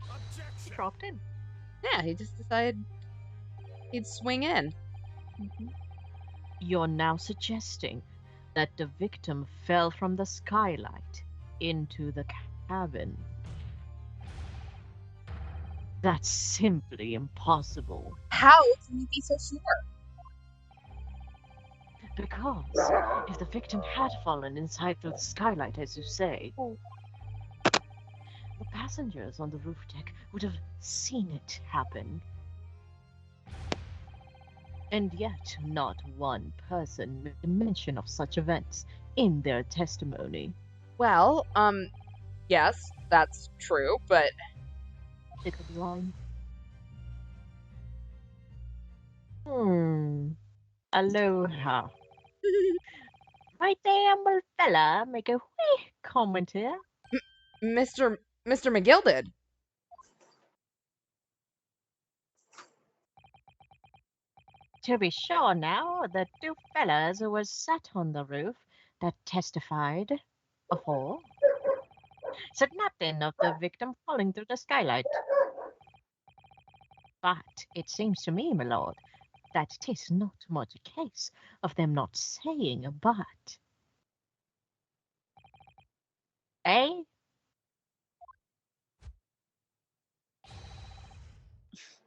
Objection. Dropped in. Yeah, he just decided he'd swing in. You're now suggesting that the victim fell from the skylight into the cabin. That's simply impossible. How can you be so sure? Because if the victim had fallen inside through the skylight, as you say, the passengers on the roof deck would have seen it happen. And yet, not one person made mention of such events in their testimony. Well, yes, that's true, but They could be lying. Aloha. Right there, humble fella. Make a wee comment here. Mr. McGilded. To be sure now, the two fellas who was sat on the roof that testified afore said nothing of the victim falling through the skylight. But it seems to me, my lord, that 'tis not much a case of them not saying a but. Eh?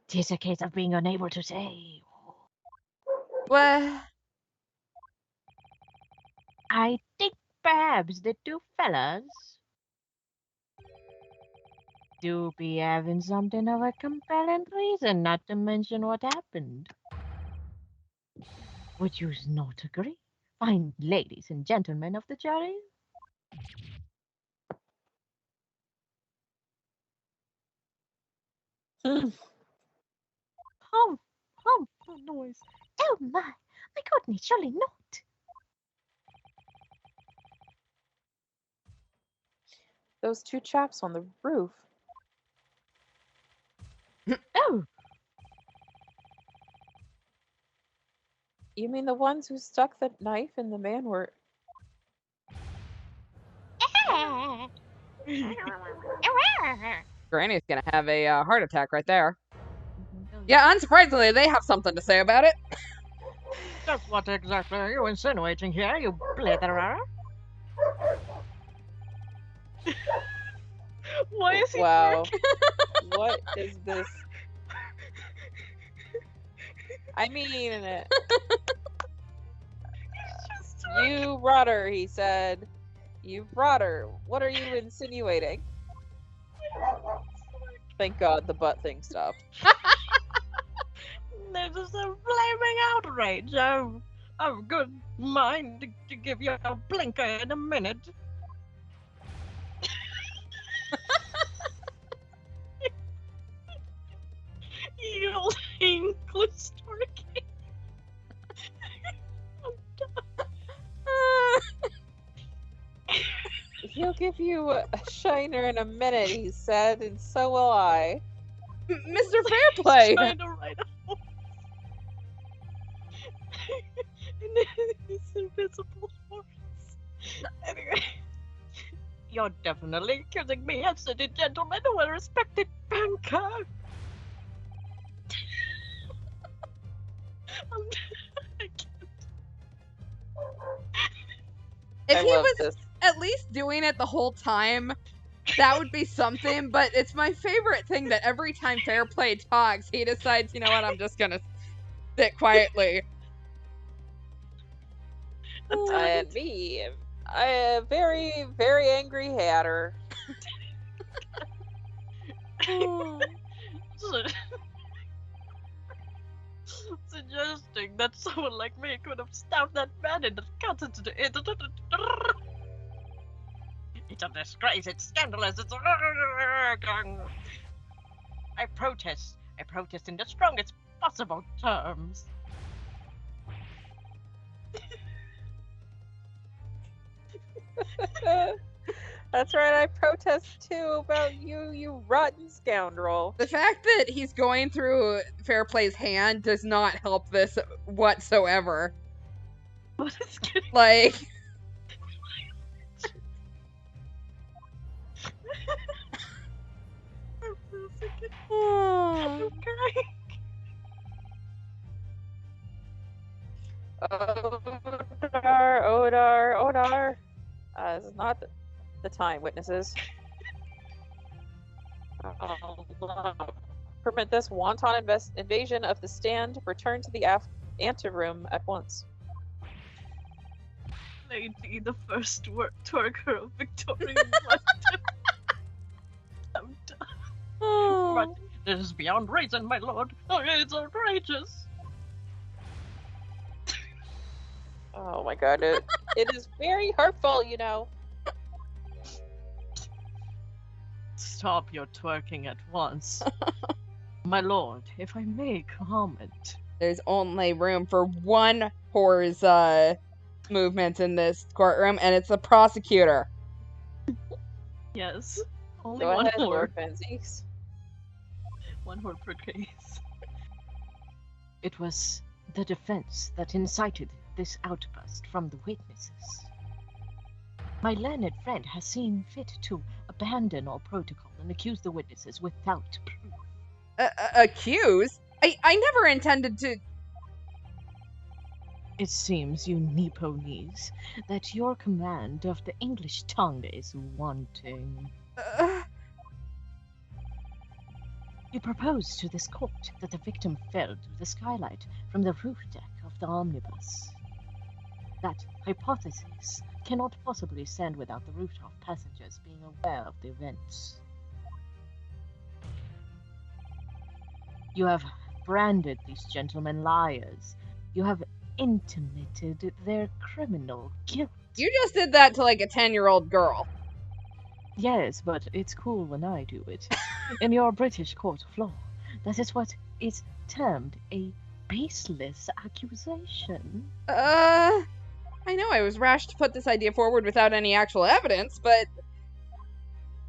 'Tis a case of being unable to say. Well, I think perhaps the two fellas do be having something of a compelling reason not to mention what happened. Would you not agree, fine ladies and gentlemen of the jury? Hum, no noise. Oh my goodness, surely not. Those two chaps on the roof. Oh, You mean the ones who stuck the knife in the man were... Granny's gonna have a heart attack right there. Yeah, unsurprisingly, they have something to say about it. just what exactly are you insinuating here, you blitherer? Why is he Wow. twerking? What is this? I mean, He's just you rudder, he said. You rudder. What are you insinuating? Thank God the butt thing stopped. There's just a flaming outrage. I've a good mind to give you a blinker in a minute. You old English turkey. He'll give you a shiner in a minute, he said, and so will I. Mr. Fairplay! Trying to write a horse. And it's invisible horse. Anyway. You're definitely accusing me as a gentleman who a respected banker. I can't. If I he love was this. at least doing it the whole time, that would be something, but it's my favorite thing that every time Fairplay talks, he decides, you know what, I'm just gonna sit quietly. And me, a very, very angry hatter. Suggesting that someone like me could have stabbed that man in the guts. It's a disgrace. It's scandalous. It's. I protest. I protest in the strongest possible terms. That's right, I protest too about you, you rotten scoundrel. The fact that he's going through Fairplay's hand does not help this whatsoever. What is getting? Like, I'm crying. Odar. This is not the time, witnesses. Permit this wanton invasion of the stand. Return to the anteroom at once. Lady, the first twerker of Victorian London. I'm done. But this is beyond reason, my lord. It's outrageous. Oh my god, it is very hurtful, you know. Stop your twerking at once. My lord, if I may comment. there's only room for one whore's movement in this courtroom, and it's the prosecutor. Yes. Only Go one ahead, whore. Lord Benzies. One whore per case. It was the defense that incited this outburst from the witnesses. My learned friend has seen fit to abandon all protocol and accuse the witnesses without proof. Accuse? I never intended to. It seems, you Nipponese, that your command of the English tongue is wanting. You propose to this court that the victim fell through the skylight from the roof deck of the omnibus. That hypothesis cannot possibly stand without the rooftop passengers being aware of the events. You have branded these gentlemen liars. You have intimated their criminal guilt. You just did that to like a 10-year-old girl. Yes, but it's cool when I do it. In your British court of law, that is what is termed a baseless accusation. I know I was rash to put this idea forward without any actual evidence, but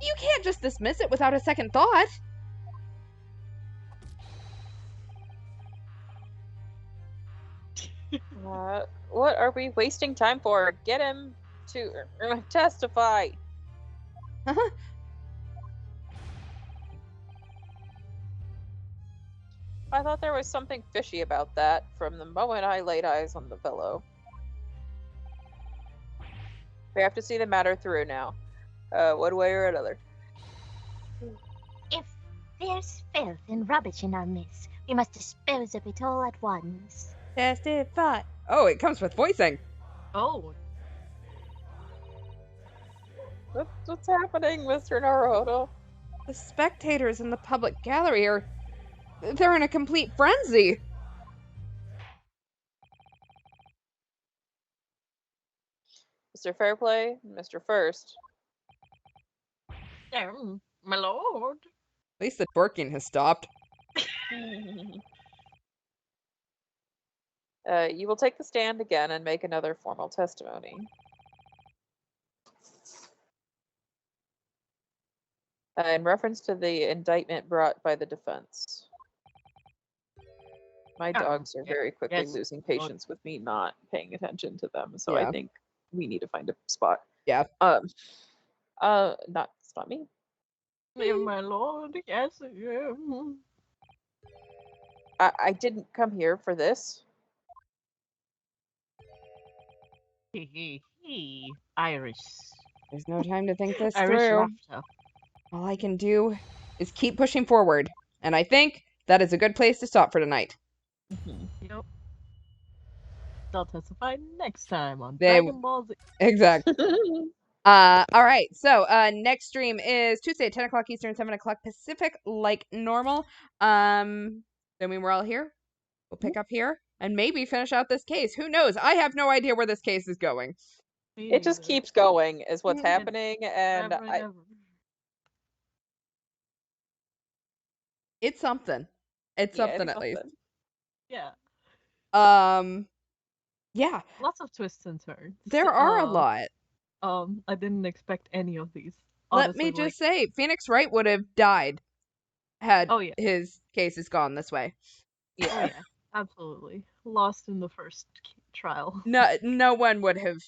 you can't just dismiss it without a second thought. What are we wasting time for? Get him to testify. I thought there was something fishy about that from the moment I laid eyes on the fellow. We have to see the matter through now, one way or another. If there's filth and rubbish in our midst, we must dispose of it all at once. Testify. Oh, it comes with voicing. Oh, What's happening, Mr. Naruto? The spectators in the public gallery they're in a complete frenzy. Mr. Fairplay, Mr. First. my lord. At least the twerking has stopped. You will take the stand again and make another formal testimony. In reference to the indictment brought by the defense. My dogs are very quickly losing patience with me not paying attention to them, so Yeah. I think we need to find a spot. Yeah. It's not me. My lord, yes. I didn't come here for this. Irish. There's no time to think this Irish through. laughter. All I can do is keep pushing forward, and I think that is a good place to stop for tonight. Yep. They'll testify next time on They- Dragon Ball Z. Exactly. All right. So, next stream is Tuesday at 10 o'clock Eastern, 7 o'clock Pacific, like normal. Then when we're all here, we'll pick up here and maybe finish out this case. Who knows? I have no idea where this case is going. It just keeps going, is what's happening, and it's something. It's something at least. Yeah. Yeah. Lots of twists and turns. There are a lot. I didn't expect any of these. Let me just say, Phoenix Wright would have died had his cases gone this way. Yeah. Oh, yeah, absolutely. Lost in the first trial. No one would have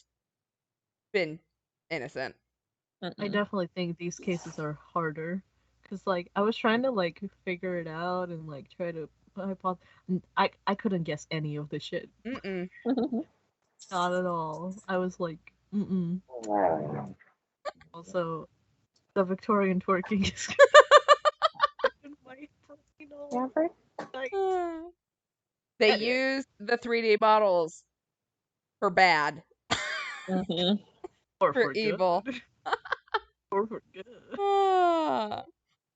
been innocent. I definitely think these cases are harder. Because, like, I was trying to, like, figure it out and, like, try to I couldn't guess any of the shit. Not at all. I was like, Also, the Victorian twerking is They used the 3D models for bad. Or for evil. Or for good. All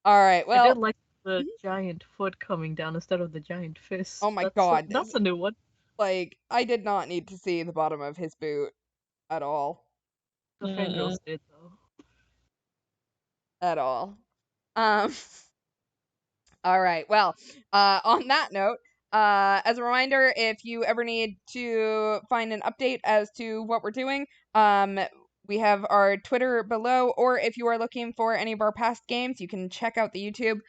right, well. I did like the giant foot coming down instead of the giant fist. Oh my god. That's a new one. Like, I did not need to see the bottom of his boot at all. The fangirls did, though. At all. All right, well, on that note, as a reminder, if you ever need to find an update as to what we're doing, we have our Twitter below, or if you are looking for any of our past games, you can check out the YouTube.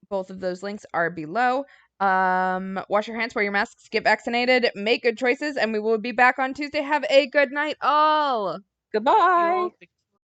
Both of those links are below. Wash your hands, wear your masks, get vaccinated, make good choices, and we will be back on Tuesday. Have a good night, all. Goodbye. Y'all